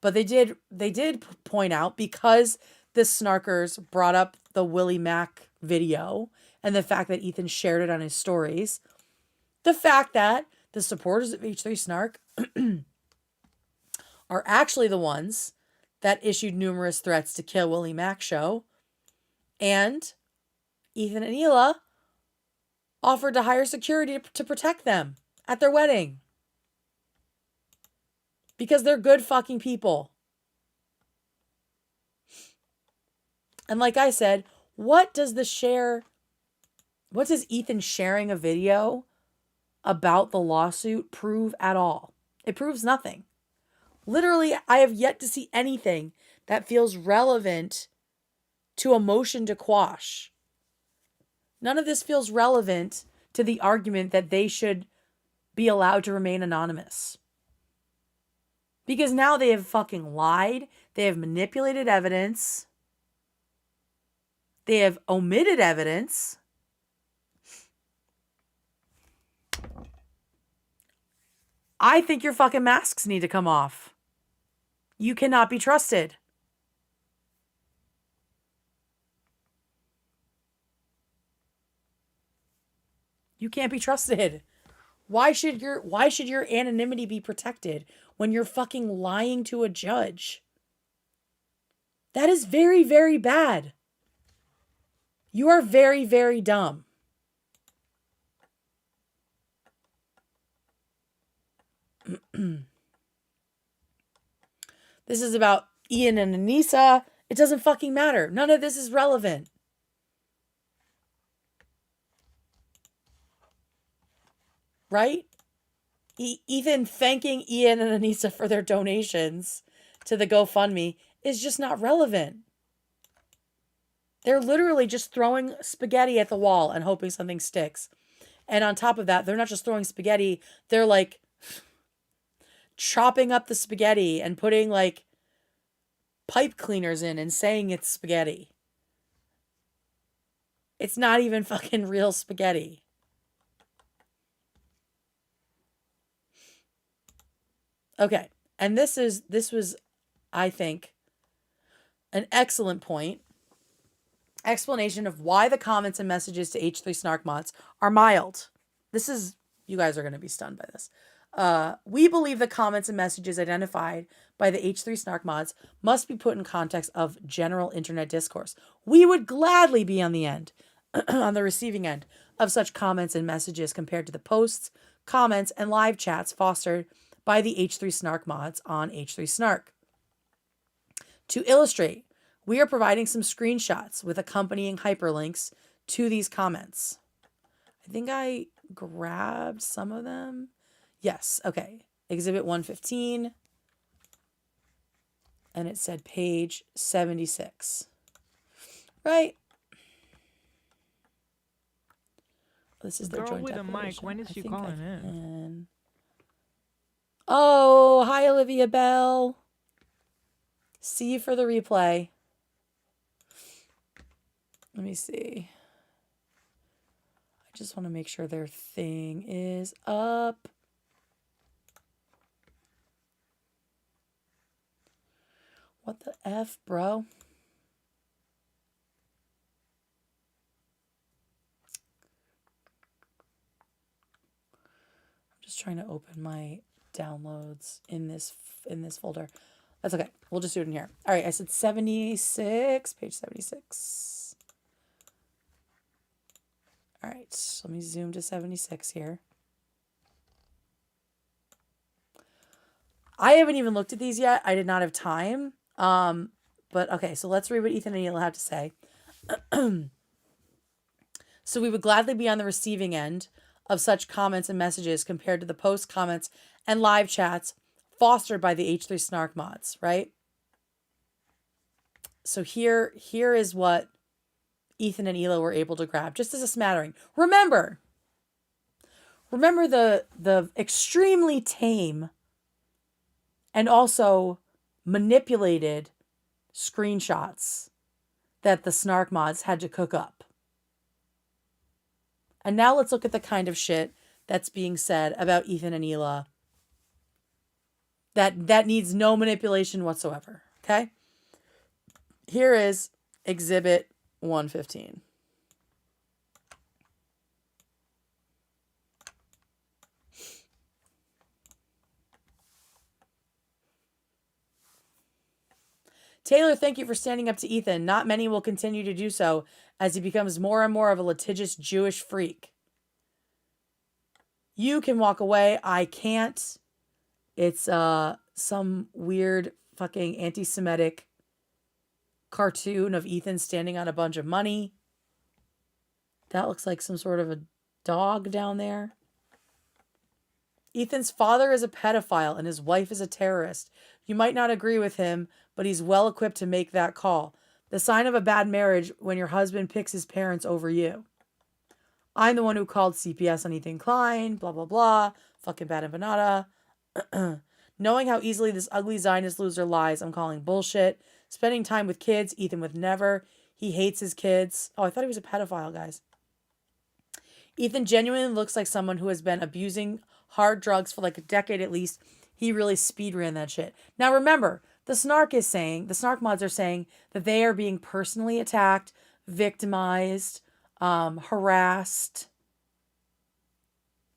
Speaker 1: But they did point out, because the Snarkers brought up the Willie Mack video and the fact that Ethan shared it on his stories, the fact that the supporters of H3 Snark are actually the ones that issued numerous threats to kill Willie Mack show, and Ethan and Hila offered to hire security to protect them at their wedding. Because they're good fucking people. And like I said, what does Ethan sharing a video about the lawsuit prove at all? It proves nothing. Literally, I have yet to see anything that feels relevant to a motion to quash. None of this feels relevant to the argument that they should be allowed to remain anonymous. Because now they have fucking lied. They have manipulated evidence. They have omitted evidence. I think your fucking masks need to come off. You cannot be trusted. You can't be trusted. Why should your anonymity be protected when you're fucking lying to a judge? That is very, very bad. You are very, very dumb. This is about Ian and Anissa. It doesn't fucking matter. None of this is relevant. Right? Ethan thanking Ian and Anissa for their donations to the GoFundMe is just not relevant. They're literally just throwing spaghetti at the wall and hoping something sticks. And on top of that, they're not just throwing spaghetti, they're like chopping up the spaghetti and putting like pipe cleaners in and saying it's spaghetti. It's not even fucking real spaghetti. Okay, and this was, I think, an excellent point explanation of why the comments and messages to H3 Snark mods are mild. This is, you guys are going to be stunned by this. We believe the comments and messages identified by the H3 Snark mods must be put in context of general internet discourse. We would gladly be on the end, on the receiving end of such comments and messages compared to the posts, comments, and live chats fostered by the H3 Snark mods on H3 Snark. To illustrate, we are providing some screenshots with accompanying hyperlinks to these comments. I think I grabbed some of them. Yes, okay. Exhibit 115. And it said page 76. Right? This is their
Speaker 3: Girl
Speaker 1: joint
Speaker 3: with a mic,
Speaker 1: declaration.
Speaker 3: when is
Speaker 1: I
Speaker 3: she
Speaker 1: think I
Speaker 3: calling in?
Speaker 1: can- Oh, hi, Olivia Bell. See you for the replay. Let me see. I just want to make sure their thing is up. What the F, bro? I'm just trying to open my downloads in this folder. That's okay. We'll just do it in here. All right, I said 76, page 76. All right, so let me zoom to 76 here. I haven't even looked at these yet. I did not have time. But okay, so let's read what Ethan and Hila have to say. So we would gladly be on the receiving end of such comments and messages compared to the post comments and live chats fostered by the H3 Snark mods, right? So here is what Ethan and Hila were able to grab, just as a smattering. Remember the extremely tame and also manipulated screenshots that the Snark mods had to cook up. And now let's look at the kind of shit that's being said about Ethan and Hila that needs no manipulation whatsoever, okay? Here is Exhibit 115. Taylor, thank you for standing up to Ethan. Not many will continue to do so as he becomes more and more of a litigious Jewish freak. You can walk away. I can't. It's some weird fucking anti-Semitic cartoon of Ethan standing on a bunch of money. That looks like some sort of a dog down there. Ethan's father is a pedophile and his wife is a terrorist. You might not agree with him, but he's well equipped to make that call. The sign of a bad marriage when your husband picks his parents over you. I'm the one who called CPS on Ethan Klein, blah, blah, blah. Fucking bad empanada. Knowing how easily this ugly Zionist loser lies, I'm calling bullshit. Spending time with kids, Ethan with never. He hates his kids. Oh, I thought he was a pedophile, guys. Ethan genuinely looks like someone who has been abusing hard drugs for like a decade at least. He really speed ran that shit. Now remember, the Snark mods are saying that they are being personally attacked, victimized, harassed.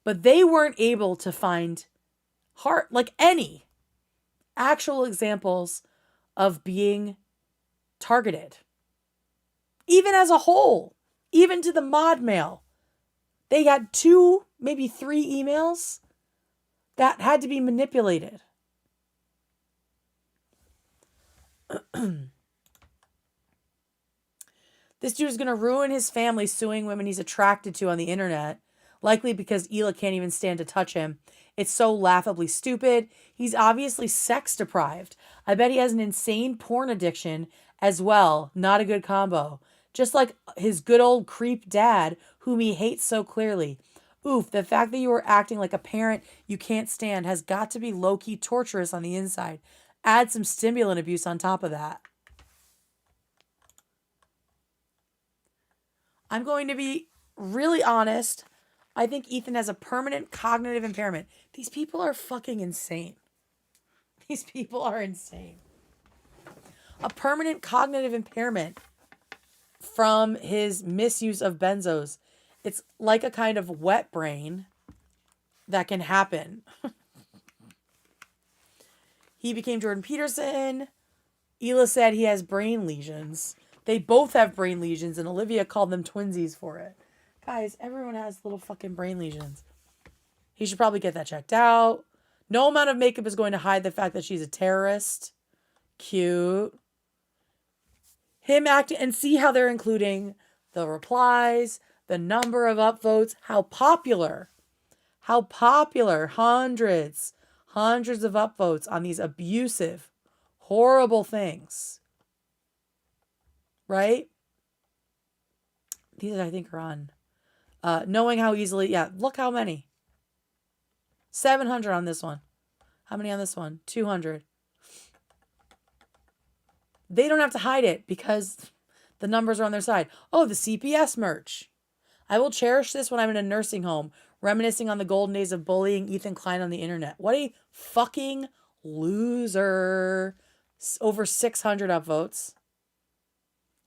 Speaker 1: But they weren't able to find any actual examples of being targeted. Even as a whole, even to the mod mail. They got 2, maybe 3 emails that had to be manipulated. This dude is going to ruin his family suing women he's attracted to on the internet, likely because Hila can't even stand to touch him. It's so laughably stupid. He's obviously sex deprived. I bet he has an insane porn addiction as well. Not a good combo. Just like his good old creep dad, whom he hates so clearly. Oof, the fact that you were acting like a parent you can't stand has got to be low-key torturous on the inside. Add some stimulant abuse on top of that. I'm going to be really honest. I think Ethan has a permanent cognitive impairment. These people are fucking insane. These people are insane. A permanent cognitive impairment from his misuse of benzos. It's like a kind of wet brain that can happen. He became Jordan Peterson. Hila said he has brain lesions. They both have brain lesions, and Olivia called them twinsies for it. Guys, everyone has little fucking brain lesions. He should probably get that checked out. No amount of makeup is going to hide the fact that she's a terrorist. Cute. Him acting, and see how they're including the replies, the number of upvotes, how popular, hundreds of upvotes on these abusive, horrible things. Right? These I think are on. Knowing how easily, yeah, look how many. 700 on this one. How many on this one? 200. They don't have to hide it because the numbers are on their side. Oh, the CPS merch. I will cherish this when I'm in a nursing home, reminiscing on the golden days of bullying Ethan Klein on the internet. What a fucking loser. Over 600 upvotes.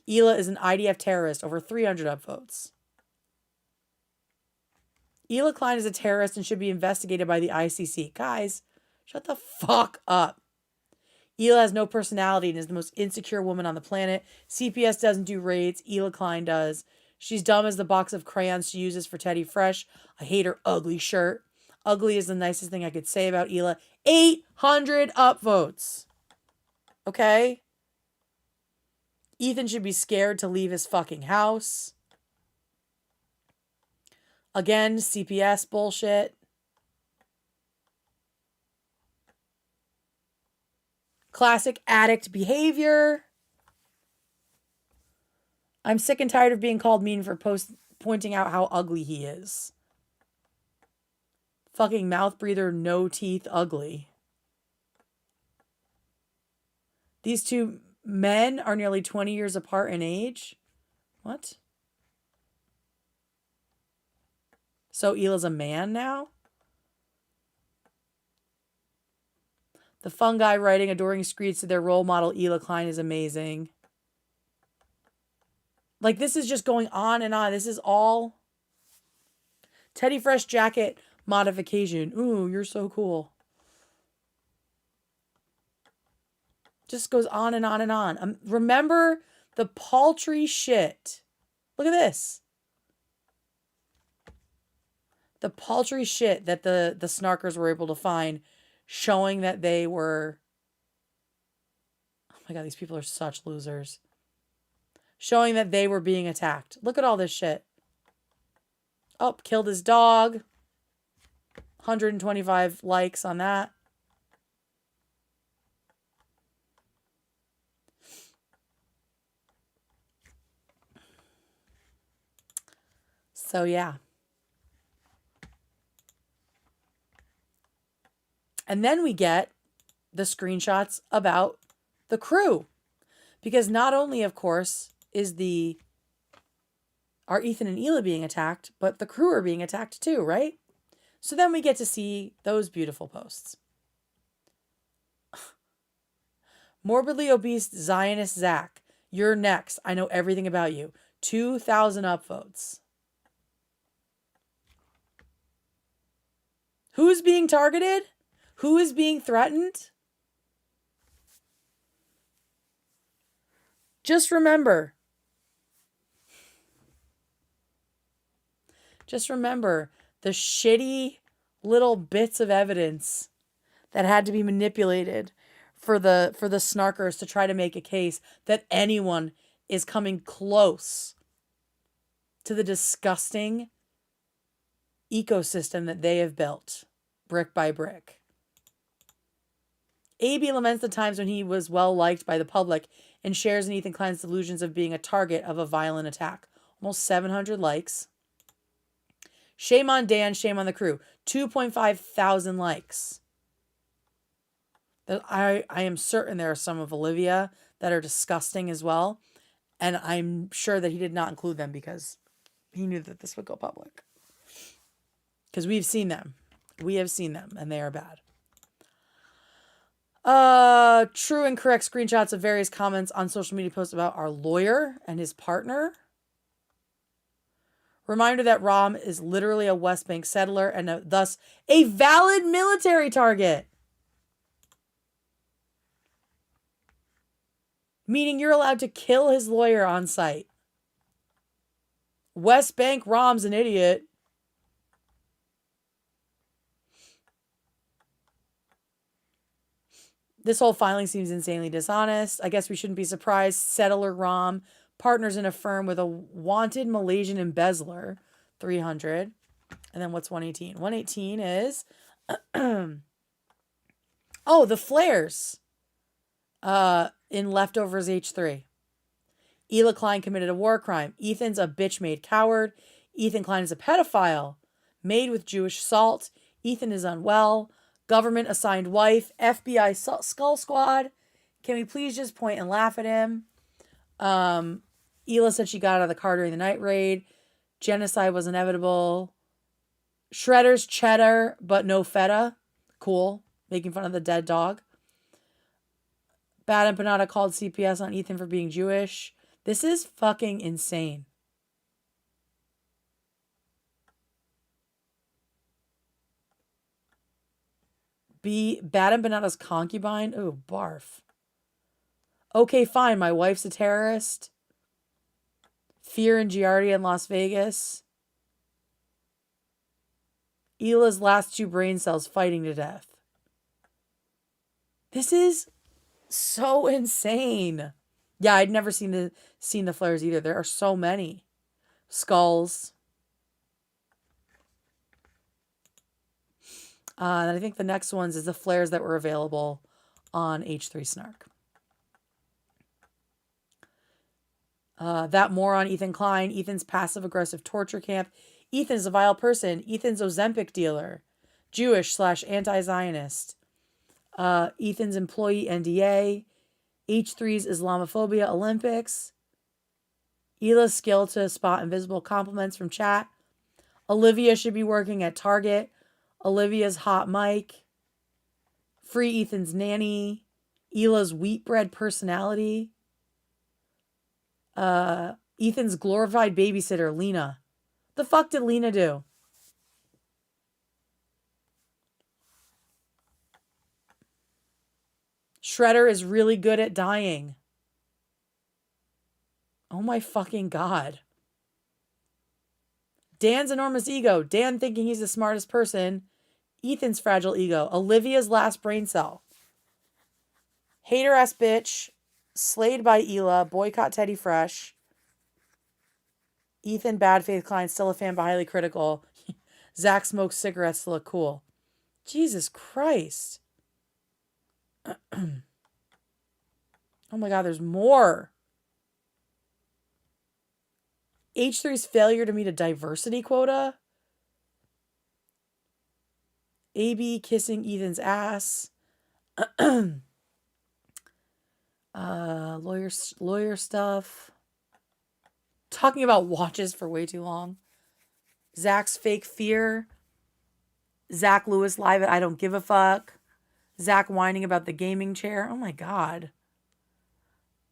Speaker 1: Hila is an IDF terrorist. Over 300 upvotes. Hila Klein is a terrorist and should be investigated by the ICC. Guys, shut the fuck up. Hila has no personality and is the most insecure woman on the planet. CPS doesn't do raids. Hila Klein does. She's dumb as the box of crayons she uses for Teddy Fresh. I hate her ugly shirt. Ugly is the nicest thing I could say about Hila. 800 upvotes. Okay? Ethan should be scared to leave his fucking house. Again, CPS bullshit. Classic addict behavior. I'm sick and tired of being called mean for pointing out how ugly he is. Fucking mouth breather, no teeth, ugly. These two men are nearly 20 years apart in age. What? So Hila's a man now? The fun guy writing adoring screeds to their role model, Hila Klein, is amazing. Like, this is just going on and on. This is all Teddy Fresh jacket modification. Ooh, you're so cool. Just goes on and on and on. Remember the paltry shit. Look at this. The paltry shit that the snarkers were able to find, showing that they were... Oh my God, these people are such losers. Showing that they were being attacked. Look at all this shit. Oh, killed his dog. 125 likes on that. So, yeah. And then we get the screenshots about the crew. Because not only, of course, are Ethan and Hila being attacked, but the crew are being attacked too, right? So then we get to see those beautiful posts. Morbidly obese Zionist Zach. You're next. I know everything about you. 2,000 upvotes. Who's being targeted? Who is being threatened? Just remember the shitty little bits of evidence that had to be manipulated for the snarkers to try to make a case that anyone is coming close to the disgusting ecosystem that they have built brick by brick. AB laments the times when he was well liked by the public and shares in Ethan Klein's delusions of being a target of a violent attack. Almost 700 likes. Shame on Dan, shame on the crew. 2.5 thousand likes. I am certain there are some of Olivia that are disgusting as well. And I'm sure that he did not include them because he knew that this would go public. Because we've seen them. We have seen them and they are bad. True and correct screenshots of various comments on social media posts about our lawyer and his partner. Reminder that Rom is literally a West Bank settler and thus a valid military target. Meaning you're allowed to kill his lawyer on site. West Bank Rom's an idiot. This whole filing seems insanely dishonest. I guess we shouldn't be surprised. Settler Rom partners in a firm with a wanted Malaysian embezzler. 300. And then what's 118? 118 is... oh, the flares. In Leftovers H3. Hila Klein committed a war crime. Ethan's a bitch-made coward. Ethan Klein is a pedophile. Made with Jewish salt. Ethan is unwell. Government assigned wife. FBI skull squad. Can we please just point and laugh at him? Hila said she got out of the car during the night raid. Genocide was inevitable. Shredder's cheddar, but no feta. Cool. Making fun of the dead dog. Bad Empanada called CPS on Ethan for being Jewish. This is fucking insane. Bad Empanada's concubine. Ooh, barf. Okay, fine. My wife's a terrorist. Fear and Giardia in Las Vegas. Hila's last 2 brain cells fighting to death. This is so insane. Yeah, I'd never seen the flares either. There are so many. Skulls. And I think the next ones is the flares that were available on H3 Snark. That moron Ethan Klein. Ethan's passive-aggressive torture camp. Ethan's a vile person. Ethan's Ozempic dealer. Jewish/anti-Zionist. Ethan's employee NDA. H3's Islamophobia Olympics. Hila's skill to spot invisible compliments from chat. Olivia should be working at Target. Olivia's hot mic. Free Ethan's nanny. Hila's wheat bread personality. Ethan's glorified babysitter, Lena. The fuck did Lena do? Shredder is really good at dying. Oh my fucking God. Dan's enormous ego. Dan thinking he's the smartest person. Ethan's fragile ego. Olivia's last brain cell. Hater ass bitch. Slayed by Hila. Boycott Teddy Fresh. Ethan Bad Faith Klein. Still a fan but highly critical. Zach smokes cigarettes to look cool. Jesus Christ. Oh my God, there's more. H3's failure to meet a diversity quota. AB kissing Ethan's ass. Lawyer stuff. Talking about watches for way too long. Zach's fake fear. Zach Lewis live at I Don't Give a Fuck. Zach whining about the gaming chair. Oh my God.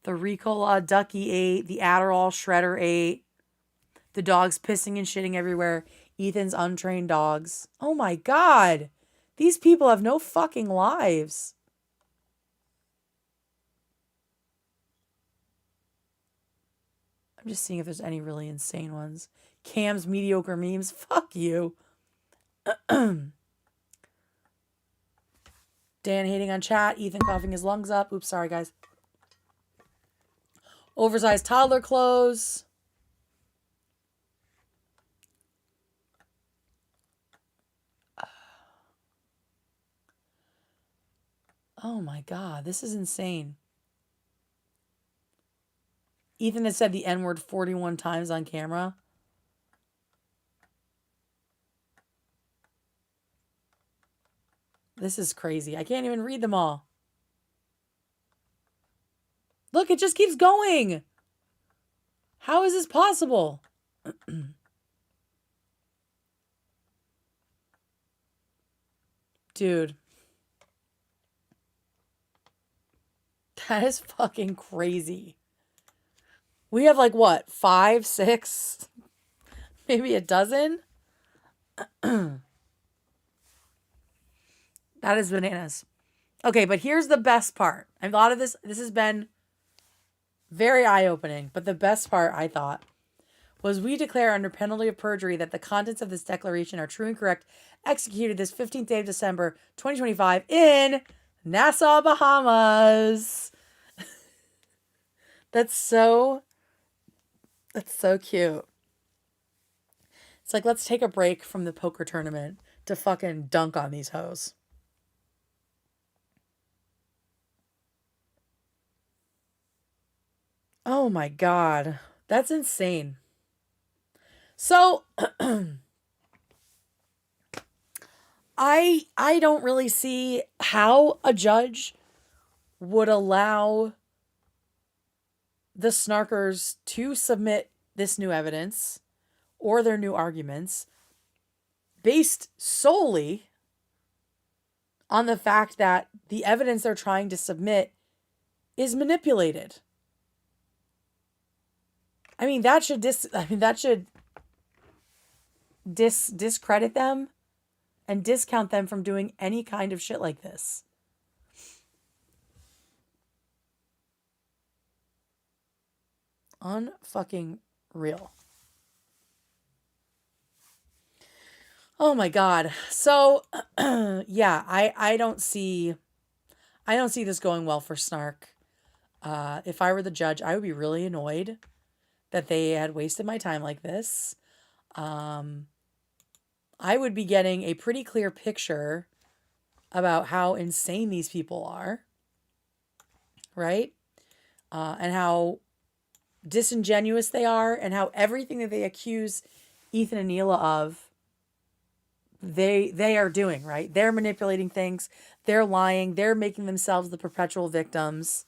Speaker 1: The Ricola Ducky ate. The Adderall Shredder ate. The dogs pissing and shitting everywhere. Ethan's untrained dogs. Oh my God. These people have no fucking lives. I'm just seeing if there's any really insane ones. Cam's mediocre memes. Fuck you. Dan hating on chat. Ethan coughing his lungs up. Oops, sorry guys. Oversized toddler clothes. Oh my God, this is insane. Ethan has said the N-word 41 times on camera. This is crazy. I can't even read them all. Look, it just keeps going. How is this possible? Dude. That is fucking crazy. We have like what, 5, 6, maybe a dozen? That is bananas. Okay, but here's the best part. A lot of this has been very eye-opening, but the best part, I thought, was we declare under penalty of perjury that the contents of this declaration are true and correct, executed this 15th day of December, 2025 in Nassau, Bahamas. That's so cute. It's like, let's take a break from the poker tournament to fucking dunk on these hoes. Oh my God. That's insane. So, I don't really see how a judge would allow the snarkers to submit this new evidence or their new arguments based solely on the fact that the evidence they're trying to submit is manipulated. I mean, that should discredit them and discount them from doing any kind of shit like this. Unfucking real. Oh my God. So, yeah, I don't see this going well for Snark. If I were the judge, I would be really annoyed that they had wasted my time like this. I would be getting a pretty clear picture about how insane these people are, right? And how disingenuous they are, and how everything that they accuse Ethan and Hila of, they are doing, right? They're manipulating things. They're lying. They're making themselves the perpetual victims.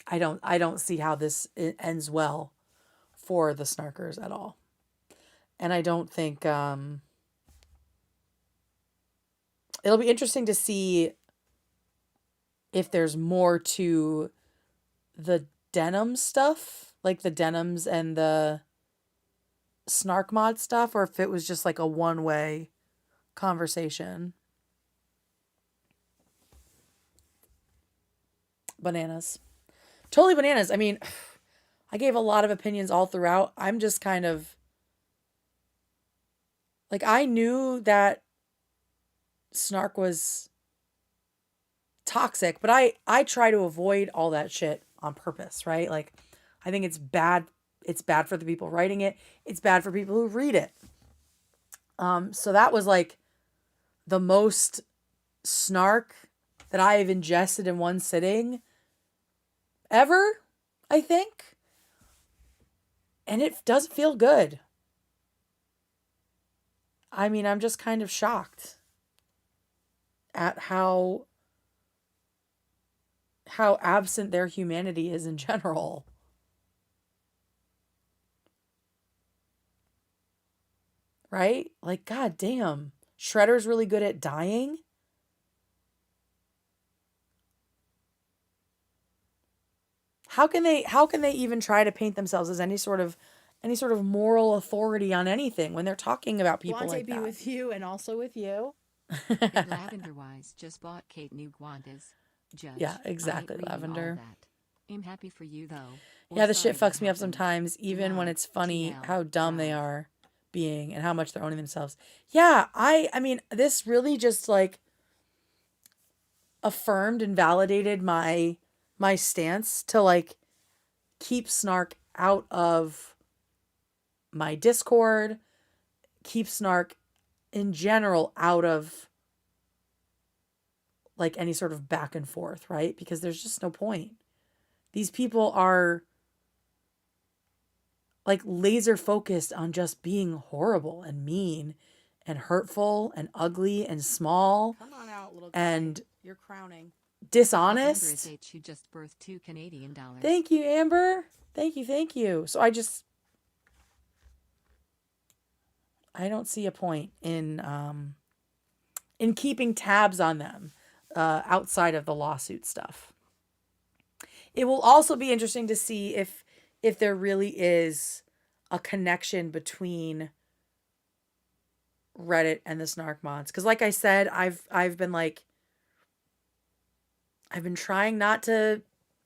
Speaker 1: I don't see how this ends well for the snarkers at all. And I don't think it'll be interesting to see if there's more to the denim stuff, like the denims and the snark mod stuff, or if it was just like a one-way conversation. Bananas. Totally bananas. I mean, I gave a lot of opinions all throughout. I'm just kind of like, I knew that Snark was toxic, but I try to avoid all that shit on purpose, right? Like, I think it's bad. It's bad for the people writing it. It's bad for people who read it. So that was like the most snark that I have ingested in one sitting ever, I think. And it doesn't feel good. I mean, I'm just kind of shocked at how absent their humanity is in general. Right? Like, god damn. Shredder's really good at dying. How can they even try to paint themselves as any sort of moral authority on anything when they're talking about people like that?
Speaker 8: be with you and also with you.
Speaker 6: Lavender Wise just bought Kate new Guantas. Judge,
Speaker 1: Yeah, exactly,
Speaker 6: I ain't reading all
Speaker 1: Lavender.
Speaker 6: that. I'm happy for you though.
Speaker 1: Yeah,
Speaker 6: Or
Speaker 1: the shit
Speaker 6: sorry
Speaker 1: fucks
Speaker 6: that
Speaker 1: me up
Speaker 6: happened.
Speaker 1: sometimes, even when
Speaker 6: Love,
Speaker 1: it's funny
Speaker 6: TL,
Speaker 1: how dumb they
Speaker 6: love.
Speaker 1: are being and how much they're owning themselves. Yeah, I mean, this really just like affirmed and validated my stance to like keep Snark out of my Discord, keep Snark in general out of like any sort of back and forth, right? Because there's just no point. These people are like laser focused on just being horrible and mean and hurtful and ugly and small
Speaker 8: Come on out, little guy.
Speaker 1: and
Speaker 8: You're crowning.
Speaker 6: Amber
Speaker 1: dishonest.
Speaker 6: H, who just birthed $2 Canadian.
Speaker 1: Thank you, Amber. Thank you. So I don't see a point in keeping tabs on them outside of the lawsuit stuff. It will also be interesting to see if there really is a connection between Reddit and the Snark mods. Because like I said, I've been trying not to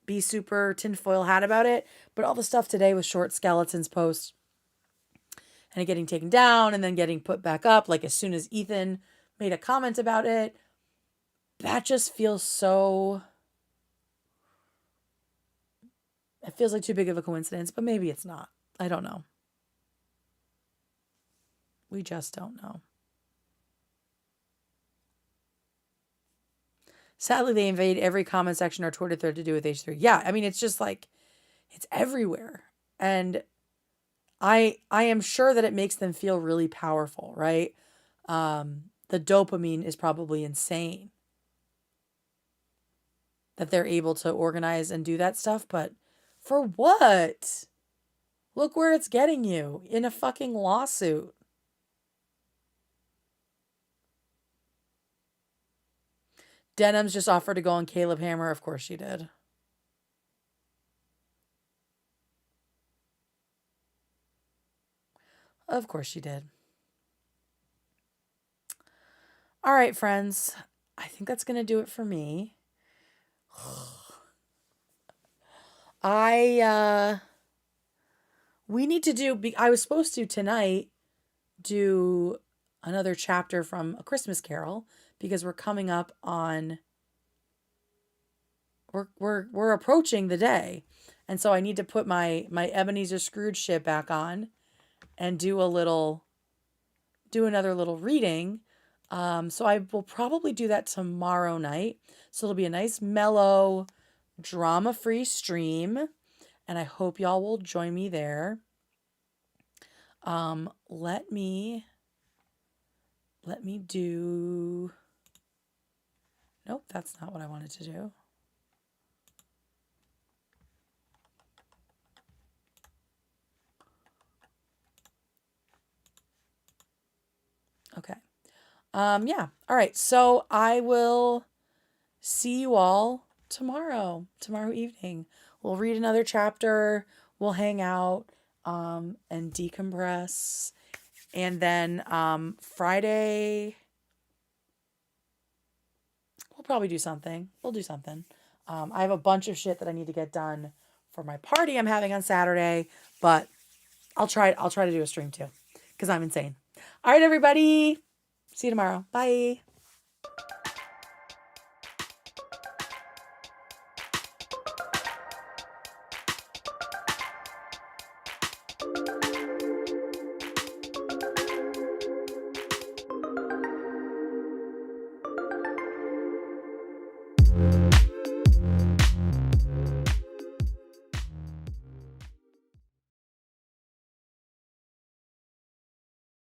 Speaker 1: be super tinfoil hat about it, but all the stuff today with Short Skeletons posts and it getting taken down and then getting put back up, like as soon as Ethan made a comment about it, that just feels so... It feels like too big of a coincidence, but maybe it's not. I don't know. We just don't know. Sadly, they invade every comment section or Twitter thread to do with H3. Yeah, I mean, it's just like, it's everywhere. And I am sure that it makes them feel really powerful, right? The dopamine is probably insane that they're able to organize and do that stuff, but for what? Look where it's getting you, in a fucking lawsuit. Denham's just offered to go on Caleb Hammer. Of course she did. Of course she did. All right, friends. I think that's going to do it for me. We need to do, I was supposed to tonight do another chapter from A Christmas Carol because we're coming up on, we're approaching the day. And so I need to put my Ebenezer Scrooge shit back on and do another little reading. So I will probably do that tomorrow night. So it'll be a nice mellow, drama-free stream. And I hope y'all will join me there. Let me do... Nope, that's not what I wanted to do. Okay. Yeah. All right. So I will see you all tomorrow evening. We'll read another chapter. We'll hang out, and decompress. And then, Friday, we'll probably do something. We'll do something. I have a bunch of shit that I need to get done for my party I'm having on Saturday, but I'll try to do a stream too, because I'm insane. All right, everybody. See you tomorrow. Bye.